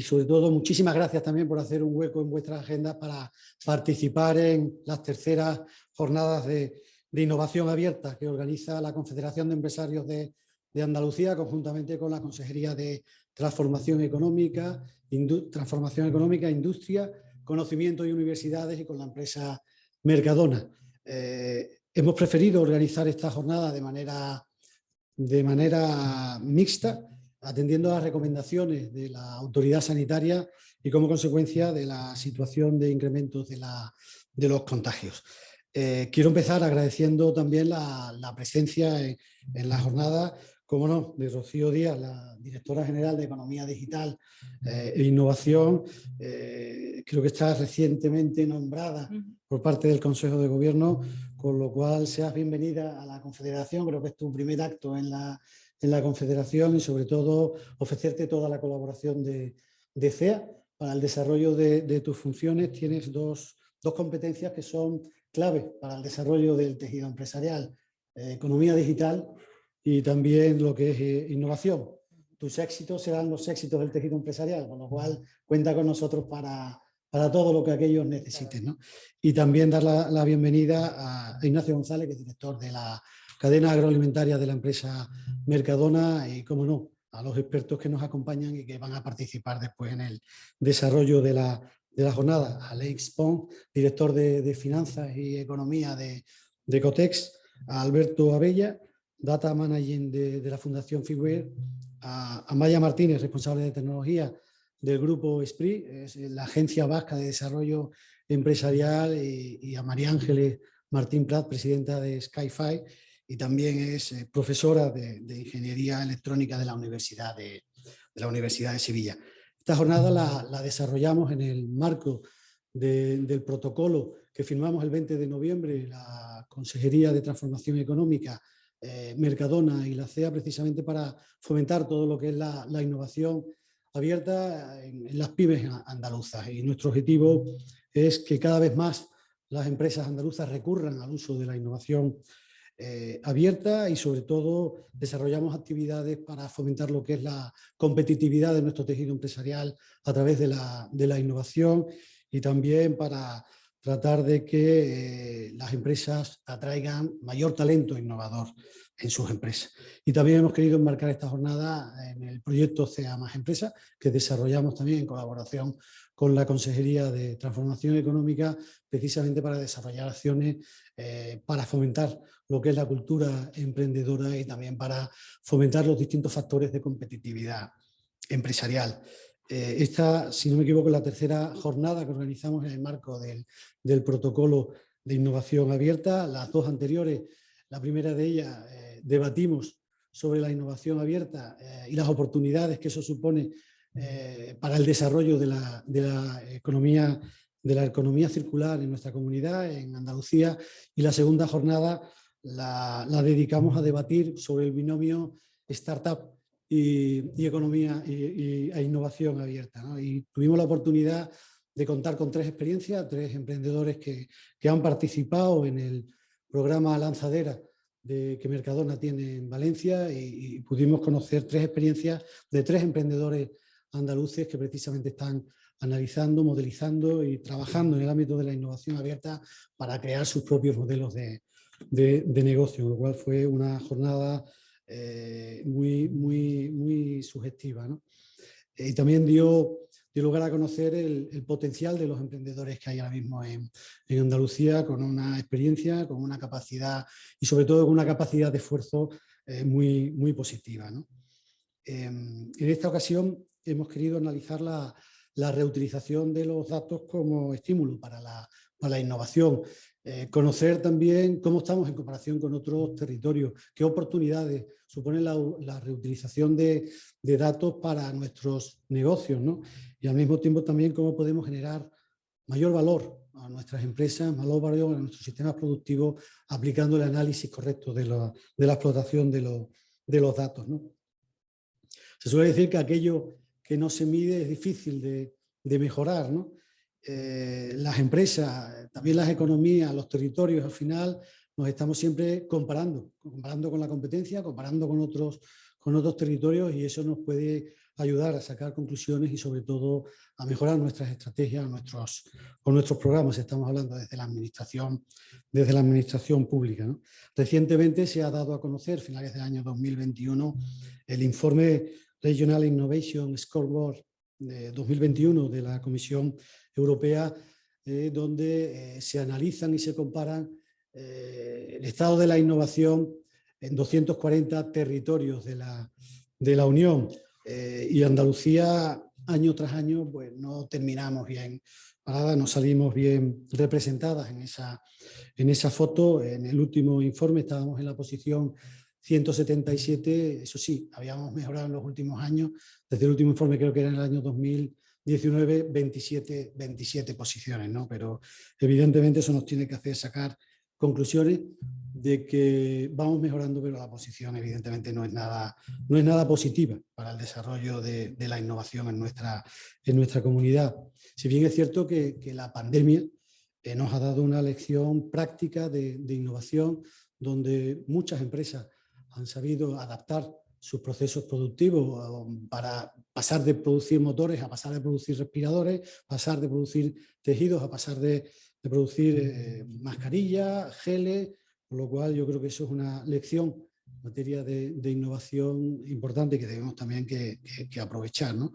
sobre todo muchísimas gracias también por hacer un hueco en vuestra agenda para participar en las terceras jornadas de innovación abierta que organiza la Confederación de Empresarios de Andalucía conjuntamente con la Consejería de Transformación Económica, Industria, Conocimiento y Universidades y con la empresa Mercadona. Hemos preferido organizar esta jornada de manera mixta, atendiendo a las recomendaciones de la autoridad sanitaria y como consecuencia de la situación de incrementos de los contagios. Quiero empezar agradeciendo también la presencia en la jornada, como no, de Rocío Díaz, la directora general de Economía Digital e Innovación. Creo que está recientemente nombrada por parte del Consejo de Gobierno, con lo cual seas bienvenida a la Confederación. Creo que es tu primer acto en la Confederación y sobre todo ofrecerte toda la colaboración de CEA para el desarrollo de tus funciones. Tienes dos competencias que son clave para el desarrollo del tejido empresarial: economía digital y también lo que es innovación. Tus éxitos serán los éxitos del tejido empresarial, con lo cual cuenta con nosotros para todo lo que aquellos necesiten, ¿no? Y también dar la bienvenida a Ignacio González, que es director de la cadena agroalimentaria de la empresa Mercadona, y, como no, a los expertos que nos acompañan y que van a participar después en el desarrollo de la jornada: a Alex Pons, director de Finanzas y Economía de Cotex; a Alberto Abella, Data Managing de la Fundación Figuer; a Maya Martínez, responsable de tecnología del grupo Esprit, es la agencia vasca de desarrollo empresarial; y a María Ángeles Martín Prat, presidenta de Skyfi, y también es profesora de Ingeniería Electrónica de la Universidad de Sevilla. Esta jornada la desarrollamos en el marco del protocolo que firmamos el 20 de noviembre, la Consejería de Transformación Económica, Mercadona y la CEA, precisamente para fomentar todo lo que es la innovación abierta en las pymes andaluzas. Y nuestro objetivo es que cada vez más las empresas andaluzas recurran al uso de la innovación abierta, y sobre todo desarrollamos actividades para fomentar lo que es la competitividad de nuestro tejido empresarial a través de la innovación, y también para tratar de que las empresas atraigan mayor talento innovador en sus empresas. Y también hemos querido enmarcar esta jornada en el proyecto CEA Más Empresas, que desarrollamos también en colaboración con la Consejería de Transformación Económica, precisamente para desarrollar acciones para fomentar lo que es la cultura emprendedora y también para fomentar los distintos factores de competitividad empresarial. Esta, si no me equivoco, es la tercera jornada que organizamos en el marco del protocolo de innovación abierta. Las dos anteriores, la primera de ellas, debatimos sobre la innovación abierta y las oportunidades que eso supone para el desarrollo de la economía circular en nuestra comunidad, en Andalucía, y la segunda jornada la dedicamos a debatir sobre el binomio startup y economía e innovación abierta, ¿no? Y tuvimos la oportunidad de contar con tres experiencias, tres emprendedores que han participado en el programa Lanzadera que Mercadona tiene en Valencia, y pudimos conocer tres experiencias de tres emprendedores andaluces que precisamente están analizando, modelizando y trabajando en el ámbito de la innovación abierta para crear sus propios modelos de negocio, lo cual fue una jornada muy sugestiva, ¿no? Y también dio lugar a conocer el potencial de los emprendedores que hay ahora mismo en Andalucía, con una experiencia, con una capacidad y sobre todo con una capacidad de esfuerzo muy positiva, ¿no? En esta ocasión hemos querido analizar la reutilización de los datos como estímulo para la innovación. Conocer también cómo estamos en comparación con otros territorios, qué oportunidades supone la reutilización de datos para nuestros negocios, ¿no? Y al mismo tiempo también cómo podemos generar mayor valor a nuestras empresas, mayor valor a nuestros sistemas productivos, aplicando el análisis correcto de la explotación de los datos, ¿no? Se suele decir que aquello que no se mide es difícil de mejorar, ¿no? Las empresas, también las economías, los territorios, al final nos estamos siempre comparando con la competencia, comparando con otros territorios, y eso nos puede ayudar a sacar conclusiones y sobre todo a mejorar nuestras estrategias o nuestros programas. Estamos hablando desde la administración pública, ¿no? Recientemente se ha dado a conocer, finales del año 2021, el informe Regional Innovation Scoreboard de 2021 de la Comisión Europea, donde se analizan y se comparan el estado de la innovación en 240 territorios de la Unión, y Andalucía año tras año pues no terminamos bien paradas, no salimos bien representadas en esa foto. En el último informe estábamos en la posición 177, eso sí, habíamos mejorado en los últimos años, desde el último informe creo que era en el año 2019, 27 posiciones, ¿no? Pero evidentemente eso nos tiene que hacer sacar conclusiones de que vamos mejorando, pero la posición evidentemente no es nada positiva para el desarrollo de la innovación en nuestra comunidad. Si bien es cierto que la pandemia nos ha dado una lección práctica de innovación, donde muchas empresas han sabido adaptar sus procesos productivos para pasar de producir motores a pasar de producir respiradores, pasar de producir tejidos a pasar de producir mascarillas, geles, por lo cual yo creo que eso es una lección en materia de innovación importante que debemos también que aprovechar, ¿no?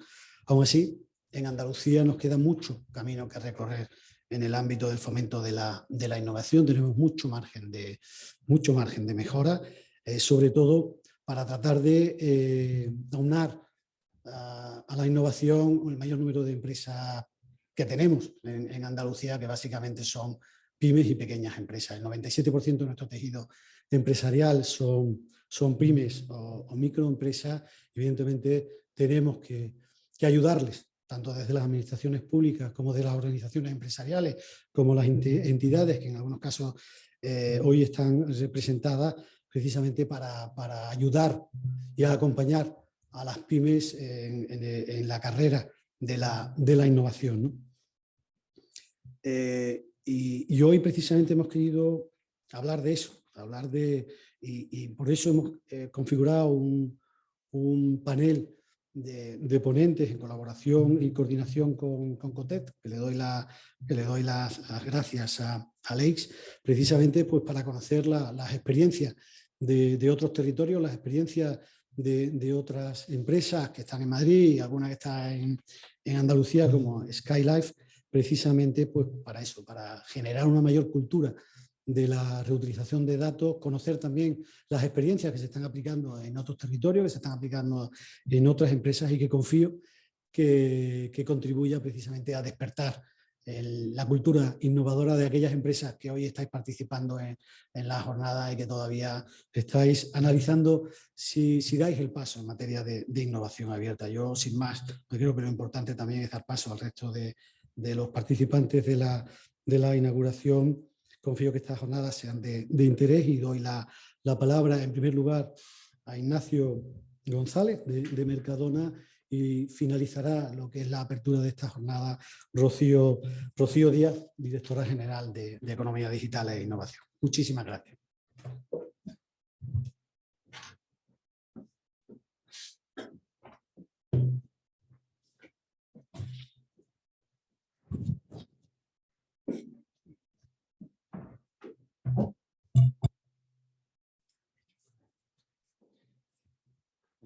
Aún así, en Andalucía nos queda mucho camino que recorrer en el ámbito del fomento de la innovación. Tenemos mucho margen de mejora, sobre todo para tratar de aunar a la innovación el mayor número de empresas que tenemos en Andalucía, que básicamente son pymes y pequeñas empresas. El 97% de nuestro tejido empresarial son pymes o microempresas. Evidentemente tenemos que ayudarles, tanto desde las administraciones públicas como de las organizaciones empresariales, como las entidades que en algunos casos hoy están representadas, precisamente para ayudar y acompañar a las pymes en la carrera de la innovación, ¿no? Y hoy precisamente hemos querido hablar de eso, y por eso hemos configurado un panel de ponentes en colaboración y coordinación con COTET, que le doy las gracias a Alex, precisamente pues para conocer las experiencias de otros territorios, las experiencias de otras empresas que están en Madrid y alguna que está en Andalucía, como Skylife, precisamente pues para eso, para generar una mayor cultura de la reutilización de datos, conocer también las experiencias que se están aplicando en otros territorios, que se están aplicando en otras empresas, y que confío que contribuya precisamente a despertar la cultura innovadora de aquellas empresas que hoy estáis participando en la jornada y que todavía estáis analizando si dais el paso en materia de innovación abierta. Yo, sin más, creo que lo importante también es dar paso al resto de los participantes de la inauguración. Confío que estas jornadas sean de interés, y doy la palabra en primer lugar a Ignacio González de Mercadona, y finalizará lo que es la apertura de esta jornada Rocío Díaz, directora general de Economía Digital e Innovación. Muchísimas gracias.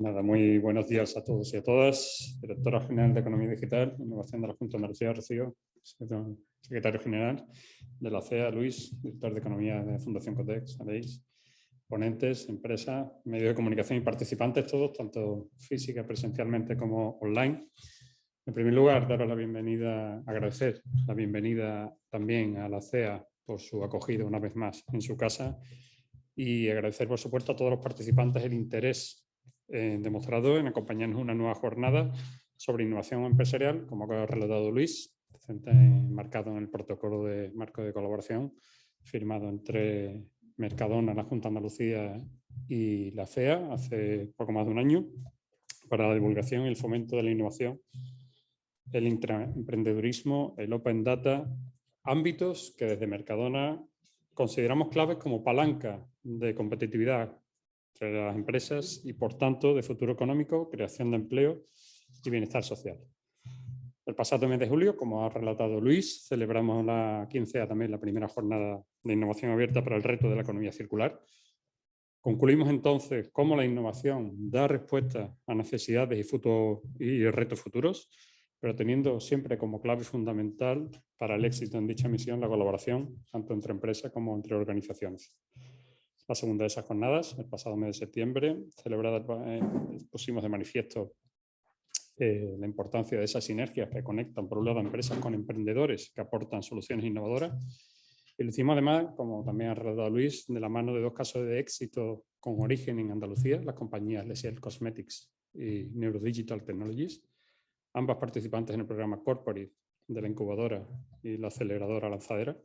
Nada, muy buenos días a todos y a todas. Directora General de Economía Digital e Innovación de la Junta de Andalucía, Rocío, Secretario General de la CEA, Luis, Director de Economía de Fundación Cotex, Aleix, ponentes, empresas, medios de comunicación y participantes todos, tanto física, presencialmente como online. En primer lugar, daros la bienvenida, agradecer la bienvenida también a la CEA por su acogida una vez más en su casa, y agradecer, por supuesto, a todos los participantes el interés demostrado en acompañarnos en una nueva jornada sobre innovación empresarial, como ha relatado Luis, enmarcado en el protocolo de marco de colaboración firmado entre Mercadona, la Junta de Andalucía y la CEA hace poco más de un año, para la divulgación y el fomento de la innovación, el intraemprendedurismo, el open data, ámbitos que desde Mercadona consideramos claves como palanca de competitividad entre las empresas y, por tanto, de futuro económico, creación de empleo y bienestar social. El pasado mes de julio, como ha relatado Luis, celebramos la 15ª también la primera jornada de innovación abierta para el reto de la economía circular. Concluimos entonces cómo la innovación da respuesta a necesidades y retos futuros, pero teniendo siempre como clave fundamental para el éxito en dicha misión la colaboración, tanto entre empresas como entre organizaciones. La segunda de esas jornadas, el pasado mes de septiembre, pusimos de manifiesto la importancia de esas sinergias que conectan, por un lado, a empresas con emprendedores que aportan soluciones innovadoras. Y lo hicimos además, como también ha relatado Luis, de la mano de 2 casos de éxito con origen en Andalucía, las compañías Lesiel Cosmetics y Neurodigital Technologies, ambas participantes en el programa Corporate de la incubadora y la aceleradora Lanzadera.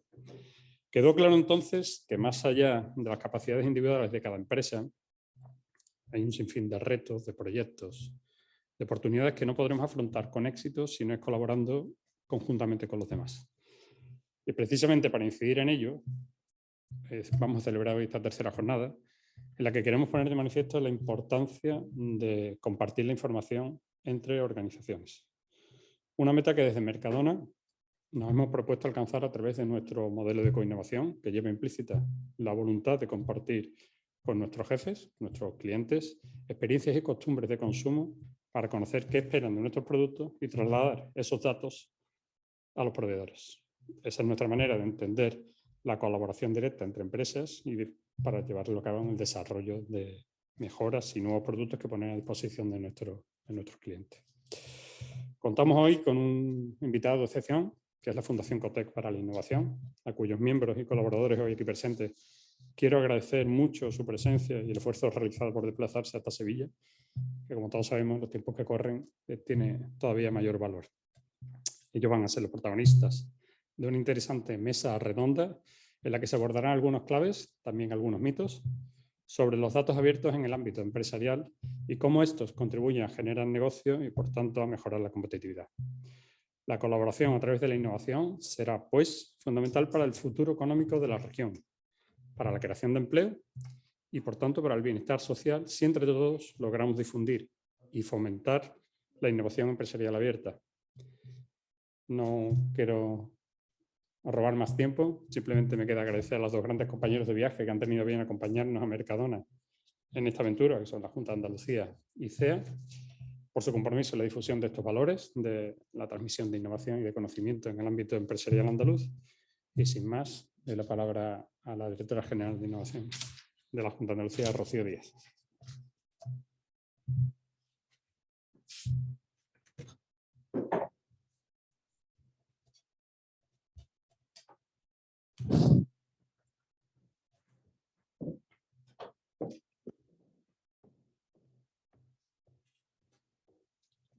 Quedó claro entonces que más allá de las capacidades individuales de cada empresa, hay un sinfín de retos, de proyectos, de oportunidades que no podremos afrontar con éxito si no es colaborando conjuntamente con los demás. Y precisamente para incidir en ello, vamos a celebrar hoy esta tercera jornada, en la que queremos poner de manifiesto la importancia de compartir la información entre organizaciones. Una meta que desde Mercadona nos hemos propuesto alcanzar a través de nuestro modelo de coinnovación, que lleva implícita la voluntad de compartir con nuestros jefes, nuestros clientes, experiencias y costumbres de consumo para conocer qué esperan de nuestros productos y trasladar esos datos a los proveedores. Esa es nuestra manera de entender la colaboración directa entre empresas y para llevarlo a cabo en el desarrollo de mejoras y nuevos productos que poner a disposición de nuestros clientes. Contamos hoy con un invitado de excepción, que es la Fundación Cotec para la Innovación, a cuyos miembros y colaboradores hoy aquí presentes quiero agradecer mucho su presencia y el esfuerzo realizado por desplazarse hasta Sevilla, que como todos sabemos, los tiempos que corren tiene todavía mayor valor. Ellos van a ser los protagonistas de una interesante mesa redonda en la que se abordarán algunas claves, también algunos mitos, sobre los datos abiertos en el ámbito empresarial y cómo estos contribuyen a generar negocio y, por tanto, a mejorar la competitividad. La colaboración a través de la innovación será, pues, fundamental para el futuro económico de la región, para la creación de empleo y, por tanto, para el bienestar social, si entre todos logramos difundir y fomentar la innovación empresarial abierta. No quiero robar más tiempo, simplemente me queda agradecer a los 2 grandes compañeros de viaje que han tenido bien acompañarnos a Mercadona en esta aventura, que son la Junta de Andalucía y CEA, por su compromiso en la difusión de estos valores, de la transmisión de innovación y de conocimiento en el ámbito empresarial andaluz. Y sin más, doy la palabra a la Directora General de Innovación de la Junta de Andalucía, Rocío Díaz.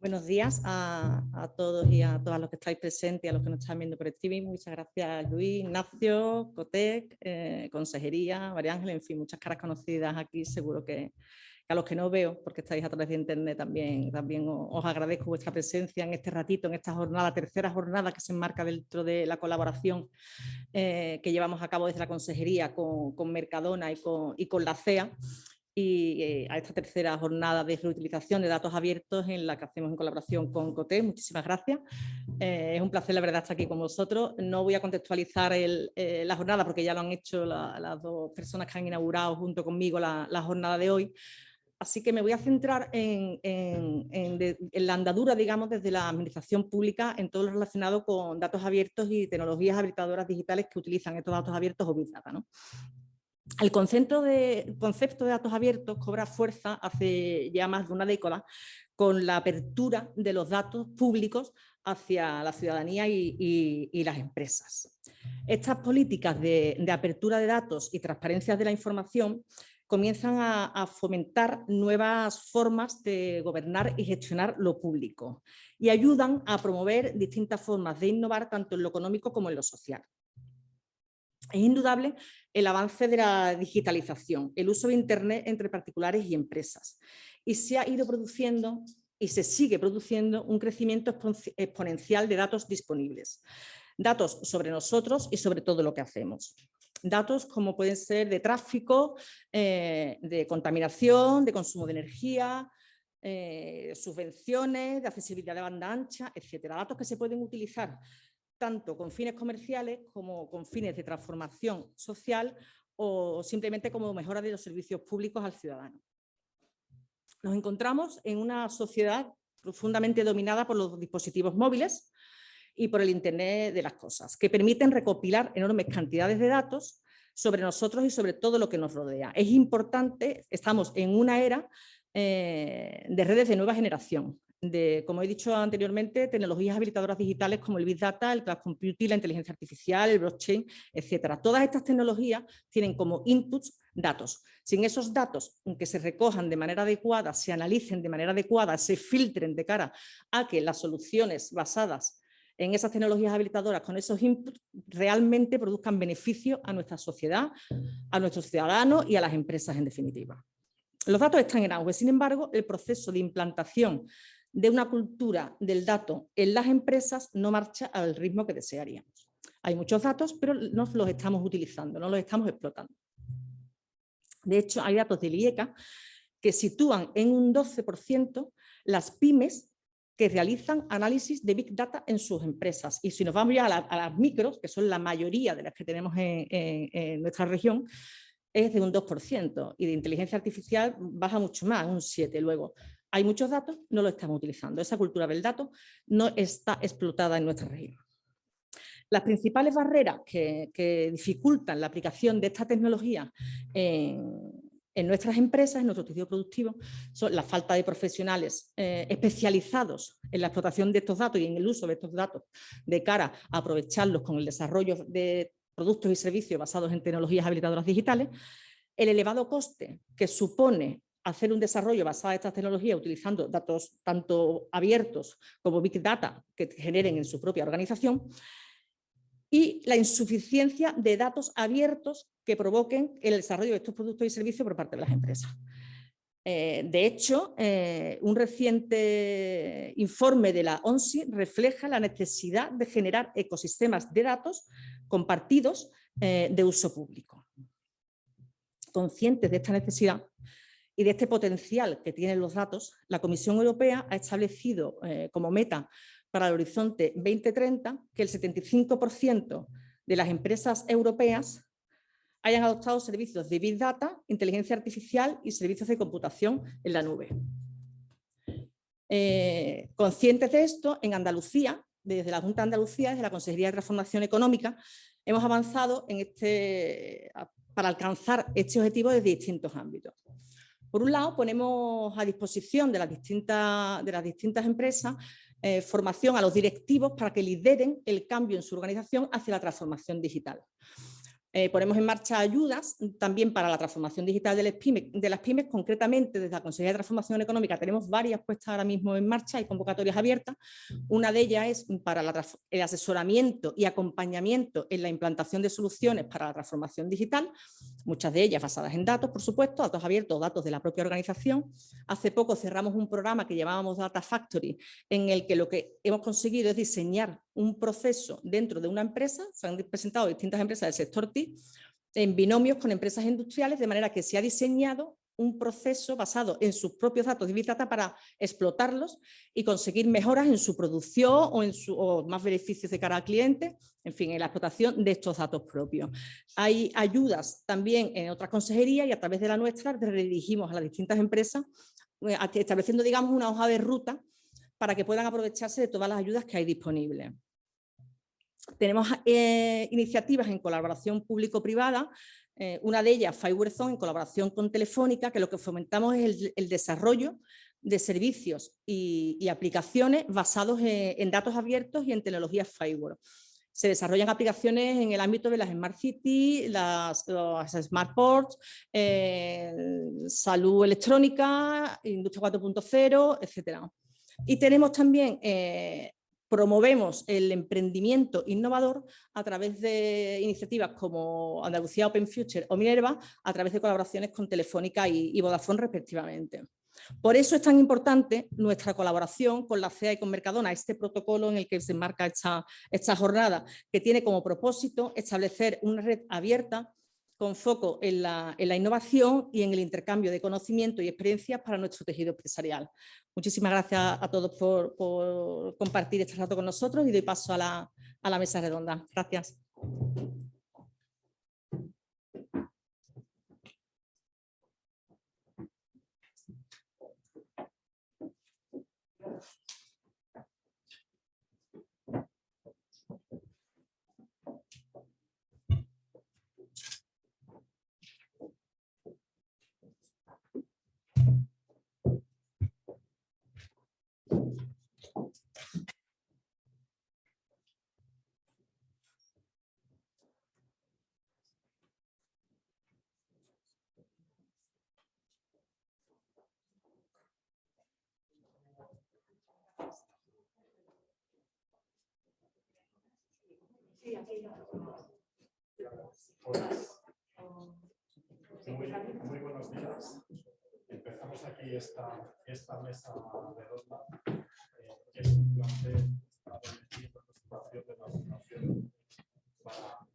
Buenos días a todos y a todas los que estáis presentes y a los que nos están viendo por streaming. Muchas gracias, Luis, Ignacio, Cotec, Consejería, María Ángel, en fin, muchas caras conocidas aquí. Seguro que a los que no veo, porque estáis a través de internet, también os agradezco vuestra presencia en este ratito, en esta jornada, tercera jornada que se enmarca dentro de la colaboración que llevamos a cabo desde la Consejería con Mercadona y con la CEA. Y a esta tercera jornada de reutilización de datos abiertos en la que hacemos en colaboración con COTE. Muchísimas gracias. Es un placer, la verdad, estar aquí con vosotros. No voy a contextualizar la jornada porque ya lo han hecho las 2 personas que han inaugurado junto conmigo la jornada de hoy. Así que me voy a centrar en la andadura, digamos, desde la administración pública en todo lo relacionado con datos abiertos y tecnologías habilitadoras digitales que utilizan estos datos abiertos o Big Data, ¿no? El concepto de datos abiertos cobra fuerza hace ya más de una década con la apertura de los datos públicos hacia la ciudadanía y las empresas. Estas políticas de apertura de datos y transparencia de la información comienzan a fomentar nuevas formas de gobernar y gestionar lo público y ayudan a promover distintas formas de innovar tanto en lo económico como en lo social. Es indudable el avance de la digitalización, el uso de Internet entre particulares y empresas. Y se ha ido produciendo y se sigue produciendo un crecimiento exponencial de datos disponibles. Datos sobre nosotros y sobre todo lo que hacemos. Datos como pueden ser de tráfico, de contaminación, de consumo de energía, subvenciones, de accesibilidad de banda ancha, etcétera. Datos que se pueden utilizar tanto con fines comerciales como con fines de transformación social o simplemente como mejora de los servicios públicos al ciudadano. Nos encontramos en una sociedad profundamente dominada por los dispositivos móviles y por el Internet de las cosas, que permiten recopilar enormes cantidades de datos sobre nosotros y sobre todo lo que nos rodea. Es importante, estamos en una era de redes de nueva generación, de, como he dicho anteriormente, tecnologías habilitadoras digitales como el Big Data, el Cloud Computing, la inteligencia artificial, el blockchain, etcétera. Todas estas tecnologías tienen como inputs datos. Sin esos datos que se recojan de manera adecuada, se analicen de manera adecuada, se filtren de cara a que las soluciones basadas en esas tecnologías habilitadoras con esos inputs realmente produzcan beneficio a nuestra sociedad, a nuestros ciudadanos y a las empresas en definitiva. Los datos están en auge, sin embargo, el proceso de implantación de una cultura del dato en las empresas no marcha al ritmo que desearíamos. Hay muchos datos, pero no los estamos utilizando, no los estamos explotando. De hecho, hay datos del IECA que sitúan en un 12% las pymes que realizan análisis de Big Data en sus empresas. Y si nos vamos ya a las micros, que son la mayoría de las que tenemos en nuestra región, es de un 2%, y de inteligencia artificial baja mucho más, un 7%. Luego, hay muchos datos, no lo estamos utilizando. Esa cultura del dato no está explotada en nuestra región. Las principales barreras que dificultan la aplicación de esta tecnología en nuestras empresas, en nuestro tejido productivo, son la falta de profesionales especializados en la explotación de estos datos y en el uso de estos datos de cara a aprovecharlos con el desarrollo de productos y servicios basados en tecnologías habilitadoras digitales, el elevado coste que supone hacer un desarrollo basado en estas tecnologías utilizando datos tanto abiertos como Big Data que generen en su propia organización, y la insuficiencia de datos abiertos que provoquen el desarrollo de estos productos y servicios por parte de las empresas. De hecho, un reciente informe de la ONSI refleja la necesidad de generar ecosistemas de datos compartidos de uso público. Conscientes de esta necesidad y de este potencial que tienen los datos, la Comisión Europea ha establecido como meta para el horizonte 2030 que el 75% de las empresas europeas hayan adoptado servicios de Big Data, inteligencia artificial y servicios de computación en la nube. Conscientes de esto, en Andalucía, desde la Junta de Andalucía, desde la Consejería de Transformación Económica, hemos avanzado para alcanzar este objetivo desde distintos ámbitos. Por un lado, ponemos a disposición de las distintas empresas formación a los directivos para que lideren el cambio en su organización hacia la transformación digital. Ponemos en marcha ayudas también para la transformación digital de las pymes, concretamente desde la Consejería de Transformación Económica tenemos varias puestas ahora mismo en marcha y convocatorias abiertas. Una de ellas es para el asesoramiento y acompañamiento en la implantación de soluciones para la transformación digital, muchas de ellas basadas en datos, por supuesto, datos abiertos, datos de la propia organización. Hace poco cerramos un programa que llamábamos Data Factory, en el que lo que hemos conseguido es diseñar un proceso dentro de una empresa. Se han presentado distintas empresas del sector TIC en binomios con empresas industriales, de manera que se ha diseñado un proceso basado en sus propios datos de Big Data para explotarlos y conseguir mejoras en su producción o más beneficios de cara al cliente, en fin, en la explotación de estos datos propios. Hay ayudas también en otras consejerías y a través de la nuestra redirigimos a las distintas empresas estableciendo, digamos, una hoja de ruta para que puedan aprovecharse de todas las ayudas que hay disponibles. Tenemos iniciativas en colaboración público-privada, una de ellas, Fiberzone, en colaboración con Telefónica, que lo que fomentamos es el desarrollo de servicios y aplicaciones basados en datos abiertos y en tecnologías Fiber. Se desarrollan aplicaciones en el ámbito de las Smart City, los Smart Ports, salud electrónica, industria 4.0, etc. Y tenemos también promovemos el emprendimiento innovador a través de iniciativas como Andalucía Open Future o Minerva, a través de colaboraciones con Telefónica y Vodafone respectivamente. Por eso es tan importante nuestra colaboración con la CEA y con Mercadona, este protocolo en el que se enmarca esta jornada, que tiene como propósito establecer una red abierta con foco en la innovación y en el intercambio de conocimiento y experiencias para nuestro tejido empresarial. Muchísimas gracias a todos por compartir este rato con nosotros y doy paso a la mesa redonda. Gracias. Muy buenos días. Empezamos aquí esta mesa redonda. Es un placer agradecer la presentación de la Fundación para.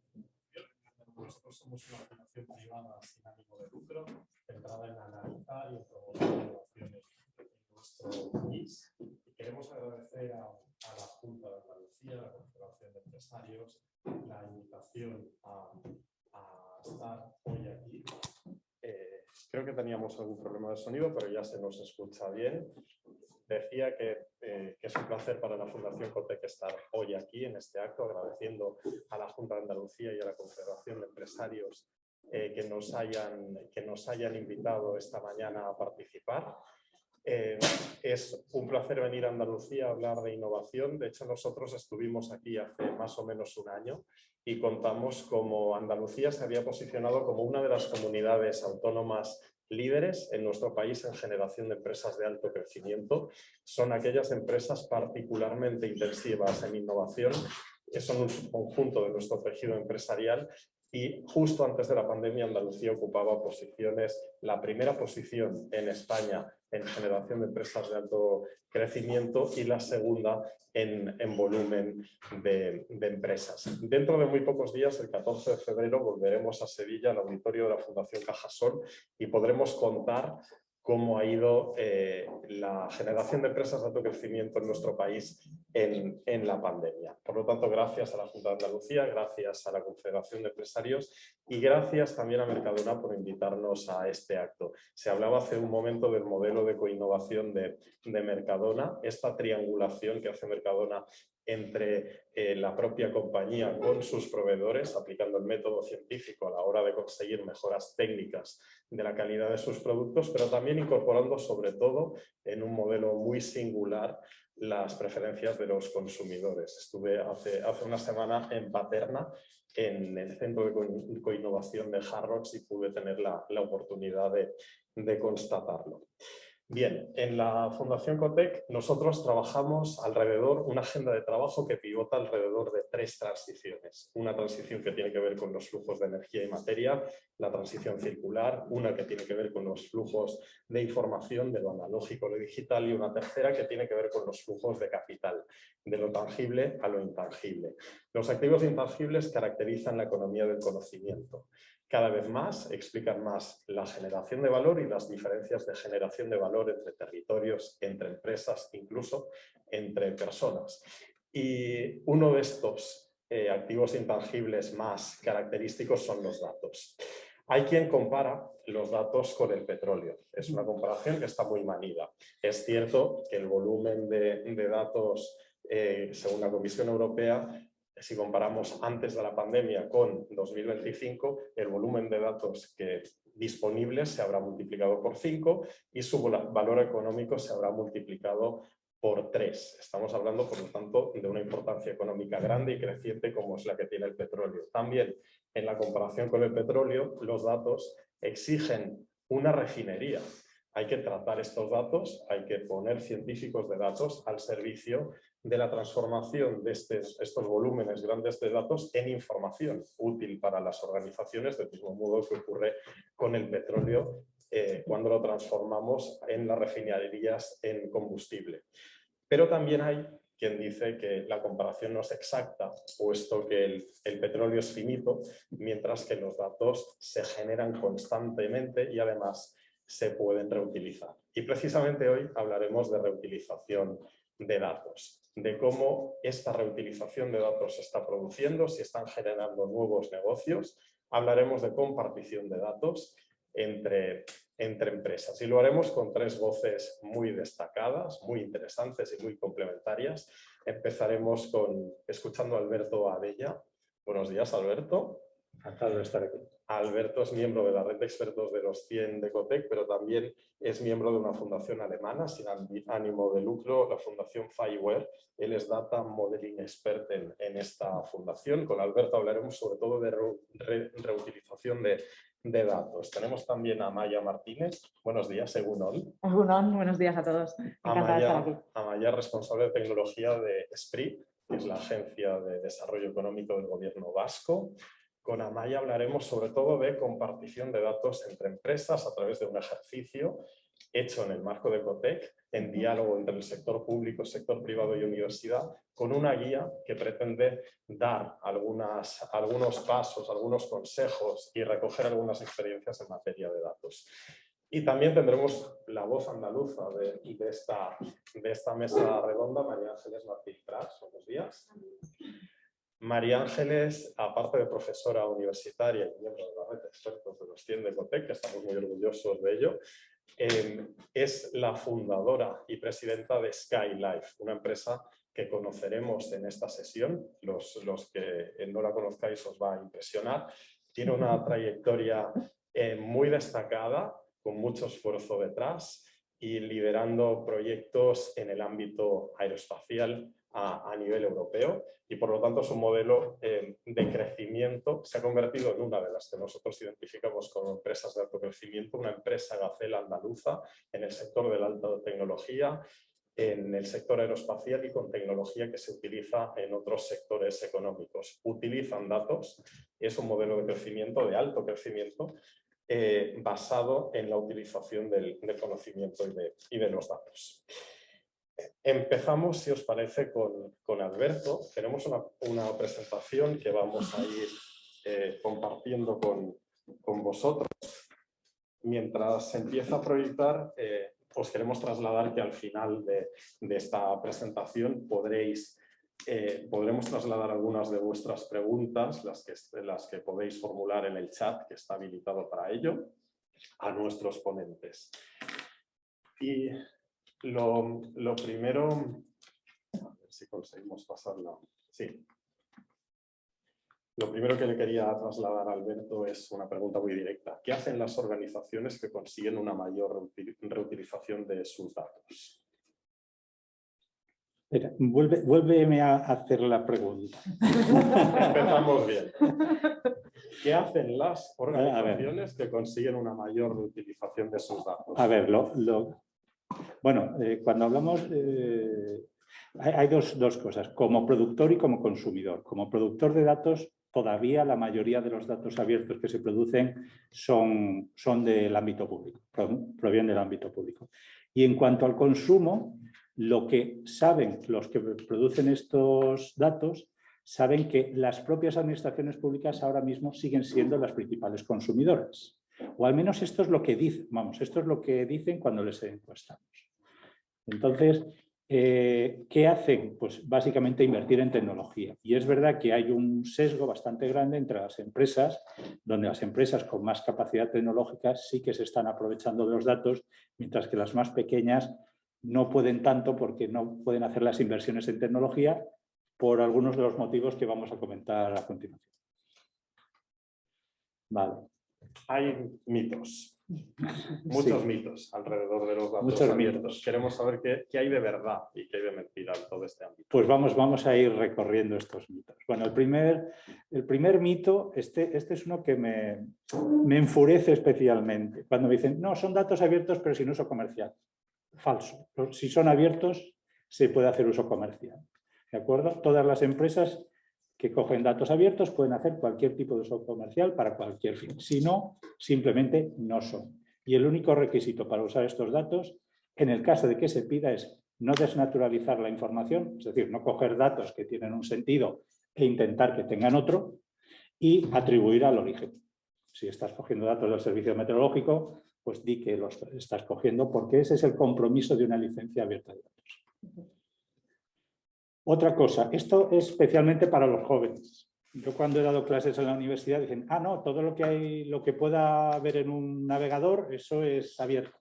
Nosotros somos una fundación privada sin ánimo de lucro, centrada en analizar y promover innovaciones en nuestro país. Y queremos agradecer a la Junta de Andalucía, a la Confederación de Empresarios, la invitación a estar hoy aquí. Creo que teníamos algún problema de sonido, pero ya se nos escucha bien. Decía que es un placer para la Fundación COTEC estar hoy aquí en este acto, agradeciendo a la Junta de Andalucía y a la Confederación de Empresarios que nos hayan invitado esta mañana a participar. Es un placer venir a Andalucía a hablar de innovación. De hecho, nosotros estuvimos aquí hace más o menos un año y contamos cómo Andalucía se había posicionado como una de las comunidades autónomas líderes en nuestro país en generación de empresas de alto crecimiento. Son aquellas empresas particularmente intensivas en innovación, que son un subconjunto de nuestro tejido empresarial. Y justo antes de la pandemia, Andalucía ocupaba la primera posición en España en generación de empresas de alto crecimiento y la segunda en volumen de empresas. Dentro de muy pocos días, el 14 de febrero, volveremos a Sevilla, al auditorio de la Fundación Cajasol, y podremos contar cómo ha ido la generación de empresas de alto crecimiento en nuestro país en la pandemia. Por lo tanto, gracias a la Junta de Andalucía, gracias a la Confederación de Empresarios y gracias también a Mercadona por invitarnos a este acto. Se hablaba hace un momento del modelo de coinnovación de Mercadona, esta triangulación que hace Mercadona entre la propia compañía con sus proveedores, aplicando el método científico a la hora de conseguir mejoras técnicas de la calidad de sus productos, pero también incorporando sobre todo en un modelo muy singular las preferencias de los consumidores. Estuve hace una semana en Paterna, en el Centro de Coinnovación de Harrods, y pude tener la oportunidad de constatarlo. Bien, en la Fundación COTEC nosotros trabajamos una agenda de trabajo que pivota alrededor de 3 transiciones. Una transición que tiene que ver con los flujos de energía y materia, la transición circular, una que tiene que ver con los flujos de información, de lo analógico a lo digital, y una tercera que tiene que ver con los flujos de capital, de lo tangible a lo intangible. Los activos intangibles caracterizan la economía del conocimiento. Cada vez más explican más la generación de valor y las diferencias de generación de valor entre territorios, entre empresas, incluso entre personas. Y uno de estos activos intangibles más característicos son los datos. Hay quien compara los datos con el petróleo. Es una comparación que está muy manida. Es cierto que el volumen de datos, según la Comisión Europea, si comparamos antes de la pandemia con 2025, el volumen de datos disponibles se habrá multiplicado por 5 y su valor económico se habrá multiplicado por 3. Estamos hablando, por lo tanto, de una importancia económica grande y creciente como es la que tiene el petróleo. También, en la comparación con el petróleo, los datos exigen una refinería. Hay que tratar estos datos, hay que poner científicos de datos al servicio de la transformación de estos volúmenes grandes de datos en información útil para las organizaciones, del mismo modo que ocurre con el petróleo cuando lo transformamos en las refinerías en combustible. Pero también hay quien dice que la comparación no es exacta, puesto que el petróleo es finito, mientras que los datos se generan constantemente y además se pueden reutilizar. Y precisamente hoy hablaremos de reutilización de datos, de cómo esta reutilización de datos se está produciendo, si están generando nuevos negocios. Hablaremos de compartición de datos entre empresas y lo haremos con tres voces muy destacadas, muy interesantes y muy complementarias. Empezaremos escuchando a Alberto Abella. Buenos días, Alberto. Encantado de estar aquí. Alberto es miembro de la red de expertos de los 100 de Cotec, pero también es miembro de una fundación alemana sin ánimo de lucro, la Fundación FiWare. Él es Data Modeling Expert en esta fundación. Con Alberto hablaremos sobre todo de reutilización de datos. Tenemos también a Maya Martínez. Buenos días, Egunon. Egunon, buenos días a todos. Encantada de estar aquí. Amaya, responsable de tecnología de SPRI, que es la Agencia de Desarrollo Económico del Gobierno Vasco. Con Amaya hablaremos sobre todo de compartición de datos entre empresas a través de un ejercicio hecho en el marco de Cotec, en diálogo entre el sector público, sector privado y universidad, con una guía que pretende dar algunos pasos, algunos consejos y recoger algunas experiencias en materia de datos. Y también tendremos la voz andaluza de esta mesa redonda, María Ángeles Martín Pras. Buenos días. María Ángeles, aparte de profesora universitaria y miembro de la red de expertos de los 100 de Cotec, que estamos muy orgullosos de ello, es la fundadora y presidenta de SkyLife, una empresa que conoceremos en esta sesión. Los que no la conozcáis os va a impresionar. Tiene una trayectoria muy destacada, con mucho esfuerzo detrás y liderando proyectos en el ámbito aeroespacial a nivel europeo, y por lo tanto su modelo de crecimiento se ha convertido en una de las que nosotros identificamos como empresas de alto crecimiento, una empresa gacela andaluza en el sector de la alta tecnología, en el sector aeroespacial y con tecnología que se utiliza en otros sectores económicos. Utilizan datos, es un modelo de crecimiento, de alto crecimiento, basado en la utilización del conocimiento y de los datos. Empezamos, si os parece, con Alberto. Tenemos una presentación que vamos a ir compartiendo con vosotros. Mientras se empieza a proyectar, os queremos trasladar que al final de esta presentación podremos trasladar algunas de vuestras preguntas, las que podéis formular en el chat, que está habilitado para ello, a nuestros ponentes. Y lo primero, a ver si conseguimos pasarla. Sí. Lo primero que le quería trasladar a Alberto es una pregunta muy directa. ¿Qué hacen las organizaciones que consiguen una mayor reutilización de sus datos? Espera, vuélveme a hacer la pregunta. Empezamos bien. ¿Qué hacen las organizaciones que consiguen una mayor reutilización de sus datos? A ver, bueno, cuando hablamos, hay dos cosas, como productor y como consumidor. Como productor de datos, todavía la mayoría de los datos abiertos que se producen son del ámbito público, provienen del ámbito público. Y en cuanto al consumo, lo que saben los que producen estos datos, saben que las propias administraciones públicas ahora mismo siguen siendo las principales consumidoras. O al menos esto es lo que dicen, esto es lo que dicen cuando les encuestamos. Entonces, ¿qué hacen? Pues básicamente invertir en tecnología. Y es verdad que hay un sesgo bastante grande entre las empresas, donde las empresas con más capacidad tecnológica sí que se están aprovechando de los datos, mientras que las más pequeñas no pueden tanto porque no pueden hacer las inversiones en tecnología por algunos de los motivos que vamos a comentar a continuación. Vale. Hay mitos, muchos mitos alrededor de los datos muchos abiertos. mitos. Queremos saber qué hay de verdad y qué hay de mentira en todo este ámbito. Pues vamos a ir recorriendo estos mitos. Bueno, el primer mito, este es uno que me enfurece especialmente. Cuando me dicen, no, son datos abiertos pero sin uso comercial. Falso. Si son abiertos, se puede hacer uso comercial. ¿De acuerdo? Todas las empresas que cogen datos abiertos pueden hacer cualquier tipo de uso comercial para cualquier fin. Si no, simplemente no son. Y el único requisito para usar estos datos, en el caso de que se pida, es no desnaturalizar la información, es decir, no coger datos que tienen un sentido e intentar que tengan otro, y atribuir al origen. Si estás cogiendo datos del servicio meteorológico, pues di que los estás cogiendo, porque ese es el compromiso de una licencia abierta de datos. Otra cosa, esto es especialmente para los jóvenes. Yo cuando he dado clases en la universidad dicen, no, todo lo que pueda haber en un navegador, eso es abierto.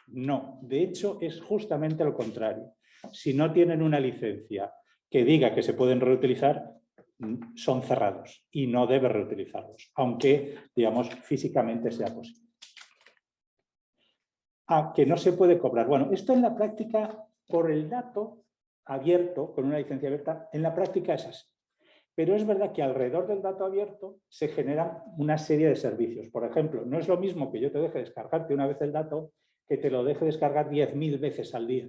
No, de hecho es justamente lo contrario. Si no tienen una licencia que diga que se pueden reutilizar, son cerrados y no debe reutilizarlos, aunque, digamos, físicamente sea posible. Que no se puede cobrar. Bueno, esto en la práctica, por el dato abierto, con una licencia abierta, en la práctica es así. Pero es verdad que alrededor del dato abierto se generan una serie de servicios. Por ejemplo, no es lo mismo que yo te deje descargarte una vez el dato que te lo deje descargar 10.000 veces al día.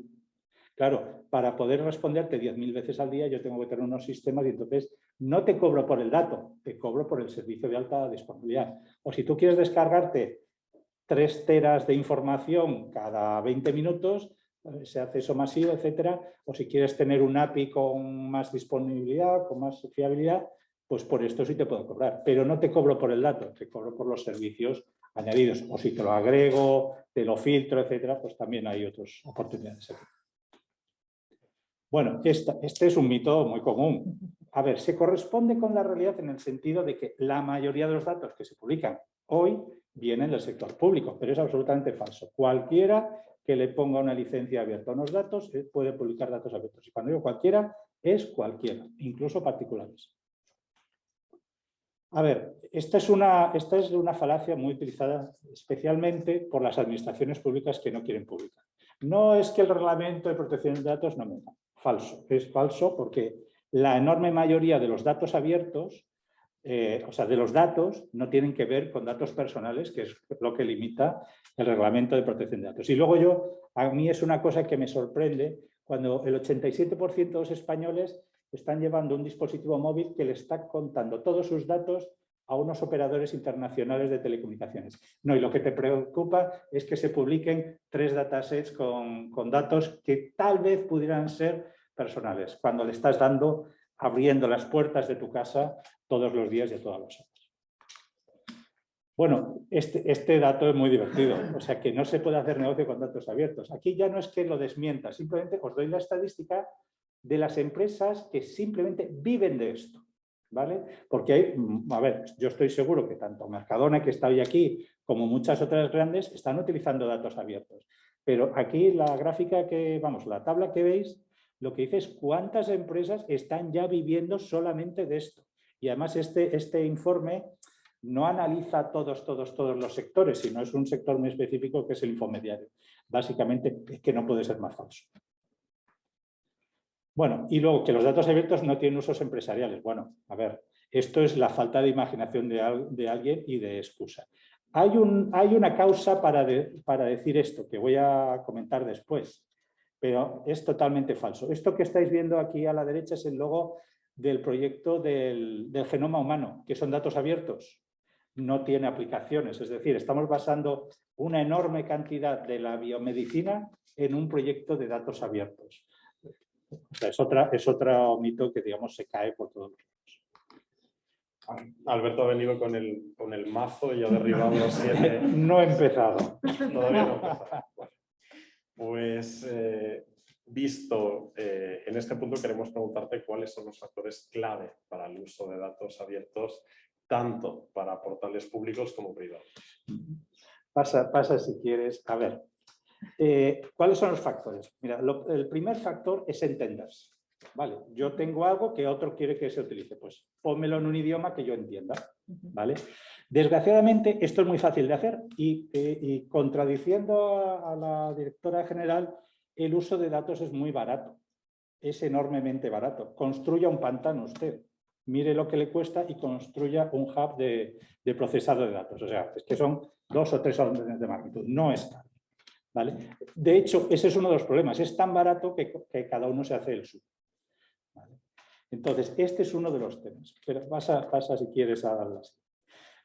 Claro, para poder responderte 10.000 veces al día yo tengo que tener unos sistemas y entonces no te cobro por el dato, te cobro por el servicio de alta disponibilidad. O si tú quieres descargarte 3 teras de información cada 20 minutos, ese acceso masivo, etcétera, o si quieres tener un API con más disponibilidad, con más fiabilidad, pues por esto sí te puedo cobrar. Pero no te cobro por el dato, te cobro por los servicios añadidos. O si te lo agrego, te lo filtro, etcétera, pues también hay otras oportunidades aquí. Bueno, este es un mito muy común. A ver, se corresponde con la realidad en el sentido de que la mayoría de los datos que se publican hoy vienen del sector público, pero es absolutamente falso. Cualquiera que le ponga una licencia abierta a unos datos puede publicar datos abiertos. Y cuando digo cualquiera, es cualquiera, incluso particulares. A ver, esta es una falacia muy utilizada especialmente por las administraciones públicas que no quieren publicar. No es que el reglamento de protección de datos no me da. Falso. Es falso porque la enorme mayoría de los datos abiertos, o sea, de los datos, no tienen que ver con datos personales, que es lo que limita el reglamento de protección de datos. Y luego a mí es una cosa que me sorprende cuando el 87% de los españoles están llevando un dispositivo móvil que le está contando todos sus datos a unos operadores internacionales de telecomunicaciones. No, y lo que te preocupa es que se publiquen 3 datasets con datos que tal vez pudieran ser personales, cuando le estás abriendo las puertas de tu casa todos los días y a todas las horas. Bueno, este dato es muy divertido, o sea que no se puede hacer negocio con datos abiertos. Aquí ya no es que lo desmienta, simplemente os doy la estadística de las empresas que simplemente viven de esto. ¿Vale? Porque hay, a ver, yo estoy seguro que tanto Mercadona, que está hoy aquí, como muchas otras grandes, están utilizando datos abiertos. Pero aquí la gráfica la tabla que veis, lo que dice es cuántas empresas están ya viviendo solamente de esto. Y además este informe no analiza todos los sectores, sino es un sector muy específico que es el infomediario. Básicamente es que no puede ser más falso. Bueno, y luego que los datos abiertos no tienen usos empresariales. Bueno, a ver, esto es la falta de imaginación de alguien y de excusa. Hay una causa para decir esto, que voy a comentar después, pero es totalmente falso. Esto que estáis viendo aquí a la derecha es el logo del proyecto del genoma humano, que son datos abiertos. No tiene aplicaciones, es decir, estamos basando una enorme cantidad de la biomedicina en un proyecto de datos abiertos. O sea, es otro mito que, digamos, se cae por todos los lados. Alberto ha venido con el mazo y ha derribado los 7. No he empezado. Todavía no he empezado. Bueno, pues visto en este punto, queremos preguntarte cuáles son los factores clave para el uso de datos abiertos, tanto para portales públicos como privados. Pasa si quieres. A ver. ¿Cuáles son los factores? Mira, el primer factor es entenderse. ¿Vale? Yo tengo algo que otro quiere que se utilice, pues pónmelo en un idioma que yo entienda. ¿Vale? Desgraciadamente esto es muy fácil de hacer y contradiciendo a la directora general, el uso de datos es muy barato, es enormemente barato. Construya un pantano usted, mire lo que le cuesta y construya un hub de procesado de datos. O sea, es que son 2 o 3 órdenes de magnitud, no es caro. ¿Vale? De hecho, ese es uno de los problemas. Es tan barato que cada uno se hace el suyo. ¿Vale? Entonces, este es uno de los temas. Pero pasa si quieres a darlas.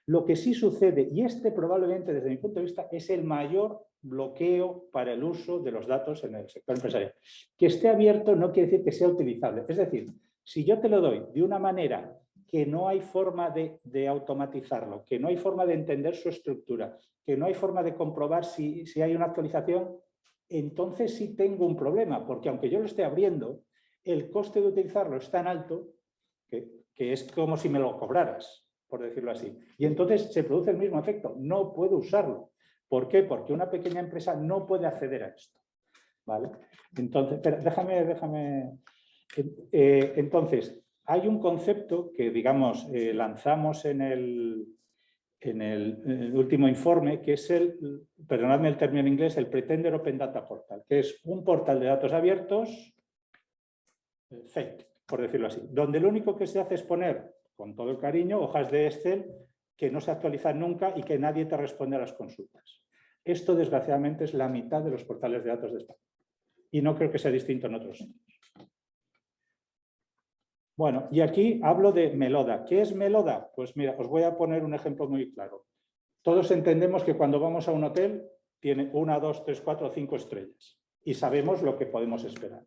Lo que sí sucede, y este probablemente desde mi punto de vista es el mayor bloqueo para el uso de los datos en el sector empresarial. Que esté abierto no quiere decir que sea utilizable. Es decir, si yo te lo doy de una manera que no hay forma de automatizarlo, que no hay forma de entender su estructura, que no hay forma de comprobar si hay una actualización, entonces sí tengo un problema, porque aunque yo lo esté abriendo, el coste de utilizarlo es tan alto que es como si me lo cobraras, por decirlo así. Y entonces se produce el mismo efecto, no puedo usarlo. ¿Por qué? Porque una pequeña empresa no puede acceder a esto. ¿Vale? Entonces, pero déjame. Entonces, hay un concepto que, digamos, lanzamos en el último informe, que es perdonadme el término en inglés, el Pretender Open Data Portal, que es un portal de datos abiertos, fake, por decirlo así, donde lo único que se hace es poner, con todo el cariño, hojas de Excel que no se actualizan nunca y que nadie te responde a las consultas. Esto, desgraciadamente, es la mitad de los portales de datos de España. Y no creo que sea distinto en otros sitios. Bueno, y aquí hablo de Meloda. ¿Qué es Meloda? Pues mira, os voy a poner un ejemplo muy claro. Todos entendemos que cuando vamos a un hotel tiene 1, 2, 3, 4, 5 estrellas y sabemos lo que podemos esperar.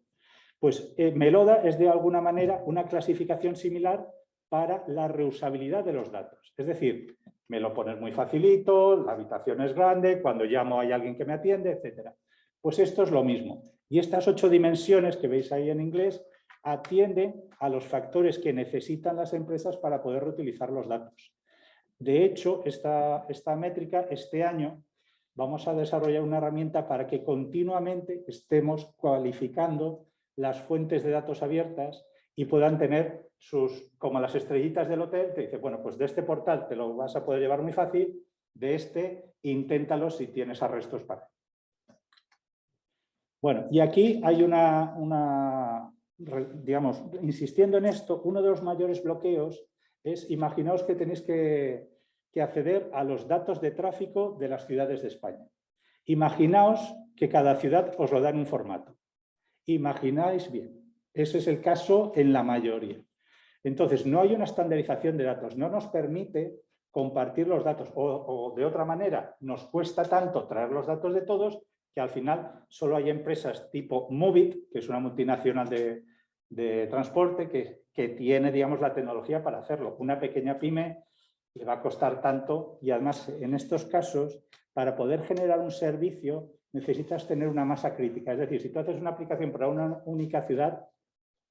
Pues Meloda es de alguna manera una clasificación similar para la reusabilidad de los datos. Es decir, me lo pones muy facilito, la habitación es grande, cuando llamo hay alguien que me atiende, etc. Pues esto es lo mismo. Y estas 8 dimensiones que veis ahí en inglés atienden a los factores que necesitan las empresas para poder reutilizar los datos. De hecho, esta métrica, este año, vamos a desarrollar una herramienta para que continuamente estemos cualificando las fuentes de datos abiertas y puedan tener como las estrellitas del hotel, te dice, bueno, pues de este portal te lo vas a poder llevar muy fácil, de este inténtalo si tienes arrestos para. Bueno, y aquí hay digamos, insistiendo en esto, uno de los mayores bloqueos es, imaginaos que tenéis que acceder a los datos de tráfico de las ciudades de España. Imaginaos que cada ciudad os lo da en un formato. Imagináis bien. Ese es el caso en la mayoría. Entonces, no hay una estandarización de datos. No nos permite compartir los datos. O de otra manera, nos cuesta tanto traer los datos de todos que al final solo hay empresas tipo Movit, que es una multinacional de transporte, que tiene, digamos, la tecnología para hacerlo. Una pequeña pyme le va a costar tanto y además en estos casos, para poder generar un servicio, necesitas tener una masa crítica. Es decir, si tú haces una aplicación para una única ciudad,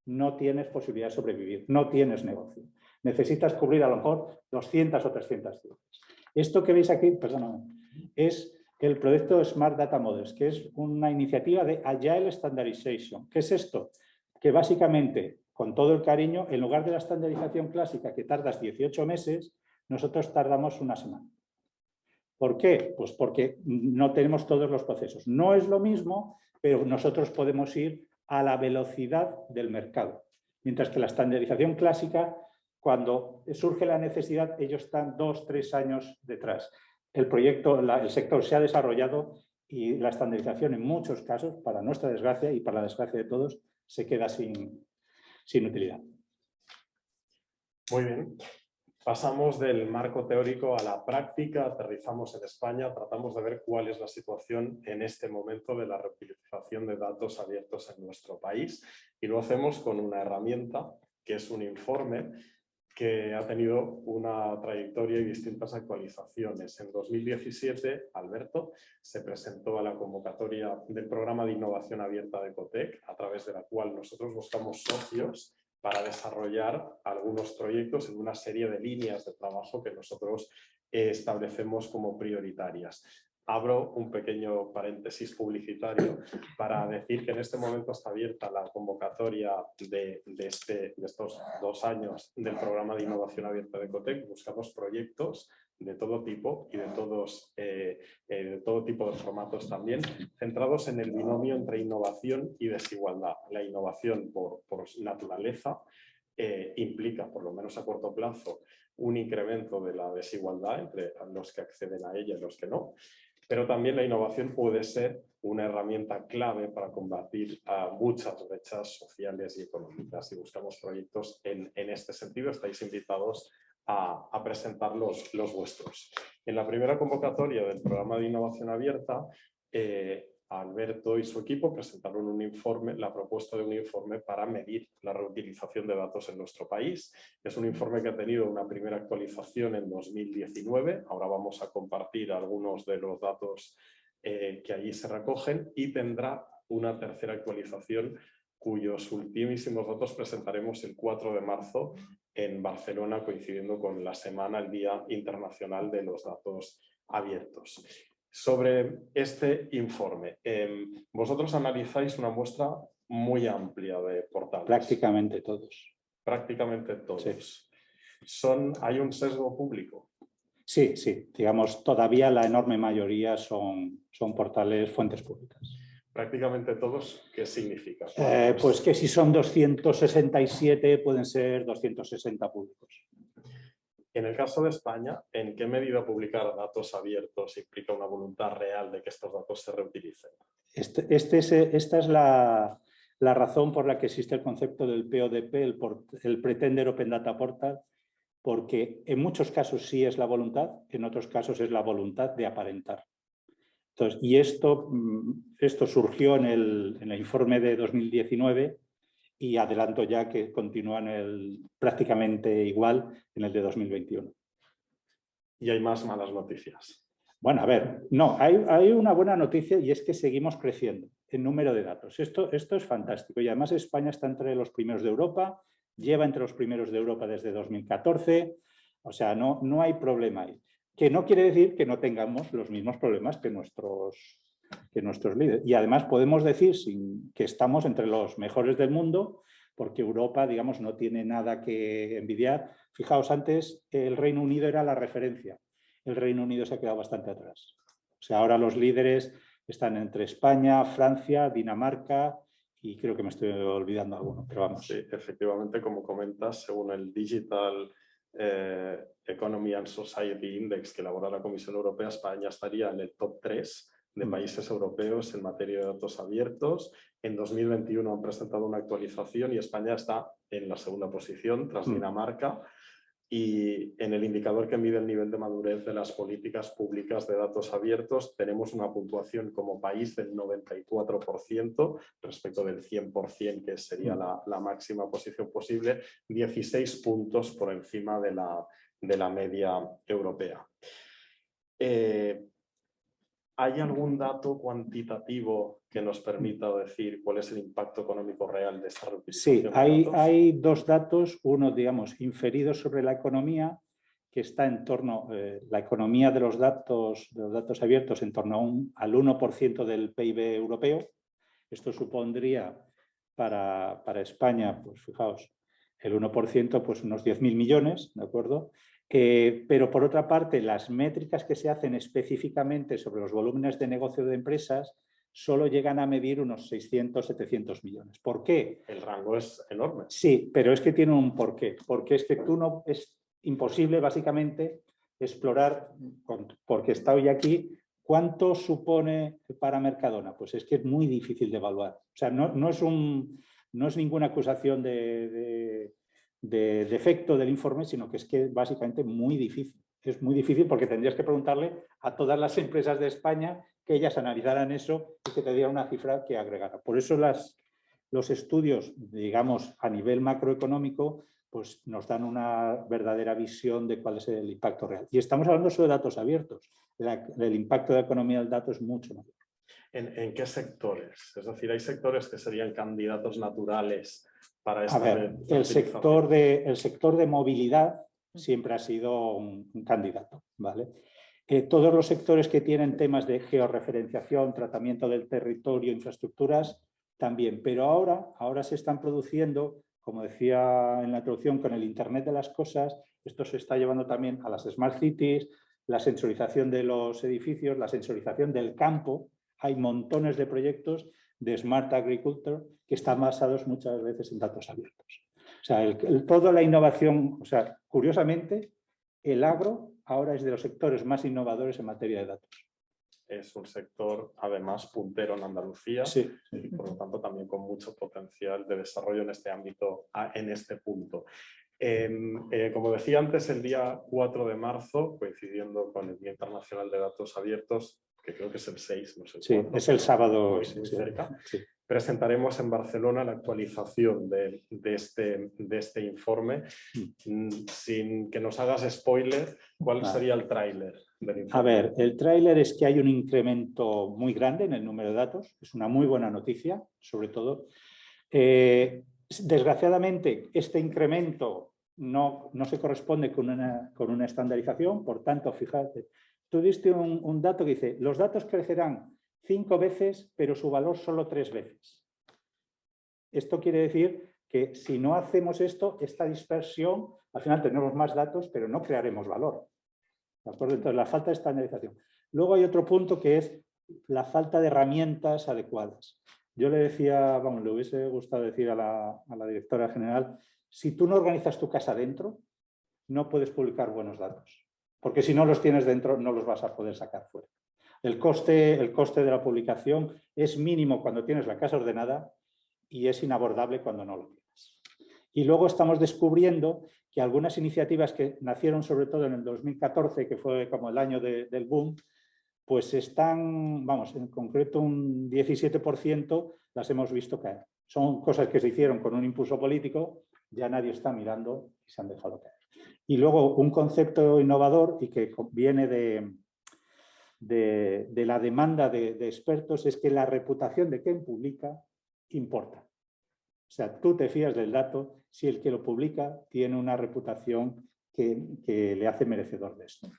no tienes posibilidad de sobrevivir, no tienes negocio. Necesitas cubrir a lo mejor 200 o 300 ciudades. Esto que veis aquí, perdóname, es el proyecto Smart Data Models, que es una iniciativa de Agile Standardization. ¿Qué es esto? Que básicamente, con todo el cariño, en lugar de la estandarización clásica que tardas 18 meses, nosotros tardamos una semana. ¿Por qué? Pues porque no tenemos todos los procesos. No es lo mismo, pero nosotros podemos ir a la velocidad del mercado. Mientras que la estandarización clásica, cuando surge la necesidad, ellos están 2 o 3 años detrás. El sector se ha desarrollado y la estandarización en muchos casos, para nuestra desgracia y para la desgracia de todos, se queda sin utilidad. Muy bien. Pasamos del marco teórico a la práctica, aterrizamos en España, tratamos de ver cuál es la situación en este momento de la reutilización de datos abiertos en nuestro país y lo hacemos con una herramienta que es un informe que ha tenido una trayectoria y distintas actualizaciones. En 2017, Alberto se presentó a la convocatoria del programa de innovación abierta de Ecotec, a través de la cual nosotros buscamos socios para desarrollar algunos proyectos en una serie de líneas de trabajo que nosotros establecemos como prioritarias. Abro un pequeño paréntesis publicitario para decir que en este momento está abierta la convocatoria de estos 2 años del programa de innovación abierta de Ecotec. Buscamos proyectos de todo tipo y de todo tipo de formatos también, centrados en el binomio entre innovación y desigualdad. La innovación, por naturaleza, implica, por lo menos a corto plazo, un incremento de la desigualdad entre los que acceden a ella y los que no. Pero también la innovación puede ser una herramienta clave para combatir a muchas brechas sociales y económicas. Y buscamos proyectos en este sentido. Estáis invitados a presentar los vuestros. En la primera convocatoria del programa de innovación abierta Alberto y su equipo presentaron un informe, la propuesta de un informe para medir la reutilización de datos en nuestro país. Es un informe que ha tenido una primera actualización en 2019. Ahora vamos a compartir algunos de los datos que allí se recogen y tendrá una tercera actualización cuyos ultimísimos datos presentaremos el 4 de marzo en Barcelona, coincidiendo con la semana, el Día Internacional de los Datos Abiertos. Sobre este informe, vosotros analizáis una muestra muy amplia de portales. Prácticamente todos. Prácticamente todos. Sí. ¿Hay un sesgo público? Sí, digamos, todavía la enorme mayoría son portales fuentes públicas. Prácticamente todos, ¿qué significa? Pues que si son 267 pueden ser 260 públicos. En el caso de España, ¿en qué medida publicar datos abiertos implica una voluntad real de que estos datos se reutilicen? Esta es la razón por la que existe el concepto del PODP, el Pretender Open Data Portal, porque en muchos casos sí es la voluntad, en otros casos es la voluntad de aparentar. Entonces, y esto surgió en el informe de 2019 y adelanto ya que continúa prácticamente igual en el de 2021. Y hay más malas noticias. Bueno, a ver, no, hay una buena noticia y es que seguimos creciendo en número de datos. Esto es fantástico y además España está entre los primeros de Europa, lleva entre los primeros de Europa desde 2014, o sea, no hay problema ahí. Que no quiere decir que no tengamos los mismos problemas que nuestros líderes. Y además podemos decir que estamos entre los mejores del mundo porque Europa, digamos, no tiene nada que envidiar. Fijaos, antes el Reino Unido era la referencia. El Reino Unido se ha quedado bastante atrás. O sea, ahora los líderes están entre España, Francia, Dinamarca y creo que me estoy olvidando alguno, pero vamos. Sí, efectivamente, como comentas, según el Digital Economy and Society Index que elabora la Comisión Europea, España estaría en el top 3 de países europeos en materia de datos abiertos. En 2021 han presentado una actualización y España está en la segunda posición tras Dinamarca. Y en el indicador que mide el nivel de madurez de las políticas públicas de datos abiertos tenemos una puntuación como país del 94% respecto del 100% que sería la máxima posición posible, 16 puntos por encima de la media europea. ¿Hay algún dato cuantitativo que nos permita decir cuál es el impacto económico real de esta reutilización de datos? Hay dos datos, uno, digamos, inferidos sobre la economía, que está en torno, la economía de los datos abiertos en torno al 1% del PIB europeo. Esto supondría para España, pues fijaos, el 1%, pues unos 10.000 millones, ¿de acuerdo? Pero por otra parte, las métricas que se hacen específicamente sobre los volúmenes de negocio de empresas solo llegan a medir unos 600, 700 millones. ¿Por qué? El rango es enorme. Sí, pero es que tiene un porqué. Porque es que es imposible básicamente explorar, porque está hoy aquí, ¿cuánto supone para Mercadona? Pues es que es muy difícil de evaluar. O sea, no es ninguna acusación de defecto del informe, sino que es básicamente muy difícil. Es muy difícil porque tendrías que preguntarle a todas las empresas de España que ellas analizaran eso y que te dieran una cifra que agregara. Por eso los estudios, digamos, a nivel macroeconómico, pues nos dan una verdadera visión de cuál es el impacto real. Y estamos hablando solo de datos abiertos. El impacto de la economía del dato es mucho mayor. ¿En qué sectores? Es decir, ¿hay sectores que serían candidatos naturales para esta? A ver, el sector de movilidad siempre ha sido un candidato, ¿vale? Todos los sectores que tienen temas de georreferenciación, tratamiento del territorio, infraestructuras, también. Pero ahora se están produciendo, como decía en la introducción, con el Internet de las cosas, esto se está llevando también a las Smart Cities, la sensorización de los edificios, la sensorización del campo. Hay montones de proyectos de Smart Agriculture que están basados muchas veces en datos abiertos. O sea, toda la innovación, o sea, curiosamente, el agro ahora es de los sectores más innovadores en materia de datos. Es un sector, además, puntero en Andalucía, sí. Y por lo tanto también con mucho potencial de desarrollo en este ámbito, en este punto. Como decía antes, el día 4 de marzo, coincidiendo con el Día Internacional de Datos Abiertos, que creo que es el 6, no sé Sí, cuándo, es el sábado. muy Sí. cerca. Sí. Presentaremos en Barcelona la actualización de este informe. Sin que nos hagas spoiler, ¿cuál sería el tráiler del informe? A ver, el tráiler es que hay un incremento muy grande en el número de datos. Es una muy buena noticia, sobre todo. Desgraciadamente, este incremento no se corresponde con una estandarización. Por tanto, fíjate, tú diste un dato que dice, los datos crecerán 5 veces, pero su valor solo 3 veces. Esto quiere decir que si no hacemos esto, esta dispersión, al final tenemos más datos, pero no crearemos valor. ¿De acuerdo? Entonces, la falta de estandarización. Luego hay otro punto que es la falta de herramientas adecuadas. Yo le decía, vamos, le hubiese gustado decir a la directora general, si tú no organizas tu casa dentro, no puedes publicar buenos datos, porque si no los tienes dentro, no los vas a poder sacar fuera. El coste de la publicación es mínimo cuando tienes la casa ordenada y es inabordable cuando no lo tienes. Y luego estamos descubriendo que algunas iniciativas que nacieron sobre todo en el 2014, que fue como el año del boom, pues están, vamos, en concreto un 17% las hemos visto caer. Son cosas que se hicieron con un impulso político, ya nadie está mirando y se han dejado caer. Y luego un concepto innovador y que viene de la demanda de expertos es que la reputación de quien publica importa. O sea, tú te fías del dato si el que lo publica tiene una reputación que le hace merecedor de esto.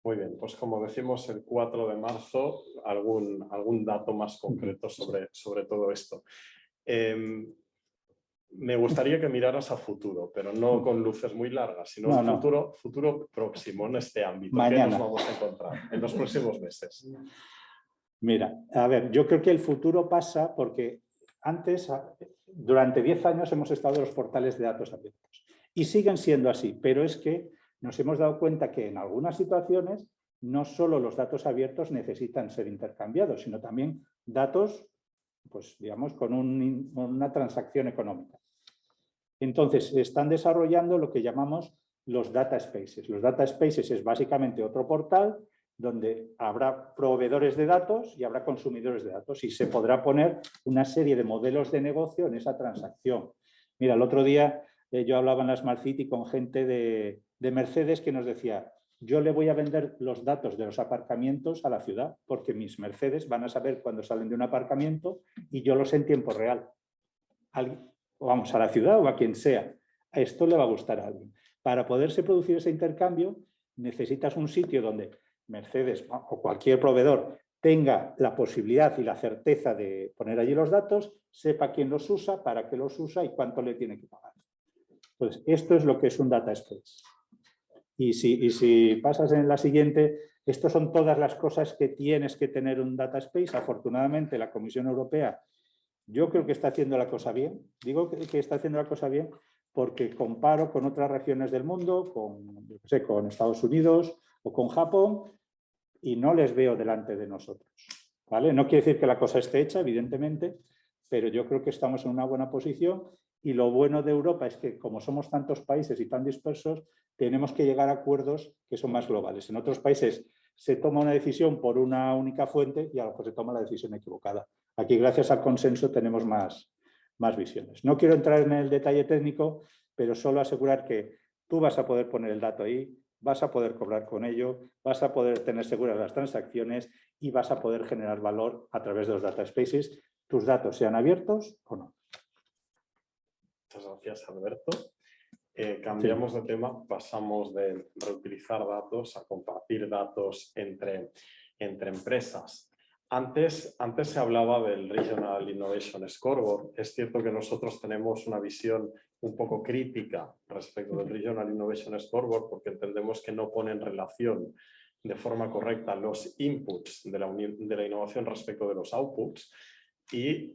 Muy bien, pues como decimos el 4 de marzo, algún dato más concreto sobre todo esto. Me gustaría que miraras a futuro, pero no con luces muy largas, sino futuro próximo en este ámbito. Mañana. ¿Qué nos vamos a encontrar en los próximos meses? Mira, a ver, yo creo que el futuro pasa porque antes, durante 10 años hemos estado en los portales de datos abiertos y siguen siendo así, pero es que nos hemos dado cuenta que en algunas situaciones no solo los datos abiertos necesitan ser intercambiados, sino también datos, pues digamos, con una transacción económica. Entonces, están desarrollando lo que llamamos los data spaces. Los data spaces es básicamente otro portal donde habrá proveedores de datos y habrá consumidores de datos y se podrá poner una serie de modelos de negocio en esa transacción. Mira, el otro día yo hablaba en la Smart City con gente de Mercedes que nos decía, yo le voy a vender los datos de los aparcamientos a la ciudad porque mis Mercedes van a saber cuándo salen de un aparcamiento y yo lo sé en tiempo real. Vamos, a la ciudad o a quien sea. A esto le va a gustar a alguien. Para poderse producir ese intercambio necesitas un sitio donde Mercedes o cualquier proveedor tenga la posibilidad y la certeza de poner allí los datos, sepa quién los usa, para qué los usa y cuánto le tiene que pagar. Entonces, esto es lo que es un data space. Y si pasas en la siguiente, estas son todas las cosas que tienes que tener un data space. Afortunadamente, la Comisión Europea, yo creo que está haciendo la cosa bien. Digo que está haciendo la cosa bien porque comparo con otras regiones del mundo, con Estados Unidos o con Japón, y no les veo delante de nosotros. ¿Vale? No quiere decir que la cosa esté hecha, evidentemente, pero yo creo que estamos en una buena posición y lo bueno de Europa es que como somos tantos países y tan dispersos, tenemos que llegar a acuerdos que son más globales. En otros países se toma una decisión por una única fuente y a lo mejor se toma la decisión equivocada. Aquí, gracias al consenso, tenemos más visiones. No quiero entrar en el detalle técnico, pero solo asegurar que tú vas a poder poner el dato ahí, vas a poder cobrar con ello, vas a poder tener seguras las transacciones y vas a poder generar valor a través de los data spaces, tus datos sean abiertos o no. Muchas gracias, Alberto. Cambiamos de tema, pasamos de reutilizar datos a compartir datos entre empresas. Antes se hablaba del Regional Innovation Scoreboard. Es cierto que nosotros tenemos una visión un poco crítica respecto del Regional Innovation Scoreboard porque entendemos que no pone en relación de forma correcta los inputs de la innovación respecto de los outputs. Y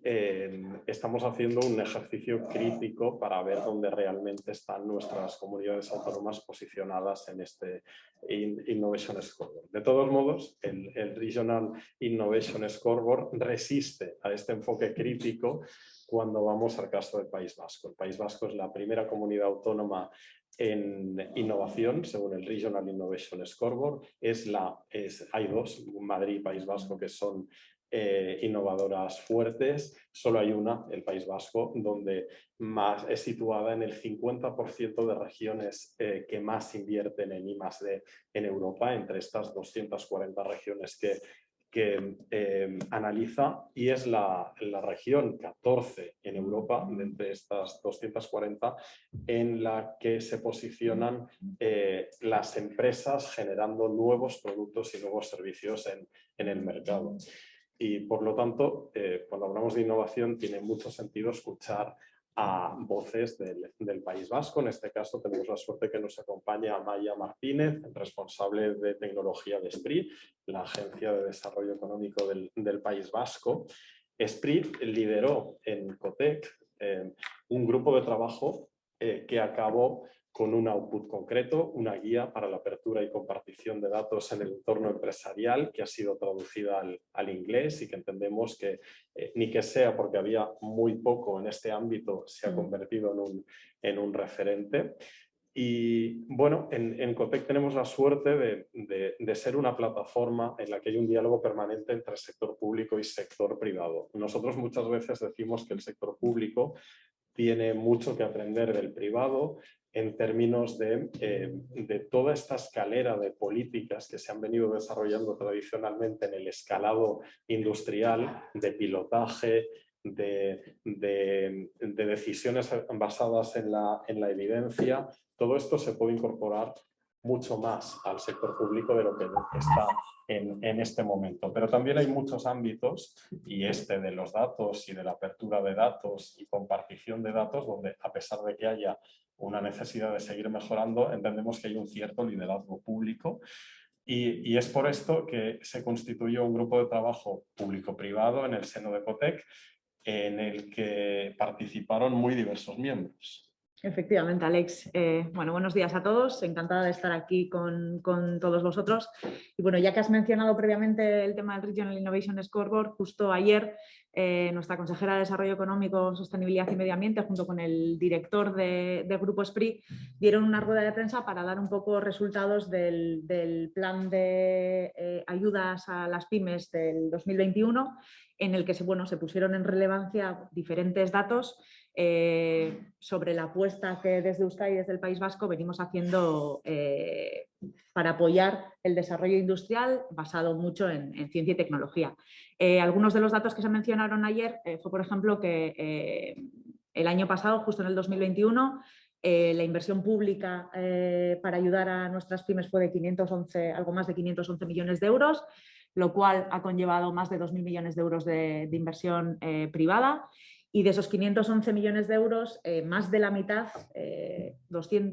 estamos haciendo un ejercicio crítico para ver dónde realmente están nuestras comunidades autónomas posicionadas en este Innovation Scoreboard. De todos modos, el Regional Innovation Scoreboard resiste a este enfoque crítico cuando vamos al caso del País Vasco. El País Vasco es la primera comunidad autónoma en innovación, según el Regional Innovation Scoreboard, hay dos, Madrid y País Vasco, que son innovadoras fuertes. Solo hay una, el País Vasco, donde más es situada en el 50% de regiones que más invierten en I+D en Europa, entre estas 240 regiones que analiza, y es la región 14 en Europa, de entre estas 240, en la que se posicionan las empresas generando nuevos productos y nuevos servicios en el mercado. Y por lo tanto, cuando hablamos de innovación, tiene mucho sentido escuchar a voces del País Vasco. En este caso tenemos la suerte que nos acompaña Amaia Martínez, responsable de tecnología de SPRI, la Agencia de Desarrollo Económico del País Vasco. SPRI lideró en COTEC un grupo de trabajo que acabó con un output concreto, una guía para la apertura y compartición de datos en el entorno empresarial, que ha sido traducida al inglés y que entendemos que ni que sea porque había muy poco en este ámbito, se ha convertido en un referente. Y bueno, en COTEC tenemos la suerte de ser una plataforma en la que hay un diálogo permanente entre sector público y sector privado. Nosotros muchas veces decimos que el sector público tiene mucho que aprender del privado en términos de toda esta escalera de políticas que se han venido desarrollando tradicionalmente en el escalado industrial, de pilotaje, de decisiones basadas en la evidencia. Todo esto se puede incorporar mucho más al sector público de lo que está en este momento. Pero también hay muchos ámbitos, y este de los datos y de la apertura de datos y compartición de datos, donde a pesar de que haya una necesidad de seguir mejorando, entendemos que hay un cierto liderazgo público. Y es por esto que se constituyó un grupo de trabajo público-privado en el seno de COTEC, en el que participaron muy diversos miembros. Efectivamente, Alex. Bueno, buenos días a todos. Encantada de estar aquí con todos vosotros. Y bueno, ya que has mencionado previamente el tema del Regional Innovation Scoreboard, justo ayer nuestra consejera de Desarrollo Económico, Sostenibilidad y Medio Ambiente, junto con el director del Grupo SPRI, dieron una rueda de prensa para dar un poco resultados del plan de ayudas a las pymes del 2021, en el que se pusieron en relevancia diferentes datos sobre la apuesta que desde Euskadi y desde el País Vasco venimos haciendo para apoyar el desarrollo industrial basado mucho en ciencia y tecnología. Algunos de los datos que se mencionaron ayer fue, por ejemplo, que el año pasado, justo en el 2021, la inversión pública para ayudar a nuestras pymes fue de algo más de 511 millones de euros, lo cual ha conllevado más de 2.000 millones de euros de inversión privada. Y de esos 511 millones de euros, más de la mitad,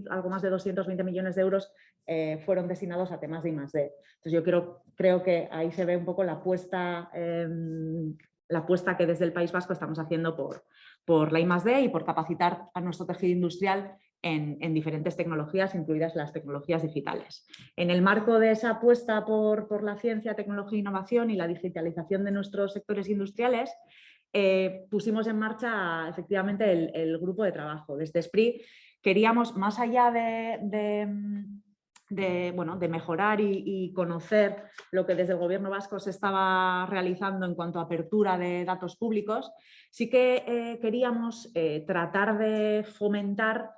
algo más de 220 millones de euros, fueron destinados a temas de I+D. Entonces yo creo que ahí se ve un poco la apuesta que desde el País Vasco estamos haciendo por la I+D y por capacitar a nuestro tejido industrial en diferentes tecnologías, incluidas las tecnologías digitales. En el marco de esa apuesta por la ciencia, tecnología e innovación y la digitalización de nuestros sectores industriales, pusimos en marcha efectivamente el grupo de trabajo. Desde SPRI queríamos, más allá de mejorar y conocer lo que desde el Gobierno vasco se estaba realizando en cuanto a apertura de datos públicos, sí que queríamos tratar de fomentar,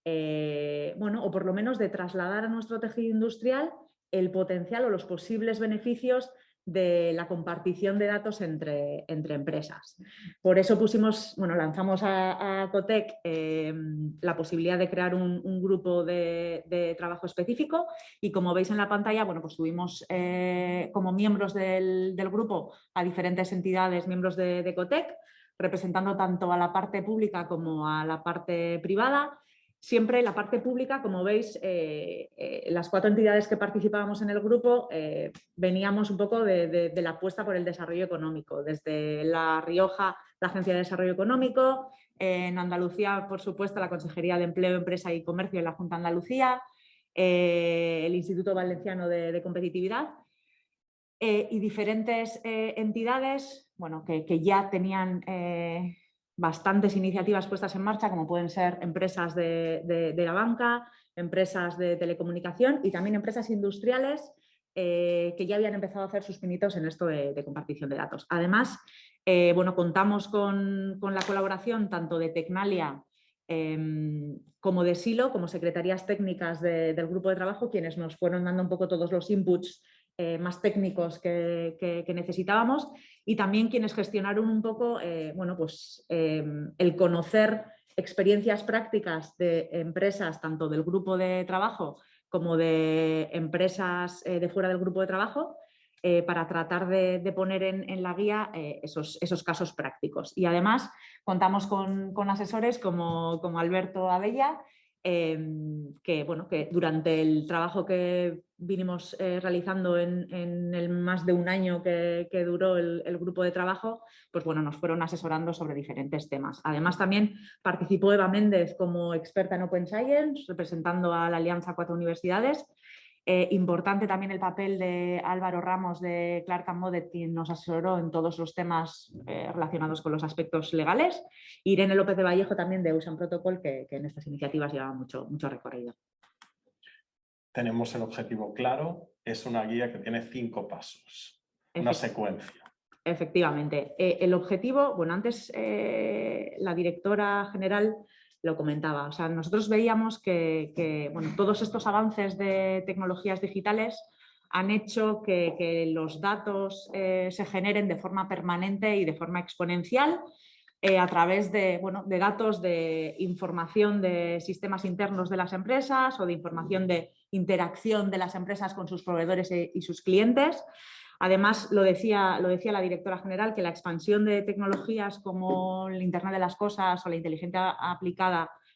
o por lo menos de trasladar a nuestro tejido industrial el potencial o los posibles beneficios de la compartición de datos entre empresas. Por eso lanzamos a COTEC la posibilidad de crear un grupo de trabajo específico, y como veis en la pantalla, pues tuvimos como miembros del grupo a diferentes entidades, miembros de COTEC, representando tanto a la parte pública como a la parte privada. Siempre la parte pública, como veis, las 4 entidades que participábamos en el grupo veníamos un poco de la apuesta por el desarrollo económico. Desde La Rioja, la Agencia de Desarrollo Económico; en Andalucía, por supuesto, la Consejería de Empleo, Empresa y Comercio en la Junta de Andalucía; el Instituto Valenciano de Competitividad, y diferentes entidades que ya tenían bastantes iniciativas puestas en marcha, como pueden ser empresas de la banca, empresas de telecomunicación y también empresas industriales que ya habían empezado a hacer sus pinitos en esto de compartición de datos. Además, bueno, contamos con la colaboración tanto de Tecnalia como de Silo, como secretarías técnicas del grupo de trabajo, quienes nos fueron dando un poco todos los inputs más técnicos que necesitábamos, y también quienes gestionaron un poco bueno, pues, el conocer experiencias prácticas de empresas, tanto del grupo de trabajo como de empresas de fuera del grupo de trabajo, para tratar de poner en la guía esos casos prácticos. Y además contamos con asesores como Alberto Abella, que, bueno, que durante el trabajo que vinimos realizando en el más de un año que duró el grupo de trabajo, pues bueno, nos fueron asesorando sobre diferentes temas. Además, también participó Eva Méndez como experta en Open Science, representando a la Alianza Cuatro Universidades. Importante también el papel de Álvaro Ramos de Clark & Modet, quien nos asesoró en todos los temas relacionados con los aspectos legales. Irene López de Vallejo también de Ocean Protocol, que en estas iniciativas lleva mucho recorrido. Tenemos el objetivo claro, es una guía que tiene 5 pasos, una secuencia. Efectivamente. El objetivo, bueno, antes la directora general lo comentaba, o sea, nosotros veíamos que bueno, todos estos avances de tecnologías digitales han hecho que los datos se generen de forma permanente y de forma exponencial a través de, bueno, de datos de información de sistemas internos de las empresas o de información de interacción de las empresas con sus proveedores y sus clientes. Además, lo decía la directora general, que la expansión de tecnologías como el Internet de las Cosas o la inteligencia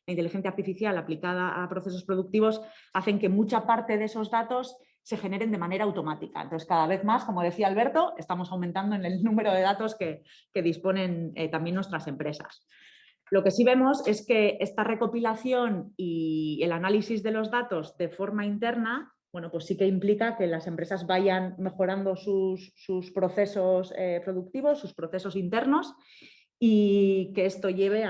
artificial aplicada a procesos productivos hacen que mucha parte de esos datos se generen de manera automática. Entonces, cada vez más, como decía Alberto, estamos aumentando en el número de datos que disponen también nuestras empresas. Lo que sí vemos es que esta recopilación y el análisis de los datos de forma interna, bueno, pues sí que implica que las empresas vayan mejorando sus procesos productivos, sus procesos internos, y que esto lleve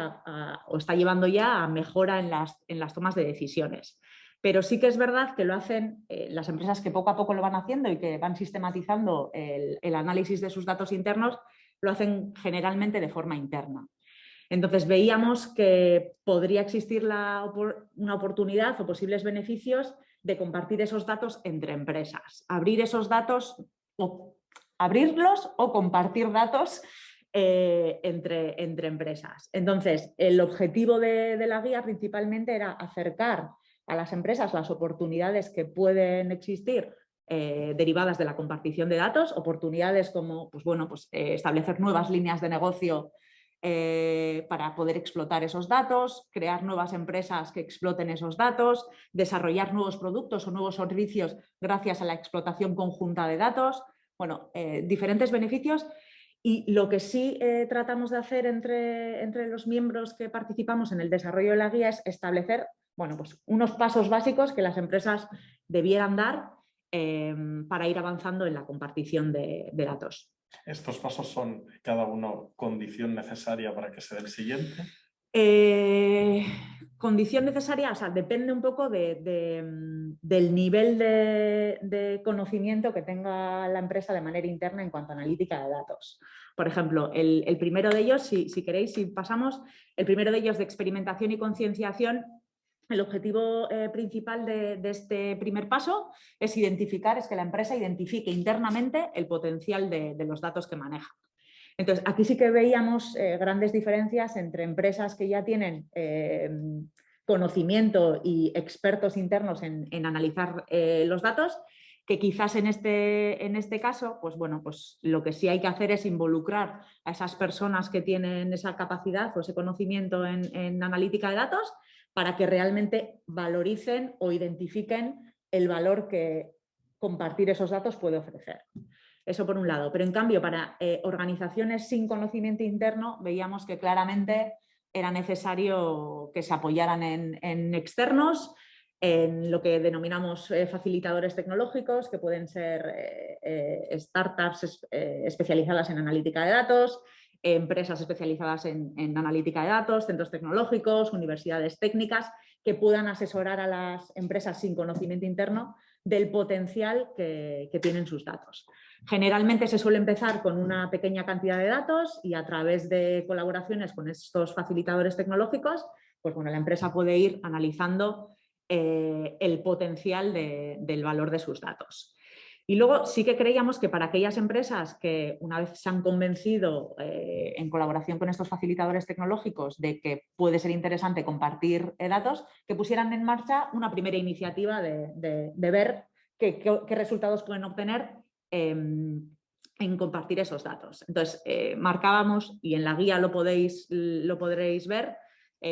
o está llevando ya a mejora en las tomas de decisiones. Pero sí que es verdad que lo hacen las empresas que poco a poco lo van haciendo y que van sistematizando el análisis de sus datos internos, lo hacen generalmente de forma interna. Entonces veíamos que podría existir una oportunidad o posibles beneficios de compartir esos datos entre empresas, abrir esos datos, o abrirlos o compartir datos entre empresas. Entonces, el objetivo de la guía principalmente era acercar a las empresas las oportunidades que pueden existir derivadas de la compartición de datos, oportunidades como, pues bueno, pues, establecer nuevas líneas de negocio para poder explotar esos datos, crear nuevas empresas que exploten esos datos, desarrollar nuevos productos o nuevos servicios gracias a la explotación conjunta de datos. Bueno, diferentes beneficios. Y lo que sí tratamos de hacer entre los miembros que participamos en el desarrollo de la guía es establecer, bueno, pues unos pasos básicos que las empresas debieran dar para ir avanzando en la compartición de datos. ¿Estos pasos son cada uno condición necesaria para que se dé el siguiente? Condición necesaria, o sea, depende un poco del nivel de conocimiento que tenga la empresa de manera interna en cuanto a analítica de datos. Por ejemplo, el primero de ellos, si queréis, si pasamos, el primero de ellos de experimentación y concienciación. El objetivo principal de este primer paso es que la empresa identifique internamente el potencial de los datos que maneja. Entonces, aquí sí que veíamos grandes diferencias entre empresas que ya tienen conocimiento y expertos internos en analizar los datos, que quizás en este caso, pues bueno, pues lo que sí hay que hacer es involucrar a esas personas que tienen esa capacidad o ese conocimiento en analítica de datos, para que realmente valoricen o identifiquen el valor que compartir esos datos puede ofrecer. Eso por un lado. Pero en cambio, para organizaciones sin conocimiento interno, veíamos que claramente era necesario que se apoyaran en externos, en lo que denominamos facilitadores tecnológicos, que pueden ser startups especializadas en analítica de datos, empresas especializadas en analítica de datos, centros tecnológicos, universidades técnicas, que puedan asesorar a las empresas sin conocimiento interno del potencial que tienen sus datos. Generalmente se suele empezar con una pequeña cantidad de datos y a través de colaboraciones con estos facilitadores tecnológicos, pues bueno, la empresa puede ir analizando el potencial del valor de sus datos. Y luego sí que creíamos que para aquellas empresas que una vez se han convencido en colaboración con estos facilitadores tecnológicos de que puede ser interesante compartir datos, que pusieran en marcha una primera iniciativa de ver qué resultados pueden obtener en compartir esos datos. Entonces, marcábamos, y en la guía lo podréis ver,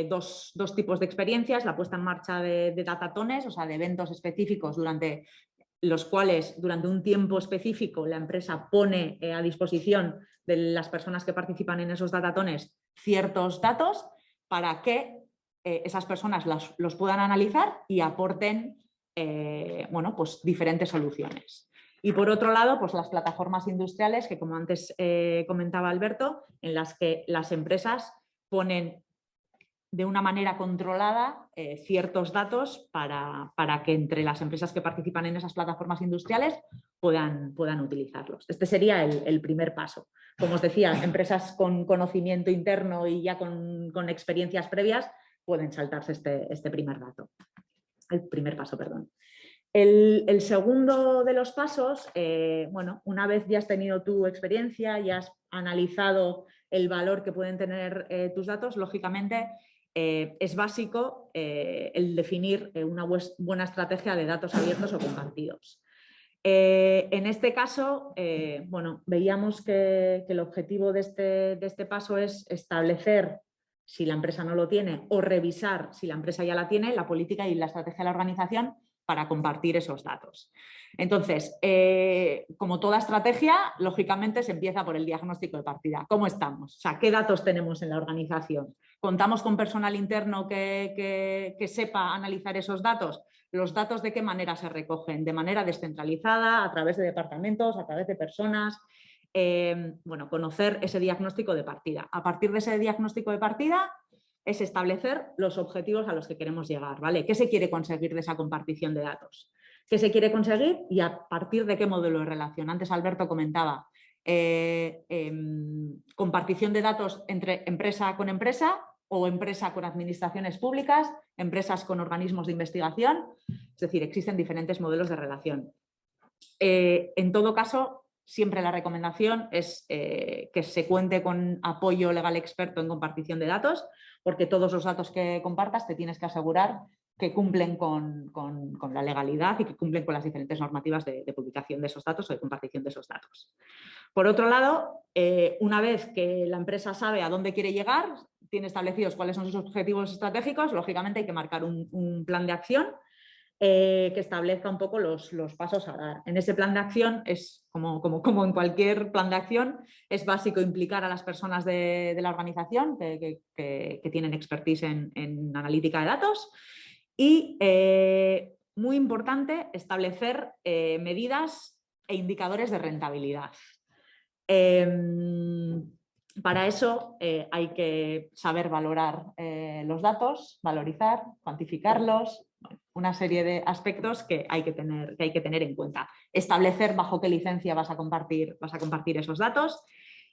dos tipos de experiencias: la puesta en marcha de datatones, o sea, de eventos específicos durante los cuales durante un tiempo específico la empresa pone a disposición de las personas que participan en esos datatones ciertos datos para que esas personas los puedan analizar y aporten bueno, pues diferentes soluciones. Y por otro lado, pues las plataformas industriales que, como antes comentaba Alberto, en las que las empresas ponen de una manera controlada ciertos datos para que entre las empresas que participan en esas plataformas industriales puedan utilizarlos. Este sería el primer paso. Como os decía, empresas con conocimiento interno y ya con experiencias previas pueden saltarse este primer dato. El primer paso, perdón. El segundo de los pasos, bueno, una vez ya has tenido tu experiencia, ya has analizado el valor que pueden tener tus datos, lógicamente es básico el definir una buena estrategia de datos abiertos o compartidos. En este caso, bueno, veíamos que el objetivo de este paso es establecer, si la empresa no lo tiene, o revisar, si la empresa ya la tiene, la política y la estrategia de la organización para compartir esos datos. Entonces, como toda estrategia, lógicamente se empieza por el diagnóstico de partida. ¿Cómo estamos? O sea, ¿qué datos tenemos en la organización? ¿Contamos con personal interno que sepa analizar esos datos? ¿Los datos de qué manera se recogen? ¿De manera descentralizada, a través de departamentos, a través de personas? Bueno, conocer ese diagnóstico de partida. A partir de ese diagnóstico de partida es establecer los objetivos a los que queremos llegar, ¿vale? ¿Qué se quiere conseguir de esa compartición de datos? ¿Qué se quiere conseguir y a partir de qué modelo de relación? Antes Alberto comentaba compartición de datos entre empresa con empresa o empresa con administraciones públicas, empresas con organismos de investigación, es decir, existen diferentes modelos de relación. En todo caso, siempre la recomendación es que se cuente con apoyo legal experto en compartición de datos, porque todos los datos que compartas te tienes que asegurar que cumplen con la legalidad y que cumplen con las diferentes normativas de publicación de esos datos o de compartición de esos datos. Por otro lado, una vez que la empresa sabe a dónde quiere llegar, tiene establecidos cuáles son sus objetivos estratégicos, lógicamente hay que marcar un plan de acción que establezca un poco los pasos a dar. En ese plan de acción, es como en cualquier plan de acción, es básico implicar a las personas de la organización que tienen expertise en analítica de datos y, muy importante, establecer medidas e indicadores de rentabilidad. Para eso hay que saber valorar los datos, valorizar, cuantificarlos, una serie de aspectos que hay que tener en cuenta. Establecer bajo qué licencia vas a compartir esos datos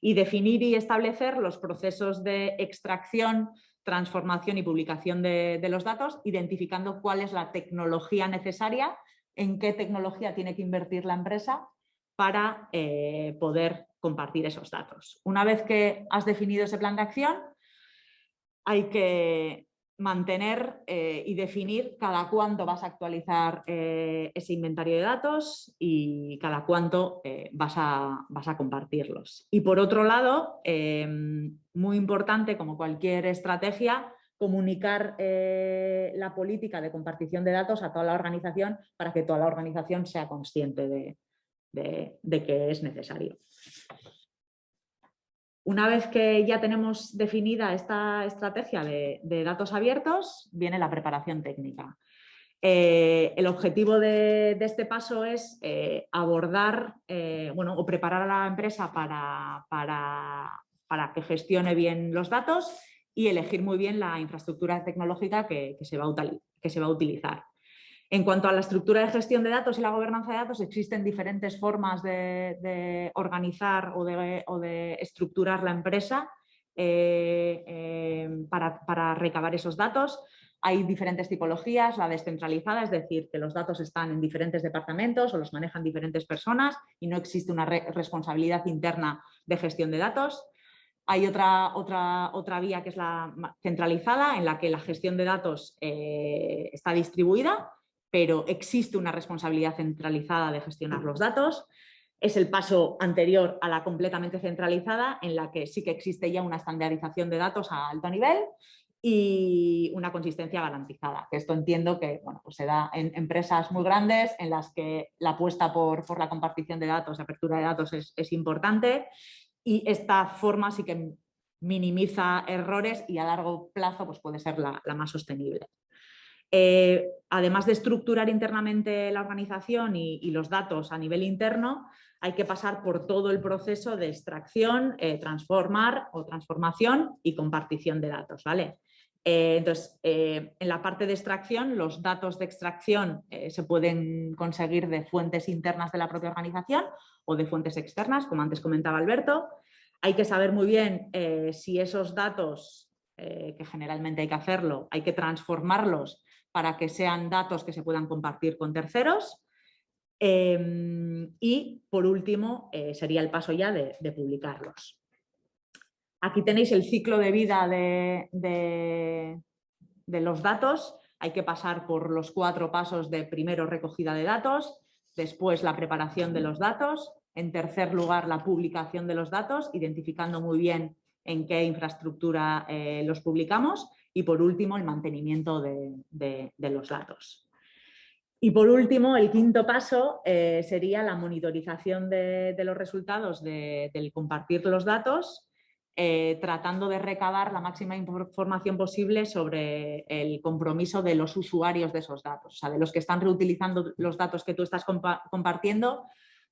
y definir y establecer los procesos de extracción, transformación y publicación de los datos, identificando cuál es la tecnología necesaria, en qué tecnología tiene que invertir la empresa para poder compartir esos datos. Una vez que has definido ese plan de acción, hay que mantener y definir cada cuánto vas a actualizar ese inventario de datos y cada cuánto vas a compartirlos. Y por otro lado, muy importante, como cualquier estrategia, comunicar la política de compartición de datos a toda la organización para que toda la organización sea consciente de que es necesario. Una vez que ya tenemos definida esta estrategia de datos abiertos, viene la preparación técnica. El objetivo de este paso es abordar o preparar a la empresa para que gestione bien los datos y elegir muy bien la infraestructura tecnológica que se va a utilizar. En cuanto a la estructura de gestión de datos y la gobernanza de datos, existen diferentes formas de organizar o de estructurar la empresa para recabar esos datos. Hay diferentes tipologías, la descentralizada, es decir, que los datos están en diferentes departamentos o los manejan diferentes personas y no existe una responsabilidad interna de gestión de datos. Hay otra vía que es la centralizada, en la que la gestión de datos está distribuida, pero existe una responsabilidad centralizada de gestionar los datos. Es el paso anterior a la completamente centralizada, en la que sí que existe ya una estandarización de datos a alto nivel y una consistencia garantizada. Esto entiendo que pues se da en empresas muy grandes en las que la apuesta por la compartición de datos, la apertura de datos es importante, y esta forma sí que minimiza errores y a largo plazo pues puede ser la más sostenible. Además de estructurar internamente la organización y los datos a nivel interno, hay que pasar por todo el proceso de extracción, transformación y compartición de datos, ¿vale? Entonces, en la parte de extracción, los datos de extracción se pueden conseguir de fuentes internas de la propia organización o de fuentes externas, como antes comentaba Alberto. Hay que saber muy bien si esos datos, que generalmente hay que hacerlo, hay que transformarlos para que sean datos que se puedan compartir con terceros. Y, por último, sería el paso ya de publicarlos. Aquí tenéis el ciclo de vida de los datos. Hay que pasar por los 4 pasos de primero recogida de datos, después la preparación de los datos, en tercer lugar la publicación de los datos, identificando muy bien en qué infraestructura los publicamos, y por último el mantenimiento de los datos. Y por último, el 5.º paso sería la monitorización de los resultados del compartir los datos, tratando de recabar la máxima información posible sobre el compromiso de los usuarios de esos datos, o sea, de los que están reutilizando los datos que tú estás compartiendo,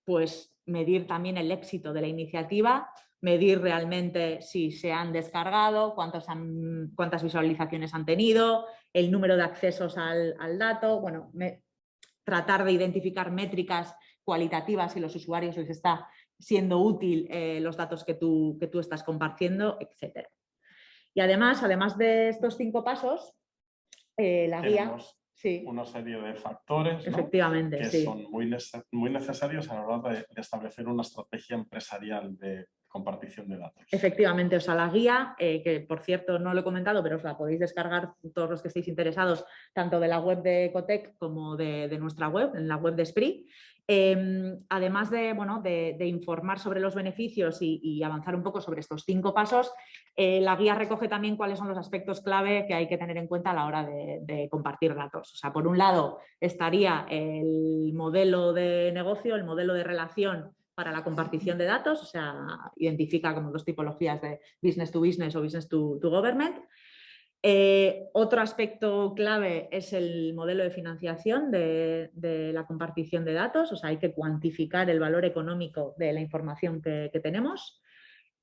pues medir también el éxito de la iniciativa, medir realmente si se han descargado, cuántas visualizaciones han tenido, el número de accesos al dato, bueno, tratar de identificar métricas cualitativas si los usuarios les está siendo útil los datos que tú estás compartiendo, etc. Y además de estos 5 pasos, la guía... Sí. Una serie de factores, ¿no? Efectivamente, que sí. son muy necesarios a la hora de establecer una estrategia empresarial de compartición de datos. Efectivamente, o sea, la guía, que por cierto no lo he comentado, pero os la podéis descargar todos los que estéis interesados, tanto de la web de Ecotec como de nuestra web, en la web de Esprit. Además de informar sobre los beneficios y avanzar un poco sobre estos 5 pasos, la guía recoge también cuáles son los aspectos clave que hay que tener en cuenta a la hora de compartir datos. O sea, por un lado estaría el modelo de negocio, el modelo de relación para la compartición de datos, o sea, identifica como 2 tipologías de business to business o business to government. Otro aspecto clave es el modelo de financiación de la compartición de datos, o sea, hay que cuantificar el valor económico de la información que tenemos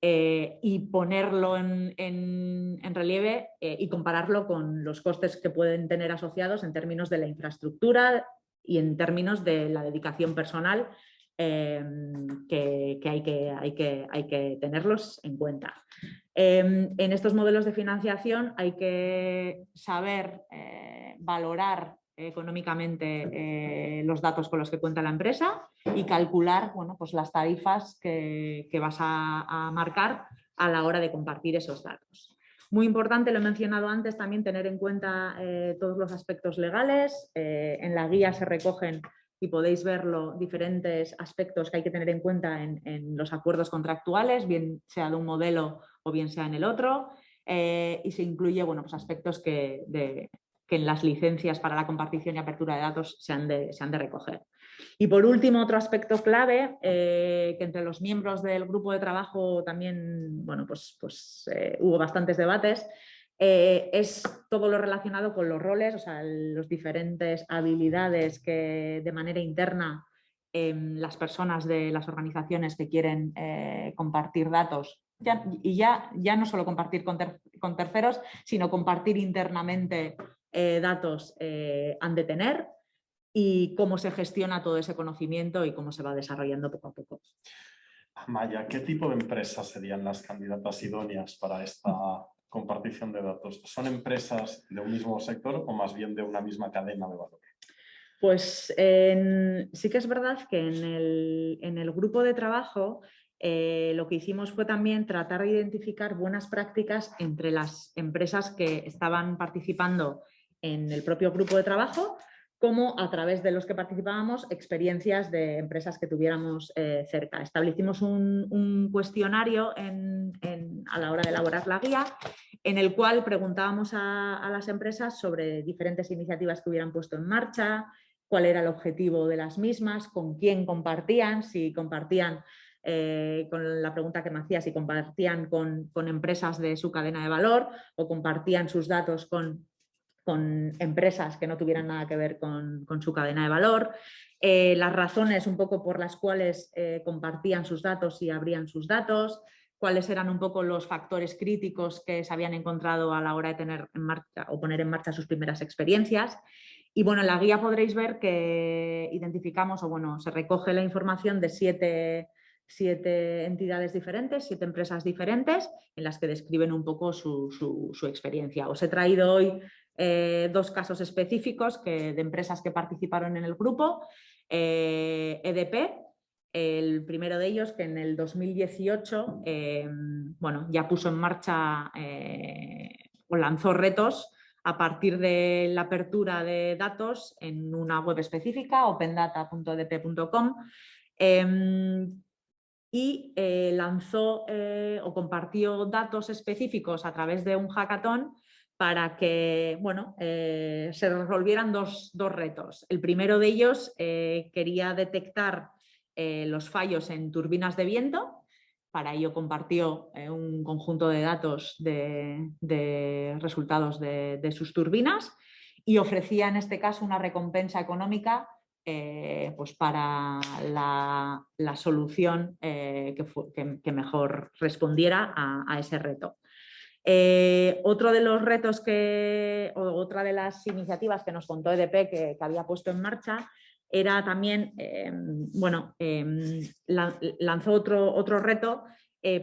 y ponerlo en relieve y compararlo con los costes que pueden tener asociados en términos de la infraestructura y en términos de la dedicación personal que hay que tenerlos en cuenta. En estos modelos de financiación hay que saber valorar económicamente los datos con los que cuenta la empresa y calcular pues las tarifas que vas a marcar a la hora de compartir esos datos. Muy importante, lo he mencionado antes, también tener en cuenta todos los aspectos legales. En la guía se recogen y podéis verlo, diferentes aspectos que hay que tener en cuenta en los acuerdos contractuales, bien sea de un modelo o bien sea en el otro, y se incluye pues aspectos que en las licencias para la compartición y apertura de datos se han de recoger. Y por último, otro aspecto clave, que entre los miembros del grupo de trabajo también hubo bastantes debates, es todo lo relacionado con los roles, o sea, las diferentes habilidades que de manera interna las personas de las organizaciones que quieren compartir datos ya no solo compartir con terceros, sino compartir internamente datos han de tener y cómo se gestiona todo ese conocimiento y cómo se va desarrollando poco a poco. Amaya, ¿qué tipo de empresas serían las candidatas idóneas para esta compartición de datos? ¿Son empresas de un mismo sector o más bien de una misma cadena de valor? Pues sí que es verdad que en el grupo de trabajo lo que hicimos fue también tratar de identificar buenas prácticas entre las empresas que estaban participando en el propio grupo de trabajo, como a través de los que participábamos, experiencias de empresas que tuviéramos cerca. Establecimos un cuestionario a la hora de elaborar la guía, en el cual preguntábamos a las empresas sobre diferentes iniciativas que hubieran puesto en marcha, cuál era el objetivo de las mismas, con quién compartían, si compartían, con la pregunta que me hacía, si compartían con empresas de su cadena de valor o compartían sus datos con empresas que no tuvieran nada que ver con su cadena de valor, las razones un poco por las cuales compartían sus datos y abrían sus datos, cuáles eran un poco los factores críticos que se habían encontrado a la hora de tener en marcha o poner en marcha sus primeras experiencias. Y bueno, en la guía podréis ver que identificamos, o bueno, se recoge la información de siete entidades diferentes, 7 empresas diferentes, en las que describen un poco su experiencia. Os he traído hoy 2 casos específicos de empresas que participaron en el grupo. EDP, el primero de ellos, que en el 2018 bueno, ya puso en marcha o lanzó retos a partir de la apertura de datos en una web específica, opendata.edp.com, y lanzó o compartió datos específicos a través de un hackathon para que bueno, se resolvieran dos retos. El primero de ellos quería detectar los fallos en turbinas de viento. Para ello compartió un conjunto de datos de resultados de sus turbinas y ofrecía en este caso una recompensa económica pues para la solución que mejor respondiera a ese reto. Otro de los retos otra de las iniciativas que nos contó EDP que había puesto en marcha era también, lanzó otro reto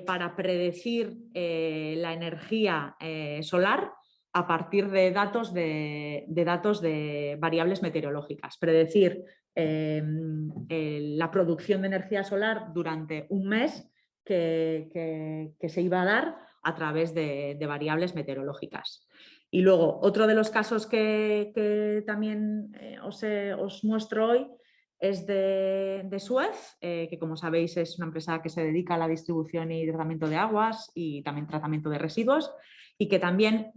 para predecir la energía solar a partir de datos de variables meteorológicas. Predecir la producción de energía solar durante un mes que se iba a dar a través de variables meteorológicas. Y luego, otro de los casos que también os muestro hoy es de Suez, que como sabéis es una empresa que se dedica a la distribución y tratamiento de aguas y también tratamiento de residuos, y que también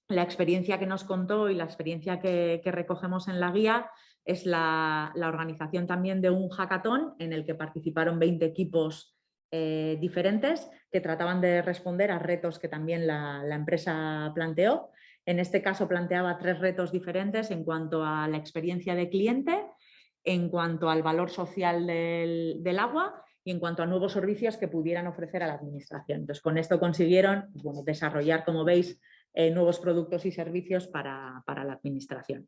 la experiencia que nos contó y la experiencia que recogemos en la guía es la organización también de un hackathon en el que participaron 20 equipos diferentes que trataban de responder a retos que también la empresa planteó. En este caso planteaba 3 retos diferentes en cuanto a la experiencia de cliente, en cuanto al valor social del agua y en cuanto a nuevos servicios que pudieran ofrecer a la administración. Entonces, con esto consiguieron desarrollar, como veis, nuevos productos y servicios para la administración.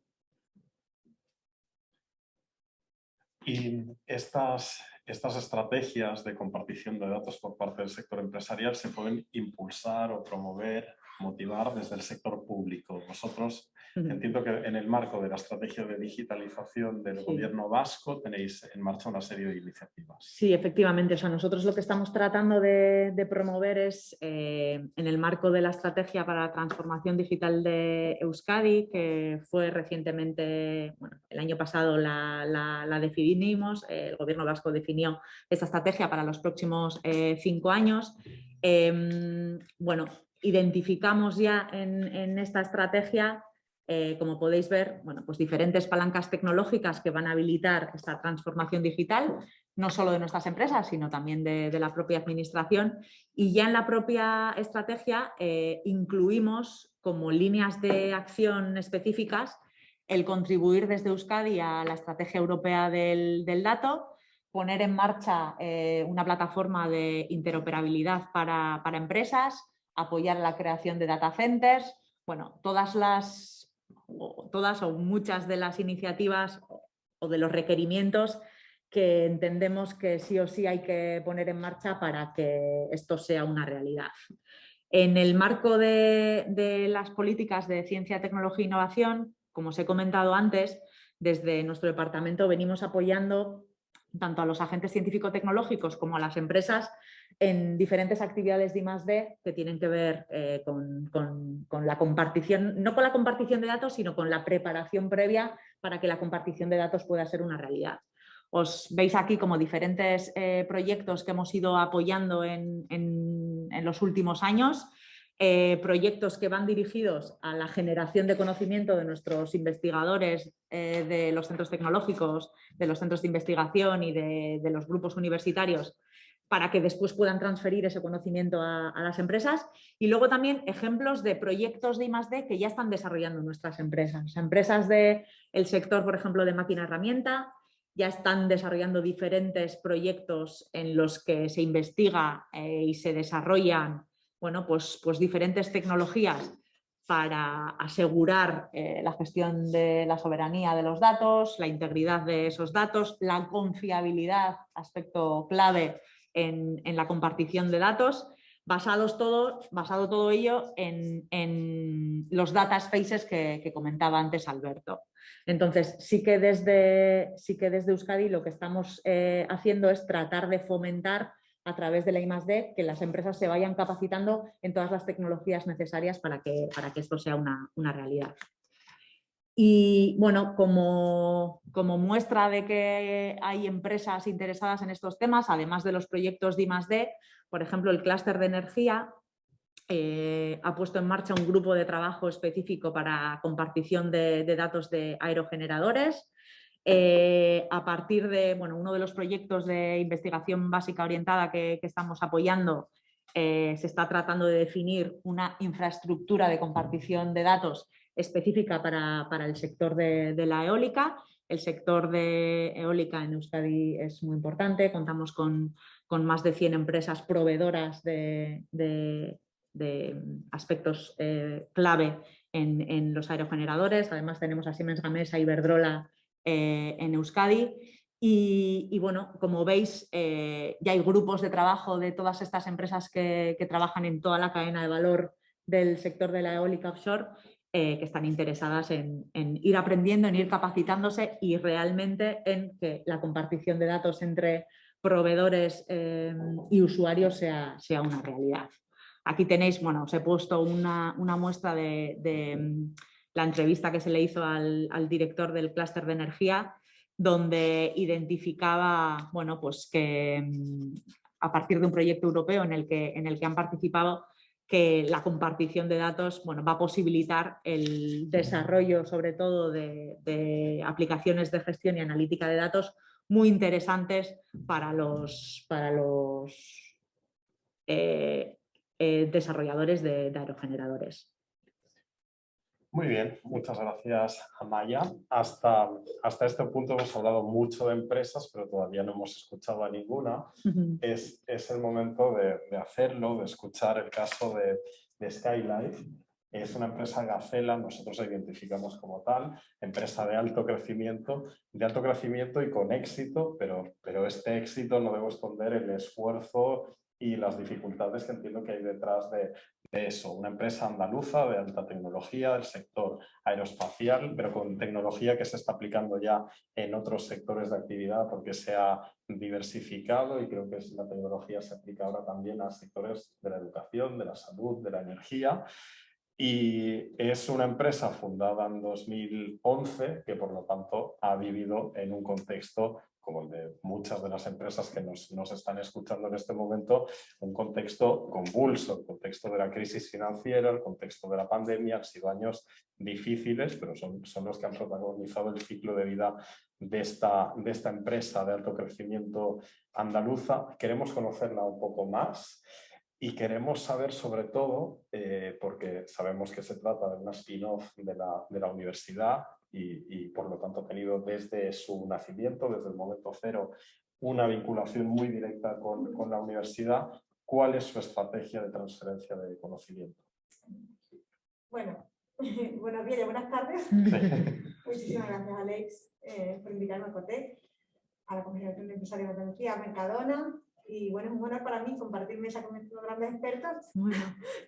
Y estas estrategias de compartición de datos por parte del sector empresarial se pueden impulsar o promover, motivar desde el sector público. Vosotros, entiendo que en el marco de la estrategia de digitalización del gobierno vasco tenéis en marcha una serie de iniciativas. Sí, efectivamente. O sea, nosotros lo que estamos tratando de promover es, en el marco de la estrategia para la transformación digital de Euskadi, que fue recientemente, bueno, el año pasado la definimos, el gobierno vasco definió esta estrategia para los próximos 5 años. Bueno, identificamos ya en esta estrategia, como podéis ver, bueno, pues diferentes palancas tecnológicas que van a habilitar esta transformación digital, no solo de nuestras empresas, sino también de la propia administración. Y ya en la propia estrategia incluimos como líneas de acción específicas el contribuir desde Euskadi a la estrategia europea del dato, poner en marcha una plataforma de interoperabilidad para empresas, apoyar la creación de data centers. Bueno, todas o muchas de las iniciativas o de los requerimientos que entendemos que sí o sí hay que poner en marcha para que esto sea una realidad. En el marco de las políticas de ciencia, tecnología e innovación, como os he comentado antes, desde nuestro departamento venimos apoyando tanto a los agentes científico-tecnológicos como a las empresas en diferentes actividades de I+D que tienen que ver con la compartición, no con la compartición de datos, sino con la preparación previa para que la compartición de datos pueda ser una realidad. Os veis aquí como diferentes proyectos que hemos ido apoyando en los últimos años, proyectos que van dirigidos a la generación de conocimiento de nuestros investigadores de los centros tecnológicos, de los centros de investigación y de los grupos universitarios, para que después puedan transferir ese conocimiento a las empresas. Y luego también ejemplos de proyectos de I+D que ya están desarrollando nuestras empresas. Empresas del sector, por ejemplo, de máquina herramienta, ya están desarrollando diferentes proyectos en los que se investiga y se desarrollan pues diferentes tecnologías para asegurar la gestión de la soberanía de los datos, la integridad de esos datos, la confiabilidad, aspecto clave en la compartición de datos, basado todo ello en los data spaces que comentaba antes Alberto. Entonces, sí que desde Euskadi lo que estamos haciendo es tratar de fomentar a través de la I+D que las empresas se vayan capacitando en todas las tecnologías necesarias para que esto sea una realidad. Y bueno, como muestra de que hay empresas interesadas en estos temas, además de los proyectos de I+D, por ejemplo, el clúster de energía ha puesto en marcha un grupo de trabajo específico para compartición de datos de aerogeneradores. A partir de uno de los proyectos de investigación básica orientada que estamos apoyando, se está tratando de definir una infraestructura de compartición de datos específica para el sector de la eólica. El sector de eólica en Euskadi es muy importante, contamos con más de 100 empresas proveedoras de aspectos clave en los aerogeneradores. Además tenemos a Siemens Gamesa y Iberdrola en Euskadi. Y bueno, como veis, ya hay grupos de trabajo de todas estas empresas que trabajan en toda la cadena de valor del sector de la eólica offshore, que están interesadas en ir aprendiendo, en ir capacitándose y realmente en que la compartición de datos entre proveedores y usuarios sea una realidad. Aquí tenéis, os he puesto una muestra de la entrevista que se le hizo al director del clúster de energía, donde identificaba pues que a partir de un proyecto europeo en el que han participado, que la compartición de datos va a posibilitar el desarrollo sobre todo de aplicaciones de gestión y analítica de datos muy interesantes para los desarrolladores de aerogeneradores. Muy bien, muchas gracias, Amaya. Hasta este punto hemos hablado mucho de empresas, pero todavía no hemos escuchado a ninguna. Es el momento de hacerlo, de escuchar el caso de Skylife. Es una empresa Gacela, nosotros la identificamos como tal, empresa de alto crecimiento y con éxito, pero este éxito no debo esconder el esfuerzo y las dificultades que entiendo que hay detrás de eso. Una empresa andaluza de alta tecnología del sector aeroespacial, pero con tecnología que se está aplicando ya en otros sectores de actividad porque se ha diversificado, y creo que la tecnología se aplica ahora también a sectores de la educación, de la salud, de la energía. Y es una empresa fundada en 2011 que por lo tanto ha vivido en un contexto como el de muchas de las empresas que nos están escuchando en este momento, un contexto convulso, el contexto de la crisis financiera, el contexto de la pandemia. Han sido años difíciles, pero son los que han protagonizado el ciclo de vida de esta empresa de alto crecimiento andaluza. Queremos conocerla un poco más. Y queremos saber sobre todo, porque sabemos que se trata de una spin-off de la universidad y por lo tanto ha tenido desde su nacimiento, desde el momento cero, una vinculación muy directa con la universidad. ¿Cuál es su estrategia de transferencia de conocimiento? Bueno, buenos días y buenas tardes. Muchísimas gracias, Alex, por invitarme a COTEC, a la Confederación de Empresarios de Andalucía, a Mercadona. Y bueno, es un honor para mí compartir mesa con estos grandes expertos,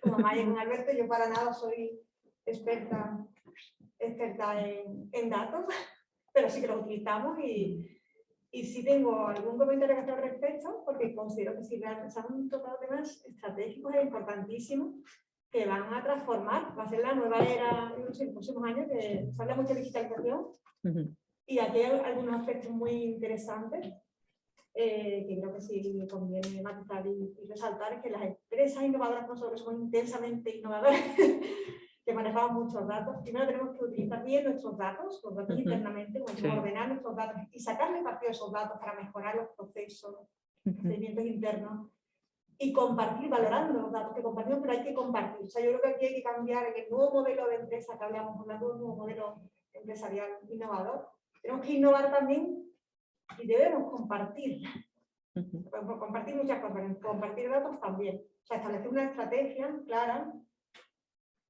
como Maya y con Alberto. Yo para nada soy experta en datos, pero sí que los utilizamos y sí tengo algún comentario que hacer al respecto, porque considero que sí se han tocado temas estratégicos e importantísimos que van a transformar, va a ser la nueva era en los próximos años, que se habla mucho de digitalización. Y aquí hay algunos aspectos muy interesantes que creo que sí conviene matizar y resaltar, es que las empresas innovadoras, nosotros somos intensamente innovadoras, que manejamos muchos datos. Primero tenemos que utilizar bien nuestros datos internamente, ordenar nuestros datos y sacarle partido a esos datos para mejorar los procesos, procedimientos internos y compartir, valorando los datos que compartimos, pero hay que compartir. O sea, yo creo que aquí hay que cambiar en el nuevo modelo de empresa que hablamos, hablando de un nuevo modelo empresarial innovador. Tenemos que innovar también y debemos compartir. Compartir muchas cosas, compartir datos también. O sea, establecer una estrategia clara,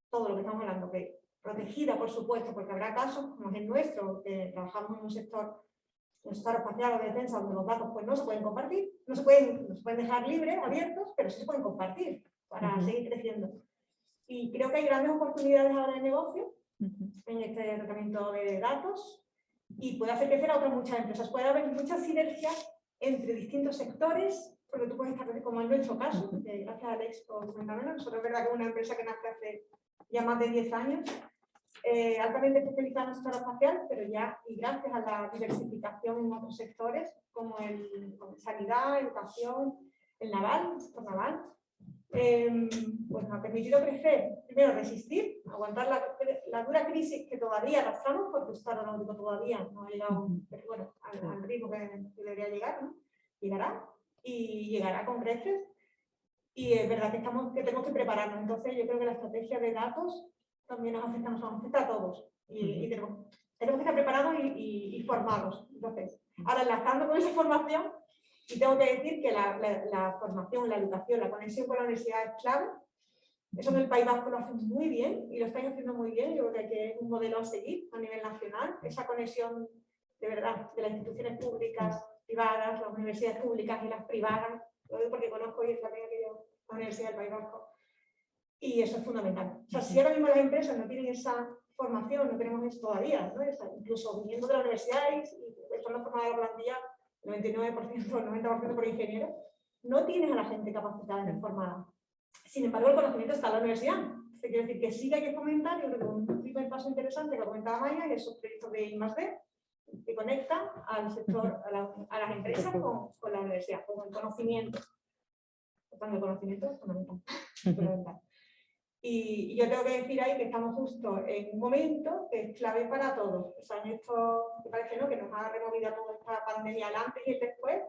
todo lo que estamos hablando, que protegida, por supuesto, porque habrá casos, como es el nuestro, que trabajamos en un sector espacial o de defensa, donde los datos pues, no se pueden compartir, no se pueden dejar libres, abiertos, pero sí se pueden compartir para seguir creciendo. Y creo que hay grandes oportunidades ahora de negocio en este tratamiento de datos y puede hacer crecer a otras muchas empresas. Puede haber muchas sinergias entre distintos sectores, porque tú puedes estar, como en nuestro caso, gracias a Alex por comentarlo, nosotros es verdad que es una empresa que nace hace ya más de 10 años, altamente especializada en el sector espacial, pero ya, y gracias a la diversificación en otros sectores, como como sanidad, educación, el naval, el sector naval, pues nos ha permitido crecer, primero resistir, aguantar la dura crisis que todavía arrastramos, porque el sector aeronáutico todavía no ha llegado, pero bueno, al ritmo que debería llegar, ¿no? Llegará, y llegará con creces. Y es verdad que tenemos que prepararnos. Entonces, yo creo que la estrategia de datos también nos afecta a todos. Y tenemos que estar preparados y formados. Entonces, ahora enlazando con esa formación, y tengo que decir que la formación, la educación, la conexión con la universidad es clave. Eso en el País Vasco lo hacen muy bien y lo estáis haciendo muy bien. Yo creo que es un modelo a seguir a nivel nacional. Esa conexión de verdad de las instituciones públicas, privadas, las universidades públicas y las privadas. Lo digo porque conozco y también la Universidad del País Vasco. Y eso es fundamental. O sea, si ahora mismo las empresas no tienen esa formación, no tenemos eso todavía, ¿no? Incluso viniendo de la universidad y estando formada la plantilla, el 99% o el 90% por ingenieros, no tienes a la gente capacitada y formada. Sin embargo, el conocimiento está en la universidad. Esto quiere decir que sí que hay que fomentar, yo creo que un primer paso interesante que comentaba Maya, y esos proyectos de I+D, que conectan al sector, a las empresas con la universidad, con el conocimiento. Cuando el conocimiento es fundamental. Y yo tengo que decir ahí que estamos justo en un momento que es clave para todos. O sea, en esto que parece que nos ha removido toda esta pandemia al antes y el después,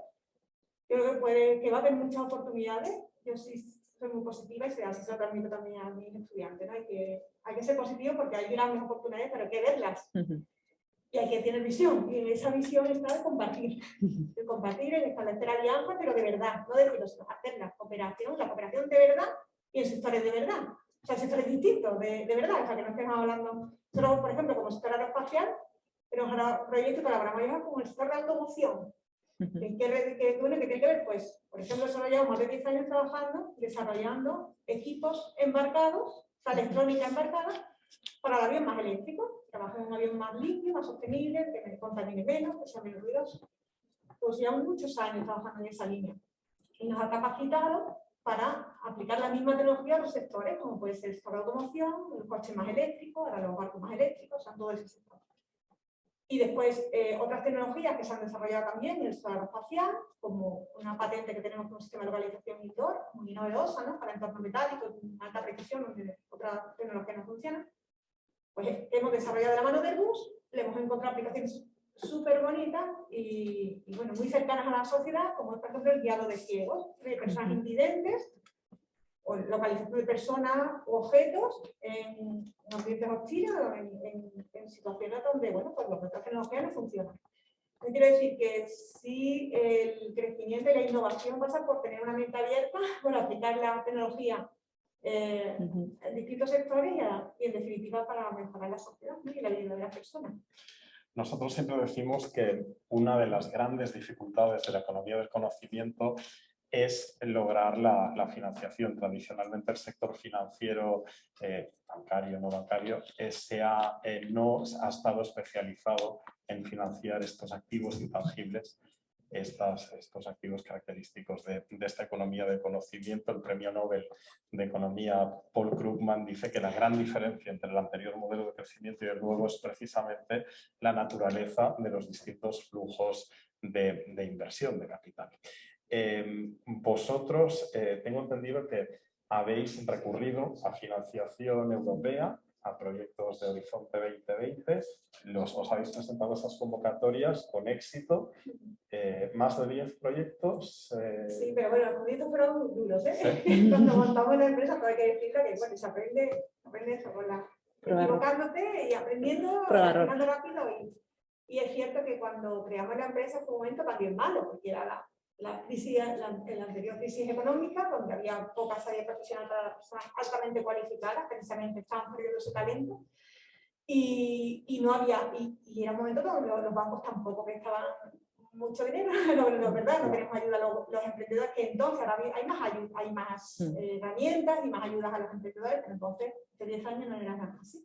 yo creo que va a haber muchas oportunidades. Yo sí soy muy positiva y así se lo transmito también a mis estudiantes, ¿no? Hay que ser positivos porque hay grandes oportunidades, pero hay que verlas. Y hay que tener visión, y en esa visión está de compartir, en establecer alianzas, pero de verdad, no de filosofía, hacer la cooperación de verdad y en sectores de verdad, o sea, en sectores distintos, de verdad, o sea, que no estemos hablando, nosotros, por ejemplo, como sector aeroespacial, tenemos ahora proyectos que colaboramos ya con el sector de automoción, que tiene que ver, pues, por ejemplo, solo llevamos más de 10 años trabajando, desarrollando equipos embarcados, o sea, electrónica embarcada, para el avión más eléctrico. Trabajamos en un avión más limpio, más sostenible, que me contamine menos, que sea menos ruidoso. Pues llevamos muchos años trabajando en esa línea. Y nos ha capacitado para aplicar la misma tecnología a los sectores, como puede ser el sector de automoción, los coches más eléctricos, ahora los barcos más eléctricos, o sea, todo ese sector. Y después otras tecnologías que se han desarrollado también en el sector aeroespacial, como una patente que tenemos con un sistema de localización indoor, muy novedosa, ¿no? Para entornos metálicos, alta precisión, donde otra tecnología no funciona. Pues hemos desarrollado de la mano de Airbus, le hemos encontrado aplicaciones súper bonitas y bueno, muy cercanas a la sociedad, como es por ejemplo el guiado de ciegos, de personas invidentes, o localización de personas u objetos en ambientes hostiles o en situaciones donde, bueno, pues las otras tecnologías no funcionan. Yo quiero decir que sí, el crecimiento y la innovación pasa por tener una mente abierta, por aplicar la tecnología en distintos sectores y en definitiva para mejorar la sociedad, ¿no? Y la vida de las personas. Nosotros siempre decimos que una de las grandes dificultades de la economía del conocimiento es lograr la financiación. Tradicionalmente el sector financiero, bancario, no bancario, no ha estado especializado en financiar estos activos intangibles, estos activos característicos de esta economía del conocimiento. El premio Nobel de Economía Paul Krugman dice que la gran diferencia entre el anterior modelo de crecimiento y el nuevo es precisamente la naturaleza de los distintos flujos de inversión de capital. Vosotros tengo entendido que habéis recurrido a financiación europea, a proyectos de Horizonte 2020, os habéis presentado esas convocatorias con éxito, más de 10 proyectos. Sí, pero bueno, los proyectos fueron duros, ¿eh? ¿Sí? Cuando montamos la empresa, todo hay que decirlo que bueno, se aprende eso, equivocándote y aprendiendo, aprendiendo rápido. Y es cierto que cuando creamos la empresa fue un momento también malo, porque era la crisis, la anterior crisis económica, donde había poca salida profesional para las personas altamente cualificadas, precisamente estaban perdiendo su talento, y no había, y era un momento donde los bancos tampoco prestaban mucho dinero, no, ¿verdad? No tenemos ayuda a los emprendedores, que entonces ahora hay más herramientas y más ayudas a los emprendedores, pero entonces hace 10 años no era nada así.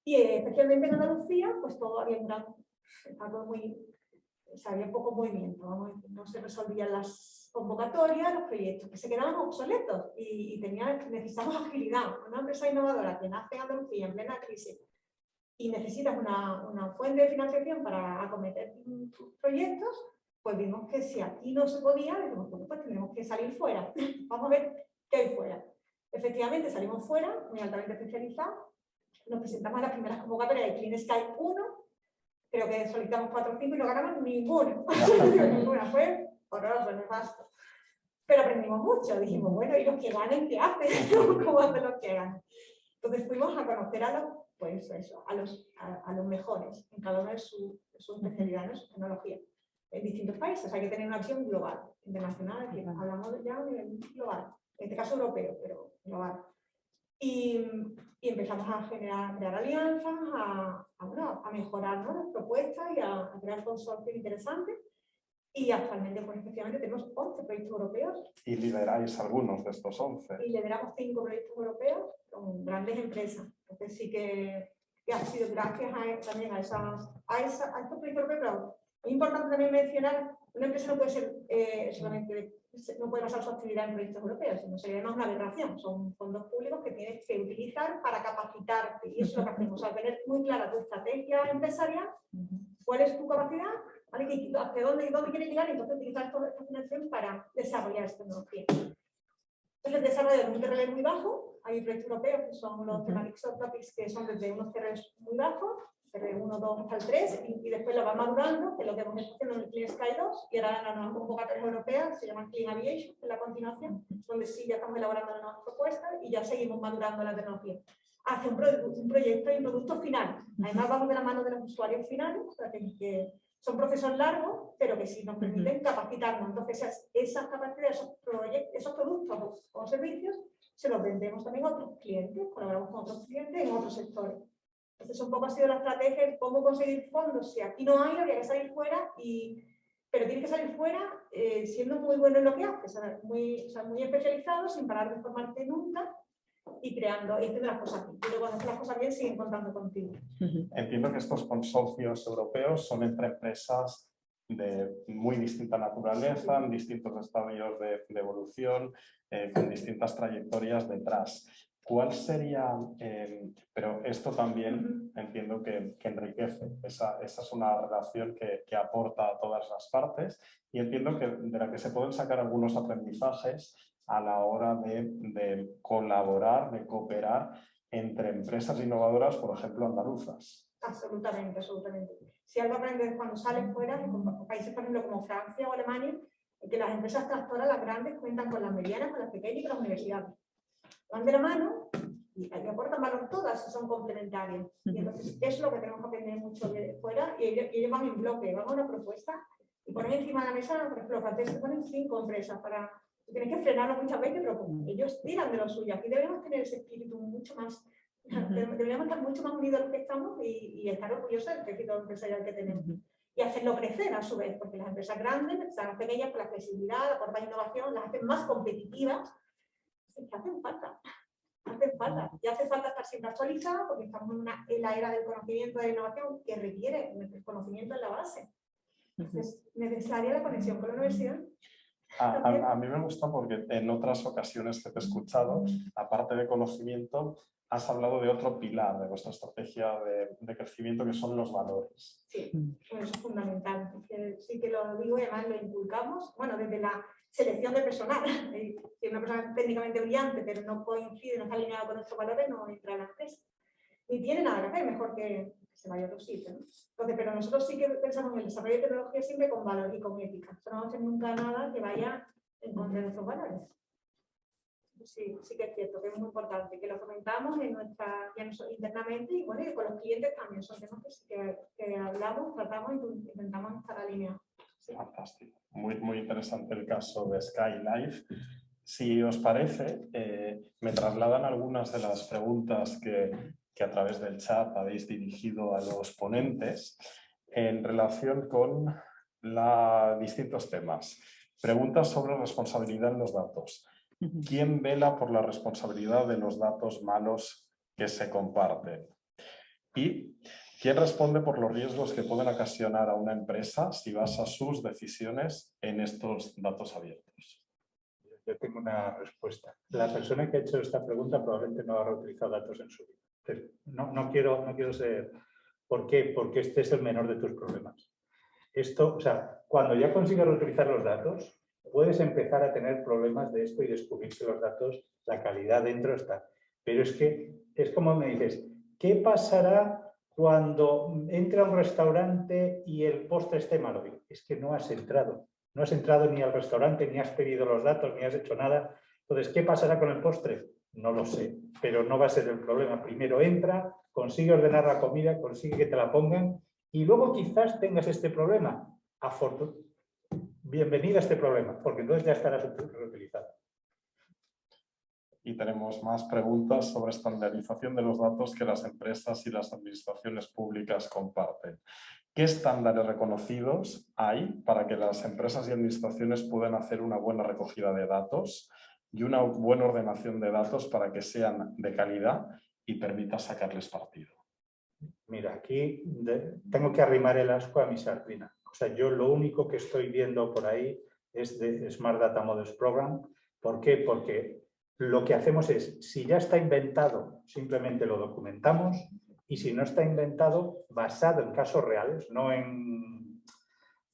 Y especialmente en Andalucía, pues todo había estaba todo muy... O sea, había poco movimiento, vamos a decir, no se resolvían las convocatorias, los proyectos, que se quedaban obsoletos y necesitamos agilidad. Una empresa innovadora que nace en Andalucía en plena crisis y necesitas una fuente de financiación para acometer tus proyectos, pues vimos que si aquí no se podía, dijimos, bueno, pues tenemos que salir fuera. Vamos a ver qué hay fuera. Efectivamente, salimos fuera, muy altamente especializados, nos presentamos a las primeras convocatorias de Clean Sky 1, creo que solicitamos 4 o 5 y no ganamos ninguno. Ninguna, fue horroroso, nefasto. Pero aprendimos mucho, dijimos, bueno, ¿y los que ganen qué hacen? ¿Cómo hacen los que ganan? Entonces fuimos a conocer a los mejores en cada una de su especialidad, ¿no? Su tecnología, en distintos países. Hay que tener una visión global, internacional, que hablamos ya a nivel global, en este caso europeo, pero global. Y empezamos a crear alianzas, a mejorar, ¿no? Las propuestas y a crear consorcios interesantes. Y actualmente, pues efectivamente, tenemos 11 proyectos europeos. Y lideráis algunos de estos 11. Y lideramos 5 proyectos europeos con grandes empresas. Entonces sí que ha sido gracias también a estos proyectos europeos. Pero es importante también mencionar, una empresa no puede ser solamente... no puede basar su actividad en proyectos europeos, sino sería más una aberración. Son fondos públicos que tienes que utilizar para capacitarte. Y eso es lo que hacemos, tener muy clara tu estrategia empresarial, cuál es tu capacidad, ¿vale? ¿Hacia dónde quieres llegar? Y entonces utilizar esta financiación para desarrollar esta tecnología. Entonces el desarrollo de un TRL muy bajo, hay proyectos europeos que son los Thematic Subtopics, que son desde unos TRLs muy bajos, TRL 1, 2 hasta el 3, y después lo van madurando, que es lo que hemos hecho haciendo en el Clean Sky 2, y ahora en las nuevas convocatorias europeas se llaman Clean Aviation, en la continuación, donde sí ya estamos elaborando las nuevas propuestas y ya seguimos madurando la tecnología. Hace un proyecto y un producto final. Además vamos de la mano de los usuarios finales, o sea, que son procesos largos, pero que sí nos permiten capacitarnos. Entonces esas capacidades, esos productos o servicios, se los vendemos también a otros clientes, colaboramos con otros clientes en otros sectores. Entonces un poco ha sido la estrategia de cómo conseguir fondos. Si aquí no hay, habría que salir fuera, pero tienes que salir fuera siendo muy bueno en lo que haces, muy especializado, sin parar de formarte nunca, y creando y haciendo las cosas bien. Pero cuando haces las cosas bien, siguen contando contigo. Entiendo que estos consorcios europeos son entre empresas de muy distinta naturaleza, en distintos estadios de evolución, con distintas trayectorias detrás. ¿Cuál sería, pero esto también entiendo que enriquece, esa es una relación que aporta a todas las partes, y entiendo que de la que se pueden sacar algunos aprendizajes a la hora de colaborar, de cooperar entre empresas innovadoras, por ejemplo, andaluzas. Absolutamente, absolutamente. Si algo aprendes cuando sales fuera, en países, por ejemplo, como Francia o Alemania, es que las empresas tractoras, las grandes, cuentan con las medianas, con las pequeñas y con las universidades. Van de la mano y aportan valor todas, son complementarias. Y entonces es lo que tenemos que aprender mucho de fuera, y ellos van en bloque, van a una propuesta y ponen encima de la mesa, por ejemplo, los franceses ponen 5 empresas para... Tienes que frenarlo muchas veces, pero ellos tiran de lo suyo. Aquí deberíamos tener ese espíritu mucho más... Deberíamos estar mucho más unidos a lo que estamos y estar orgullosos del tejido empresarial que tenemos. Y hacerlo crecer a su vez, porque las empresas grandes, las pequeñas, con la flexibilidad, aportan innovación, las hacen más competitivas, que hacen falta. Y hace falta estar siempre actualizada porque estamos en la era del conocimiento, de la innovación, que requiere el conocimiento en la base. Entonces, necesaria la conexión con la universidad. A mí me gusta porque en otras ocasiones que te he escuchado, aparte de conocimiento, has hablado de otro pilar de vuestra estrategia de crecimiento, que son los valores. Sí, eso es fundamental. Sí que lo digo y además lo inculcamos, bueno, desde la selección de personal. Si una persona técnicamente brillante, pero no coincide, no está alineada con nuestros valores, no entra en la empresa. Ni tiene nada que hacer, mejor que se vaya a otro sitio, ¿no? Entonces, pero nosotros sí que pensamos en el desarrollo de tecnología siempre con valor y con ética. No vamos a hacer nunca nada que vaya en contra de nuestros valores. Sí, sí que es cierto, que es muy importante, que lo comentamos en internamente y bueno, y con los clientes también. Son temas que hablamos, tratamos y intentamos estar alineados. Sí. Fantástico. Muy interesante el caso de SkyLife. Si os parece, me trasladan algunas de las preguntas que a través del chat habéis dirigido a los ponentes en relación con distintos temas. Preguntas sobre responsabilidad en los datos. ¿Quién vela por la responsabilidad de los datos malos que se comparten? ¿Y quién responde por los riesgos que pueden ocasionar a una empresa si basa sus decisiones en estos datos abiertos? Yo tengo una respuesta. La persona que ha hecho esta pregunta probablemente no habrá utilizado datos en su vida. Entonces, no quiero ser... ¿Por qué? Porque este es el menor de tus problemas. Esto, o sea, cuando ya consigues reutilizar los datos, puedes empezar a tener problemas de esto y descubrir que los datos, la calidad dentro está. Pero es que es como me dices, ¿qué pasará cuando entra a un restaurante y el postre esté malo? Es que no has entrado. No has entrado ni al restaurante, ni has pedido los datos, ni has hecho nada. Entonces, ¿qué pasará con el postre? No lo sé, pero no va a ser el problema. Primero entra, consigue ordenar la comida, consigue que te la pongan y luego quizás tengas este problema. Bienvenida a este problema, porque entonces ya estará reutilizado. Y tenemos más preguntas sobre estandarización de los datos que las empresas y las administraciones públicas comparten. ¿Qué estándares reconocidos hay para que las empresas y administraciones puedan hacer una buena recogida de datos y una buena ordenación de datos para que sean de calidad y permita sacarles partido? Mira, aquí tengo que arrimar el asco a mi sardina. O sea, yo lo único que estoy viendo por ahí es de Smart Data Models Program. ¿Por qué? Porque lo que hacemos es, si ya está inventado, simplemente lo documentamos, y si no está inventado, basado en casos reales, no en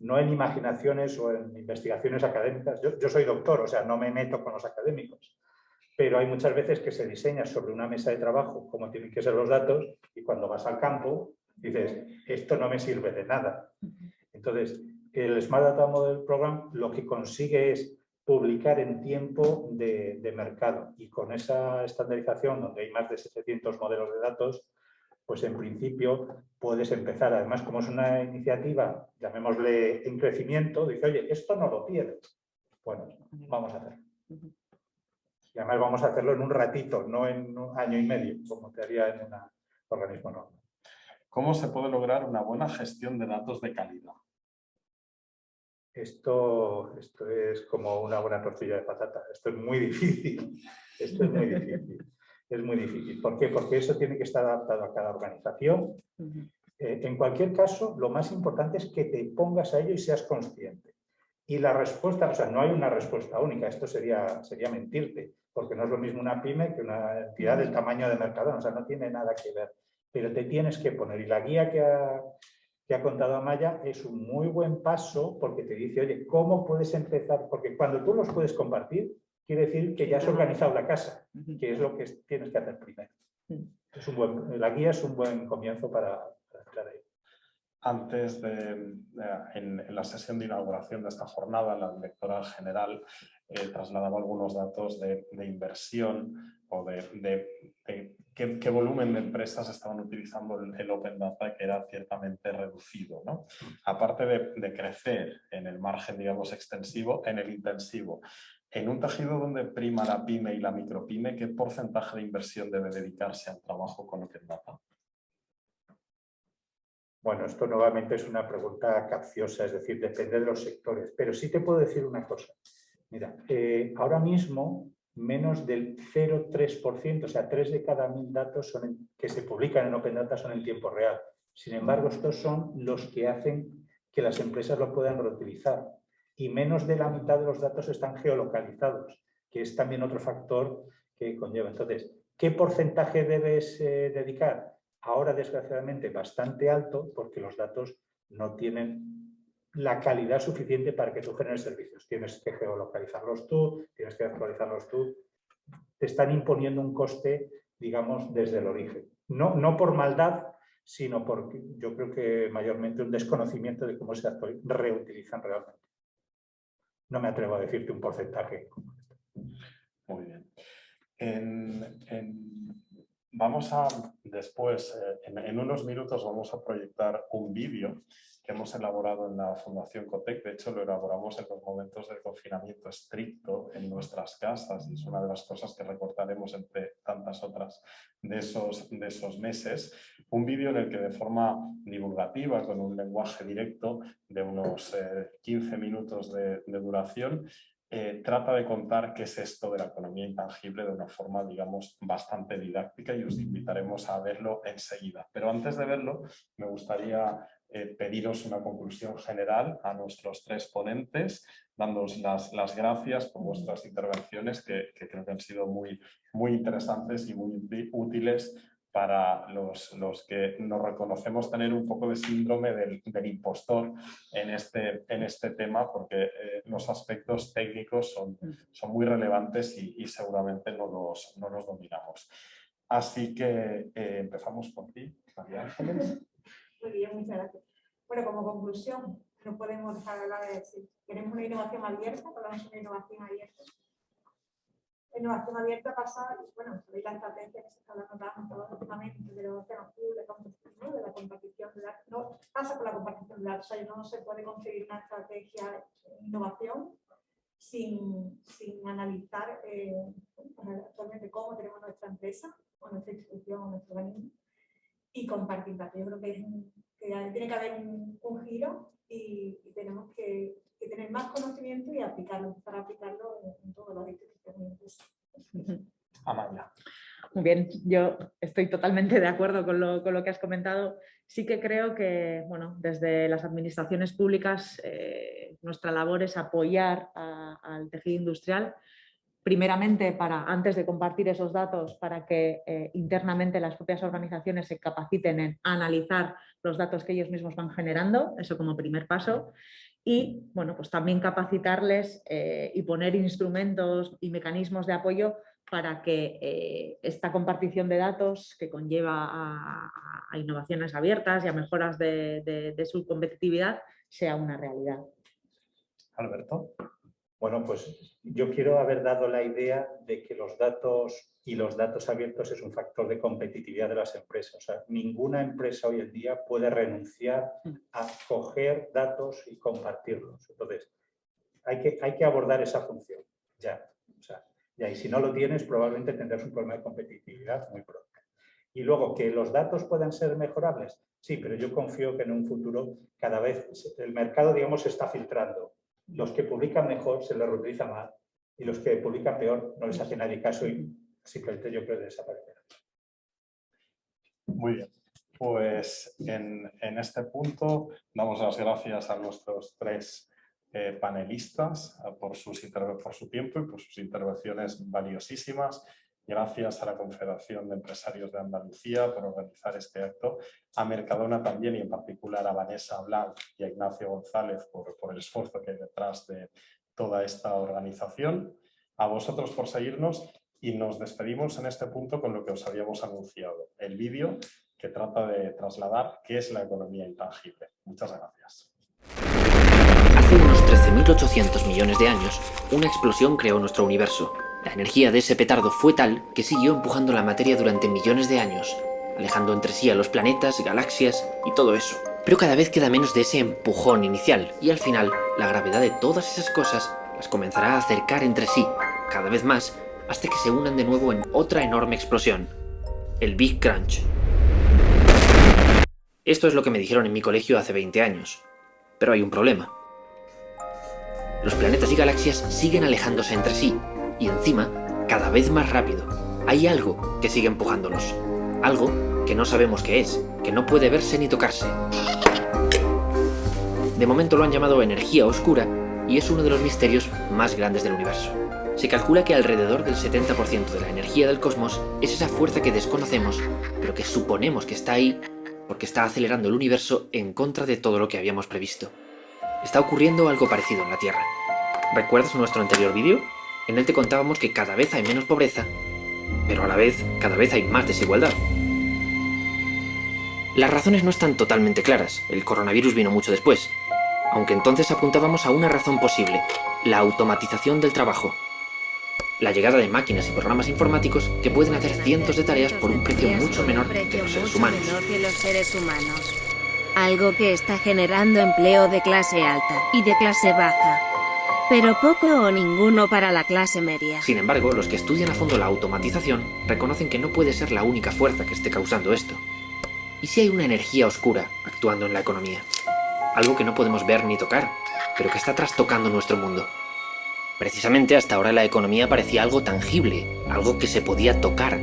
imaginaciones o en investigaciones académicas. Yo soy doctor, o sea, no me meto con los académicos, pero hay muchas veces que se diseña sobre una mesa de trabajo cómo tienen que ser los datos y cuando vas al campo dices, esto no me sirve de nada. Entonces, el Smart Data Model Program lo que consigue es publicar en tiempo de mercado y con esa estandarización donde hay más de 700 modelos de datos, pues en principio puedes empezar, además como es una iniciativa, llamémosle en crecimiento, dice, oye, esto no lo tienes. Bueno, vamos a hacerlo. Y además vamos a hacerlo en un ratito, no en un año y medio, como te haría en un organismo normal. ¿Cómo se puede lograr una buena gestión de datos de calidad? Esto es como una buena tortilla de patata. Esto es muy difícil. Esto es muy difícil. Es muy difícil. ¿Por qué? Porque eso tiene que estar adaptado a cada organización. En cualquier caso, lo más importante es que te pongas a ello y seas consciente. Y la respuesta, o sea, no hay una respuesta única. Esto sería mentirte, porque no es lo mismo una pyme que una entidad del tamaño de Mercadona. O sea, no tiene nada que ver. Pero te tienes que poner. Y la guía que ha contado Amaya es un muy buen paso porque te dice, oye, ¿cómo puedes empezar? Porque cuando tú los puedes compartir, quiere decir que ya has organizado la casa, que es lo que tienes que hacer primero. La guía es un buen comienzo para entrar ahí. Antes en la sesión de inauguración de esta jornada, la directora general trasladaba algunos datos de inversión o de qué volumen de empresas estaban utilizando el Open Data, que era ciertamente reducido, ¿no? Aparte de crecer en el margen, digamos, extensivo, en el intensivo. En un tejido donde prima la pyme y la micropyme, ¿qué porcentaje de inversión debe dedicarse al trabajo con Open Data? Bueno, esto nuevamente es una pregunta capciosa, es decir, depende de los sectores. Pero sí te puedo decir una cosa. Mira, ahora mismo menos del 0,3%, o sea, 3 de cada 1000 datos que se publican en Open Data son en tiempo real. Sin embargo, estos son los que hacen que las empresas lo puedan reutilizar. Y menos de la mitad de los datos están geolocalizados, que es también otro factor que conlleva. Entonces, ¿qué porcentaje debes dedicar? Ahora, desgraciadamente, bastante alto, porque los datos no tienen la calidad suficiente para que tú generes servicios. Tienes que geolocalizarlos tú, tienes que actualizarlos tú. Te están imponiendo un coste, digamos, desde el origen. No por maldad, sino porque yo creo que mayormente un desconocimiento de cómo se reutilizan realmente. No me atrevo a decirte un porcentaje. Muy bien. Vamos a después, en unos minutos vamos a proyectar un vídeo que hemos elaborado en la Fundación Cotec. De hecho, lo elaboramos en los momentos del confinamiento estricto en nuestras casas y es una de las cosas que recortaremos entre tantas otras de esos meses. Un vídeo en el que de forma divulgativa, con un lenguaje directo de unos 15 minutos de duración, trata de contar qué es esto de la economía intangible de una forma, digamos, bastante didáctica y os invitaremos a verlo enseguida. Pero antes de verlo, me gustaría pediros una conclusión general a nuestros tres ponentes, dándoos las gracias por vuestras intervenciones que creo que han sido muy interesantes y muy útiles para los que nos reconocemos tener un poco de síndrome del impostor en este tema, porque los aspectos técnicos son muy relevantes y seguramente no los dominamos. Así que empezamos por ti, María Ángeles. Muy bien, muchas gracias. Bueno, como conclusión, no podemos dejar de hablar de decir, queremos una innovación abierta, hablamos de una innovación abierta. La innovación abierta pasa, bueno, sabéis la estrategia que se está hablando últimamente de los océanos azul, de la compartición de datos. No pasa por la compartición de datos, o sea, no se puede concebir una estrategia de innovación sin analizar actualmente cómo tenemos nuestra empresa, o nuestra institución, o nuestro organismo, y compartir datos. Yo creo que tiene que haber un giro y tenemos que tener más conocimiento y aplicarlo, empezar a aplicarlo en todas las instituciones. Amalia. Muy bien, yo estoy totalmente de acuerdo con lo que has comentado. Sí que creo que, bueno, desde las administraciones públicas nuestra labor es apoyar al tejido industrial, primeramente antes de compartir esos datos, para que internamente las propias organizaciones se capaciten en analizar los datos que ellos mismos van generando, eso como primer paso. Y bueno, pues también capacitarles y poner instrumentos y mecanismos de apoyo para que esta compartición de datos, que conlleva a innovaciones abiertas y a mejoras de su competitividad, sea una realidad. Alberto. Bueno, pues yo quiero haber dado la idea de que los datos y los datos abiertos es un factor de competitividad de las empresas. O sea, ninguna empresa hoy en día puede renunciar a coger datos y compartirlos. Entonces, hay que abordar esa función ya. O sea, ya, y si no lo tienes, probablemente tendrás un problema de competitividad muy pronto. Y luego, que los datos puedan ser mejorables, sí, pero yo confío que en un futuro cada vez el mercado, digamos, se está filtrando. Los que publican mejor se les reutiliza más y los que publican peor no les hace nadie caso y simplemente yo creo que desaparecerá. Muy bien, pues en este punto damos las gracias a nuestros tres panelistas por su tiempo y por sus intervenciones valiosísimas. Gracias a la Confederación de Empresarios de Andalucía por organizar este acto, a Mercadona también y en particular a Vanessa Blanc y a Ignacio González por el esfuerzo que hay detrás de toda esta organización, a vosotros por seguirnos y nos despedimos en este punto con lo que os habíamos anunciado, el vídeo que trata de trasladar qué es la economía intangible. Muchas gracias. Hace unos 13.800 millones de años, una explosión creó nuestro universo. La energía de ese petardo fue tal que siguió empujando la materia durante millones de años, alejando entre sí a los planetas, galaxias y todo eso. Pero cada vez queda menos de ese empujón inicial, y al final, la gravedad de todas esas cosas las comenzará a acercar entre sí, cada vez más, hasta que se unan de nuevo en otra enorme explosión, el Big Crunch. Esto es lo que me dijeron en mi colegio hace 20 años. Pero hay un problema. Los planetas y galaxias siguen alejándose entre sí, y encima, cada vez más rápido. Hay algo que sigue empujándolos. Algo que no sabemos qué es, que no puede verse ni tocarse. De momento lo han llamado energía oscura, y es uno de los misterios más grandes del universo. Se calcula que alrededor del 70% de la energía del cosmos es esa fuerza que desconocemos, pero que suponemos que está ahí porque está acelerando el universo en contra de todo lo que habíamos previsto. Está ocurriendo algo parecido en la Tierra. ¿Recuerdas nuestro anterior vídeo? En él te contábamos que cada vez hay menos pobreza, pero a la vez cada vez hay más desigualdad. Las razones no están totalmente claras, el coronavirus vino mucho después, aunque entonces apuntábamos a una razón posible, la automatización del trabajo. La llegada de máquinas y programas informáticos que pueden hacer cientos de tareas por un precio mucho menor que los seres humanos. Algo que está generando empleo de clase alta y de clase baja, pero poco o ninguno para la clase media. Sin embargo, los que estudian a fondo la automatización reconocen que no puede ser la única fuerza que esté causando esto. ¿Y si hay una energía oscura actuando en la economía? Algo que no podemos ver ni tocar, pero que está trastocando nuestro mundo. Precisamente hasta ahora la economía parecía algo tangible, algo que se podía tocar.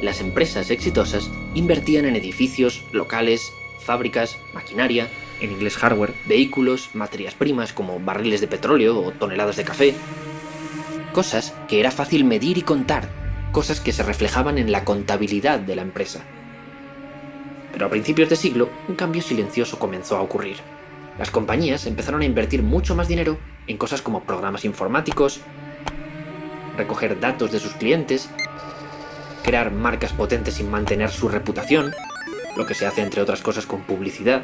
Las empresas exitosas invertían en edificios, locales, fábricas, maquinaria, en inglés hardware, vehículos, materias primas como barriles de petróleo o toneladas de café. Cosas que era fácil medir y contar, cosas que se reflejaban en la contabilidad de la empresa. Pero a principios de siglo, un cambio silencioso comenzó a ocurrir. Las compañías empezaron a invertir mucho más dinero en cosas como programas informáticos, recoger datos de sus clientes, crear marcas potentes sin mantener su reputación, lo que se hace entre otras cosas con publicidad,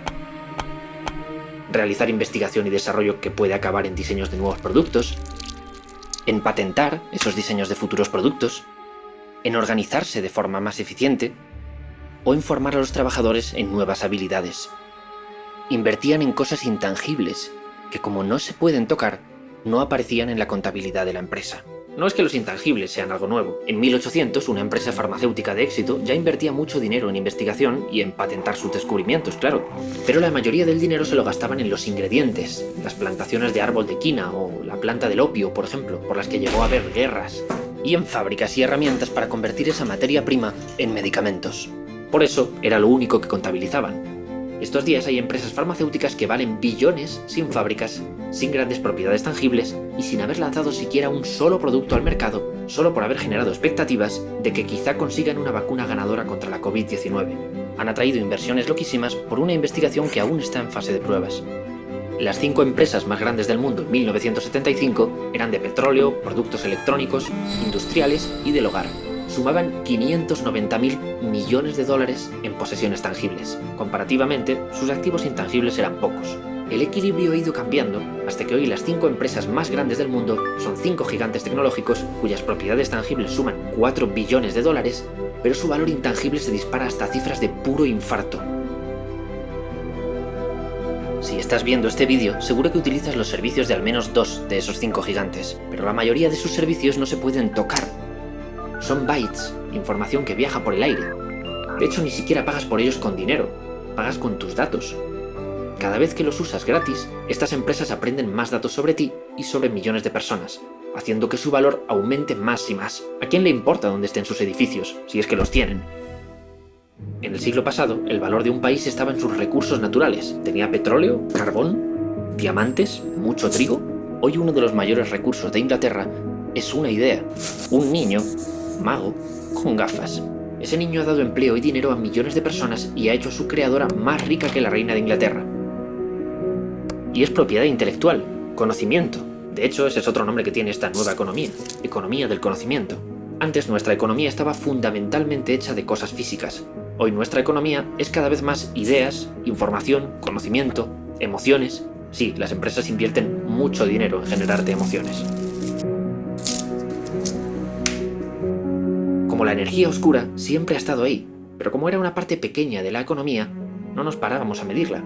realizar investigación y desarrollo que puede acabar en diseños de nuevos productos, en patentar esos diseños de futuros productos, en organizarse de forma más eficiente o en formar a los trabajadores en nuevas habilidades. Invertían en cosas intangibles que, como no se pueden tocar, no aparecían en la contabilidad de la empresa. No es que los intangibles sean algo nuevo. En 1800, una empresa farmacéutica de éxito ya invertía mucho dinero en investigación y en patentar sus descubrimientos, claro. Pero la mayoría del dinero se lo gastaban en los ingredientes, las plantaciones de árbol de quina o la planta del opio, por ejemplo, por las que llegó a haber guerras, y en fábricas y herramientas para convertir esa materia prima en medicamentos. Por eso, era lo único que contabilizaban. Estos días hay empresas farmacéuticas que valen billones sin fábricas, sin grandes propiedades tangibles y sin haber lanzado siquiera un solo producto al mercado, solo por haber generado expectativas de que quizá consigan una vacuna ganadora contra la COVID-19. Han atraído inversiones loquísimas por una investigación que aún está en fase de pruebas. Las 5 empresas más grandes del mundo en 1975 eran de petróleo, productos electrónicos, industriales y del hogar. Sumaban 590.000 millones de dólares en posesiones tangibles. Comparativamente, sus activos intangibles eran pocos. El equilibrio ha ido cambiando hasta que hoy las 5 empresas más grandes del mundo son 5 gigantes tecnológicos cuyas propiedades tangibles suman 4 billones de dólares, pero su valor intangible se dispara hasta cifras de puro infarto. Si estás viendo este vídeo, seguro que utilizas los servicios de al menos 2 de esos 5 gigantes, pero la mayoría de sus servicios no se pueden tocar. Son bytes, información que viaja por el aire. De hecho, ni siquiera pagas por ellos con dinero, pagas con tus datos. Cada vez que los usas gratis, estas empresas aprenden más datos sobre ti y sobre millones de personas, haciendo que su valor aumente más y más. ¿A quién le importa dónde estén sus edificios, si es que los tienen? En el siglo pasado, el valor de un país estaba en sus recursos naturales. Tenía petróleo, carbón, diamantes, mucho trigo. Hoy uno de los mayores recursos de Inglaterra es una idea, un niño mago con gafas. Ese niño ha dado empleo y dinero a millones de personas y ha hecho a su creadora más rica que la reina de Inglaterra. Y es propiedad intelectual, conocimiento. De hecho, ese es otro nombre que tiene esta nueva economía, economía del conocimiento. Antes nuestra economía estaba fundamentalmente hecha de cosas físicas. Hoy nuestra economía es cada vez más ideas, información, conocimiento, emociones. Sí, las empresas invierten mucho dinero en generarte emociones. como la energía oscura siempre ha estado ahí, pero como era una parte pequeña de la economía, no nos parábamos a medirla.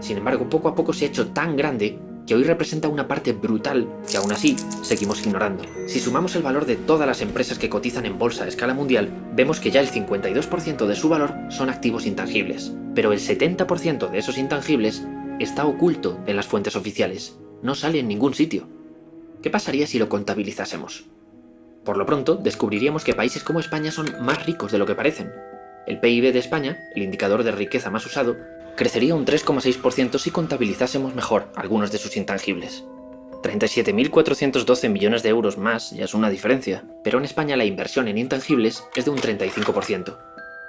Sin embargo, poco a poco se ha hecho tan grande que hoy representa una parte brutal que aún así seguimos ignorando. Si sumamos el valor de todas las empresas que cotizan en bolsa a escala mundial, vemos que ya el 52% de su valor son activos intangibles, pero el 70% de esos intangibles está oculto en las fuentes oficiales, no sale en ningún sitio. ¿Qué pasaría si lo contabilizásemos? Por lo pronto, descubriríamos que países como España son más ricos de lo que parecen. El PIB de España, el indicador de riqueza más usado, crecería un 3,6% si contabilizásemos mejor algunos de sus intangibles. 37.412 millones de euros más ya es una diferencia, pero en España la inversión en intangibles es de un 35%.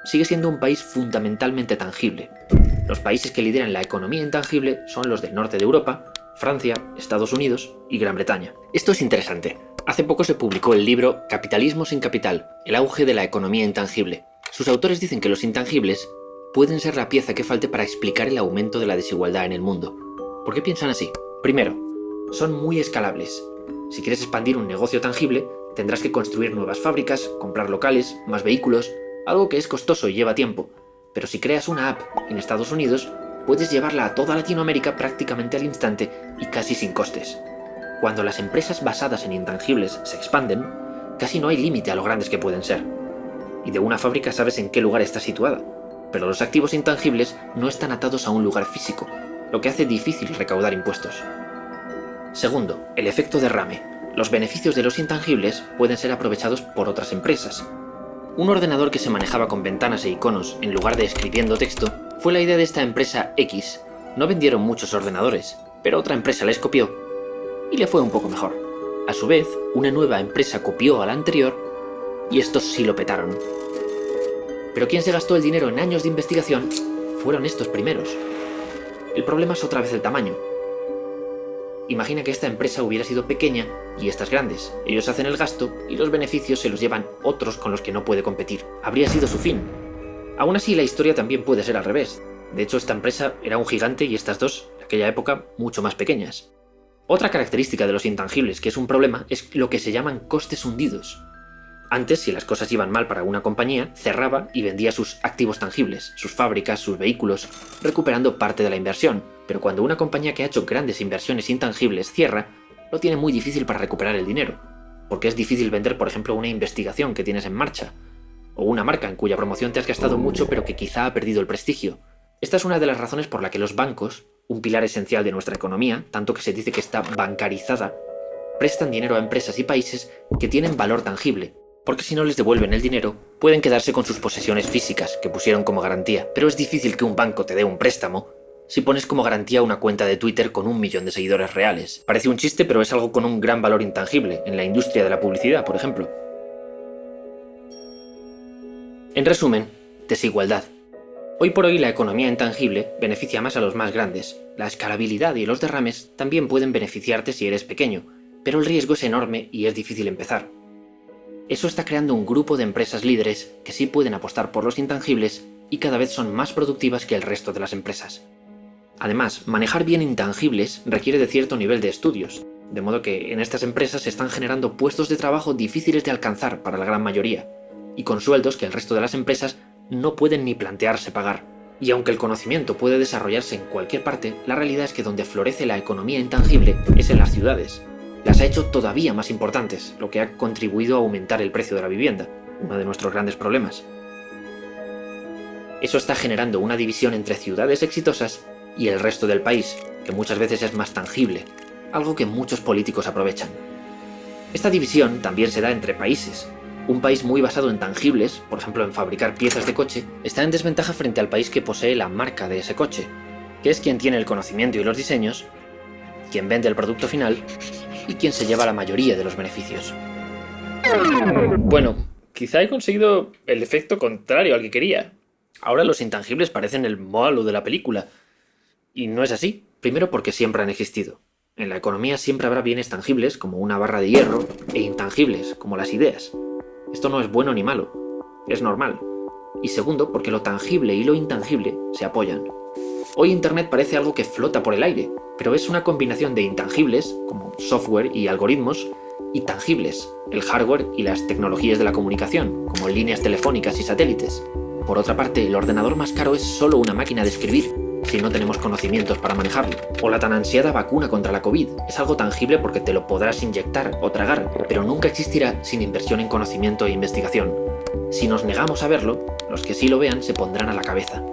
Sigue siendo un país fundamentalmente tangible. Los países que lideran la economía intangible son los del norte de Europa, Francia, Estados Unidos y Gran Bretaña. Esto es interesante. Hace poco se publicó el libro Capitalismo sin capital, el auge de la economía intangible. Sus autores dicen que los intangibles pueden ser la pieza que falte para explicar el aumento de la desigualdad en el mundo. ¿Por qué piensan así? Primero, son muy escalables. Si quieres expandir un negocio tangible, tendrás que construir nuevas fábricas, comprar locales, más vehículos, algo que es costoso y lleva tiempo. Pero si creas una app en Estados Unidos, puedes llevarla a toda Latinoamérica prácticamente al instante y casi sin costes. Cuando las empresas basadas en intangibles se expanden, casi no hay límite a lo grandes que pueden ser. Y de una fábrica sabes en qué lugar está situada, pero los activos intangibles no están atados a un lugar físico, lo que hace difícil recaudar impuestos. Segundo, el efecto derrame. Los beneficios de los intangibles pueden ser aprovechados por otras empresas. Un ordenador que se manejaba con ventanas e iconos en lugar de escribiendo texto fue la idea de esta empresa X. No vendieron muchos ordenadores, pero otra empresa les copió y le fue un poco mejor. A su vez, una nueva empresa copió a la anterior y estos sí lo petaron. Pero quien se gastó el dinero en años de investigación fueron estos primeros. El problema es otra vez el tamaño. Imagina que esta empresa hubiera sido pequeña y estas grandes. Ellos hacen el gasto y los beneficios se los llevan otros con los que no puede competir. Habría sido su fin. Aún así, la historia también puede ser al revés. De hecho, esta empresa era un gigante y estas dos, en aquella época, mucho más pequeñas. Otra característica de los intangibles que es un problema es lo que se llaman costes hundidos. Antes, si las cosas iban mal para una compañía, cerraba y vendía sus activos tangibles, sus fábricas, sus vehículos, recuperando parte de la inversión. Pero cuando una compañía que ha hecho grandes inversiones intangibles cierra, lo tiene muy difícil para recuperar el dinero. Porque es difícil vender, por ejemplo, una investigación que tienes en marcha, o una marca en cuya promoción te has gastado mucho pero que quizá ha perdido el prestigio. Esta es una de las razones por la que los bancos, un pilar esencial de nuestra economía, tanto que se dice que está bancarizada, prestan dinero a empresas y países que tienen valor tangible, porque si no les devuelven el dinero, pueden quedarse con sus posesiones físicas que pusieron como garantía. Pero es difícil que un banco te dé un préstamo si pones como garantía una cuenta de Twitter con 1 millón de seguidores reales. Parece un chiste, pero es algo con un gran valor intangible, en la industria de la publicidad, por ejemplo. En resumen, desigualdad. Hoy por hoy la economía intangible beneficia más a los más grandes. La escalabilidad y los derrames también pueden beneficiarte si eres pequeño, pero el riesgo es enorme y es difícil empezar. Eso está creando un grupo de empresas líderes que sí pueden apostar por los intangibles y cada vez son más productivas que el resto de las empresas. Además, manejar bien intangibles requiere de cierto nivel de estudios, de modo que en estas empresas se están generando puestos de trabajo difíciles de alcanzar para la gran mayoría, y con sueldos que el resto de las empresas no pueden ni plantearse pagar. Y aunque el conocimiento puede desarrollarse en cualquier parte, la realidad es que donde florece la economía intangible es en las ciudades. Las ha hecho todavía más importantes, lo que ha contribuido a aumentar el precio de la vivienda, uno de nuestros grandes problemas. Eso está generando una división entre ciudades exitosas y el resto del país, que muchas veces es más tangible, algo que muchos políticos aprovechan. Esta división también se da entre países. Un país muy basado en tangibles, por ejemplo en fabricar piezas de coche, está en desventaja frente al país que posee la marca de ese coche, que es quien tiene el conocimiento y los diseños, quien vende el producto final y quien se lleva la mayoría de los beneficios. Bueno, quizá he conseguido el efecto contrario al que quería. Ahora los intangibles parecen el malo de la película. Y no es así. Primero porque siempre han existido. En la economía siempre habrá bienes tangibles, como una barra de hierro, e intangibles, como las ideas. Esto no es bueno ni malo. Es normal. Y segundo, porque lo tangible y lo intangible se apoyan. Hoy Internet parece algo que flota por el aire, pero es una combinación de intangibles, como software y algoritmos, y tangibles, el hardware y las tecnologías de la comunicación, como líneas telefónicas y satélites. Por otra parte, el ordenador más caro es solo una máquina de escribir, si no tenemos conocimientos para manejarlo. O la tan ansiada vacuna contra la COVID. Es algo tangible porque te lo podrás inyectar o tragar, pero nunca existirá sin inversión en conocimiento e investigación. Si nos negamos a verlo, los que sí lo vean se pondrán a la cabeza.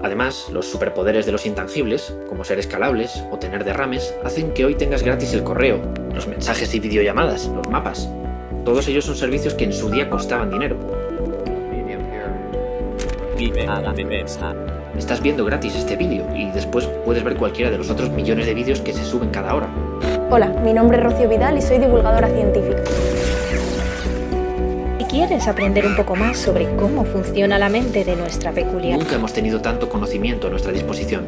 Además, los superpoderes de los intangibles, como ser escalables o tener derrames, hacen que hoy tengas gratis el correo, los mensajes y videollamadas, los mapas. Todos ellos son servicios que en su día costaban dinero. Estás viendo gratis este vídeo y después puedes ver cualquiera de los otros millones de vídeos que se suben cada hora. Hola, mi nombre es Rocío Vidal y soy divulgadora científica. ¿Quieres aprender un poco más sobre cómo funciona la mente de nuestra peculiar? Nunca hemos tenido tanto conocimiento a nuestra disposición.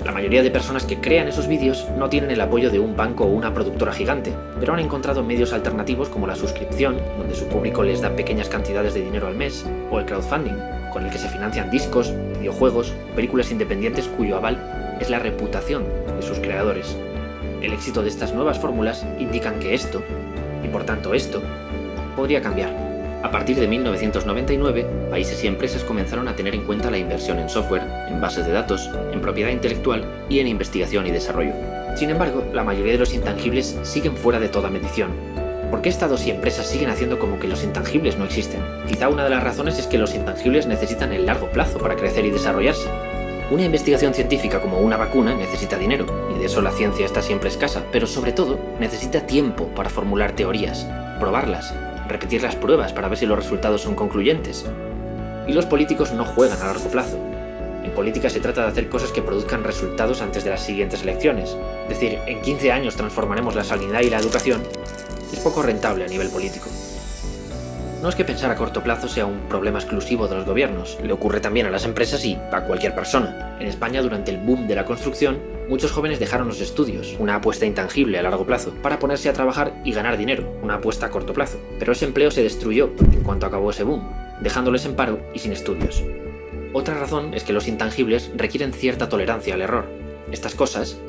La mayoría de personas que crean esos vídeos no tienen el apoyo de un banco o una productora gigante, pero han encontrado medios alternativos como la suscripción, donde su público les da pequeñas cantidades de dinero al mes, o el crowdfunding, con el que se financian discos, videojuegos, películas independientes cuyo aval es la reputación de sus creadores. El éxito de estas nuevas fórmulas indican que esto, y por tanto esto, podría cambiar. A partir de 1999, países y empresas comenzaron a tener en cuenta la inversión en software, en bases de datos, en propiedad intelectual y en investigación y desarrollo. Sin embargo, la mayoría de los intangibles siguen fuera de toda medición. ¿Por qué estados y empresas siguen haciendo como que los intangibles no existen? Quizá una de las razones es que los intangibles necesitan el largo plazo para crecer y desarrollarse. Una investigación científica como una vacuna necesita dinero, y de eso la ciencia está siempre escasa, pero sobre todo necesita tiempo para formular teorías, probarlas, repetir las pruebas para ver si los resultados son concluyentes. Y los políticos no juegan a largo plazo. En política se trata de hacer cosas que produzcan resultados antes de las siguientes elecciones. Es decir, en 15 años transformaremos la sanidad y la educación. Es poco rentable a nivel político. No es que pensar a corto plazo sea un problema exclusivo de los gobiernos, le ocurre también a las empresas y a cualquier persona. En España, durante el boom de la construcción, muchos jóvenes dejaron los estudios, una apuesta intangible a largo plazo, para ponerse a trabajar y ganar dinero, una apuesta a corto plazo. Pero ese empleo se destruyó en cuanto acabó ese boom, dejándoles en paro y sin estudios. Otra razón es que los intangibles requieren cierta tolerancia al error. Estas cosas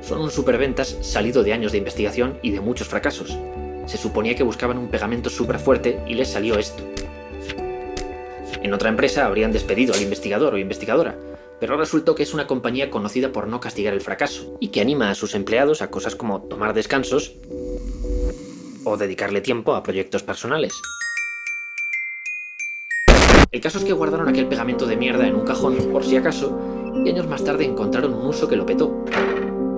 son un superventas salido de años de investigación y de muchos fracasos. Se suponía que buscaban un pegamento súper fuerte y les salió esto. En otra empresa habrían despedido al investigador o investigadora, pero resultó que es una compañía conocida por no castigar el fracaso y que anima a sus empleados a cosas como tomar descansos o dedicarle tiempo a proyectos personales. El caso es que guardaron aquel pegamento de mierda en un cajón por si acaso y años más tarde encontraron un uso que lo petó.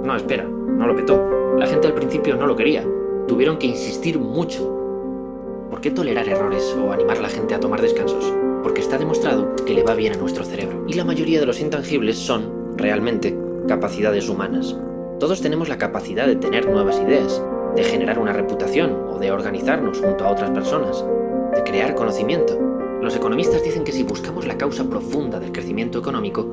No, espera, no lo petó. La gente al principio no lo quería. Tuvieron que insistir mucho. ¿Por qué tolerar errores o animar a la gente a tomar descansos? Porque está demostrado que le va bien a nuestro cerebro. Y la mayoría de los intangibles son, realmente, capacidades humanas. Todos tenemos la capacidad de tener nuevas ideas, de generar una reputación o de organizarnos junto a otras personas, de crear conocimiento. Los economistas dicen que si buscamos la causa profunda del crecimiento económico,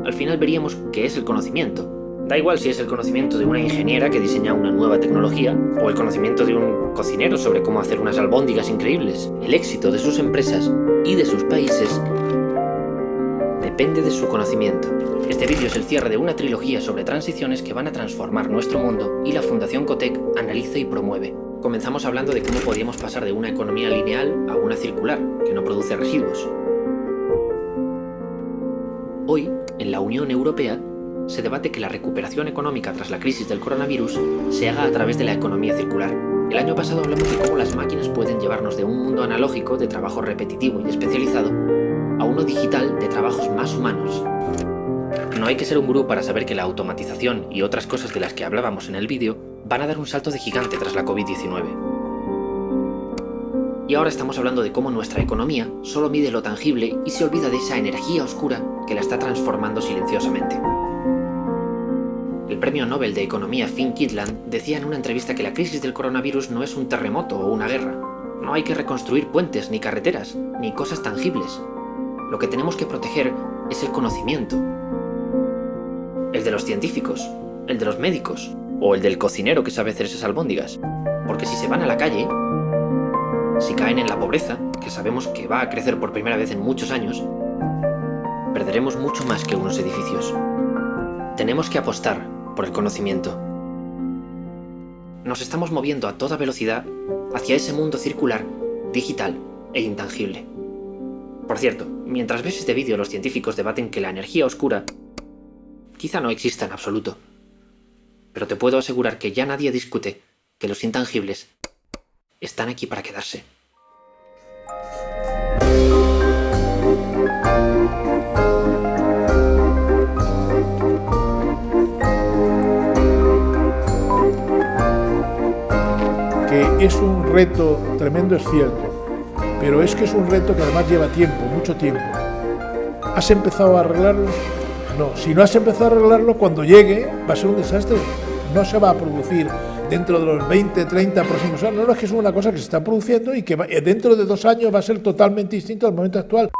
al final veríamos qué es el conocimiento. Da igual si es el conocimiento de una ingeniera que diseña una nueva tecnología o el conocimiento de un cocinero sobre cómo hacer unas albóndigas increíbles. El éxito de sus empresas y de sus países depende de su conocimiento. Este vídeo es el cierre de una trilogía sobre transiciones que van a transformar nuestro mundo y la Fundación Cotec analiza y promueve. Comenzamos hablando de cómo podríamos pasar de una economía lineal a una circular, que no produce residuos. Hoy, en la Unión Europea, se debate que la recuperación económica tras la crisis del coronavirus se haga a través de la economía circular. El año pasado hablamos de cómo las máquinas pueden llevarnos de un mundo analógico de trabajo repetitivo y especializado a uno digital de trabajos más humanos. No hay que ser un gurú para saber que la automatización y otras cosas de las que hablábamos en el vídeo van a dar un salto de gigante tras la COVID-19. Y ahora estamos hablando de cómo nuestra economía solo mide lo tangible y se olvida de esa energía oscura que la está transformando silenciosamente. El premio Nobel de Economía Finn Kitland decía en una entrevista que la crisis del coronavirus no es un terremoto o una guerra. No hay que reconstruir puentes, ni carreteras, ni cosas tangibles. Lo que tenemos que proteger es el conocimiento. El de los científicos, el de los médicos, o el del cocinero que sabe hacer esas albóndigas. Porque si se van a la calle, si caen en la pobreza, que sabemos que va a crecer por primera vez en muchos años, perderemos mucho más que unos edificios. Tenemos que apostar por el conocimiento. nos estamos moviendo a toda velocidad hacia ese mundo circular, digital e intangible. Por cierto, mientras ves este vídeo, los científicos debaten que la energía oscura quizá no exista en absoluto, pero te puedo asegurar que ya nadie discute que los intangibles están aquí para quedarse. Que es un reto tremendo, es cierto, pero es que es un reto que además lleva tiempo, mucho tiempo. ¿Has empezado a arreglarlo? No, si no has empezado a arreglarlo, cuando llegue va a ser un desastre. No se va a producir dentro de los 20, 30 próximos años. No, es que es una cosa que se está produciendo y que dentro de 2 años va a ser totalmente distinto al momento actual.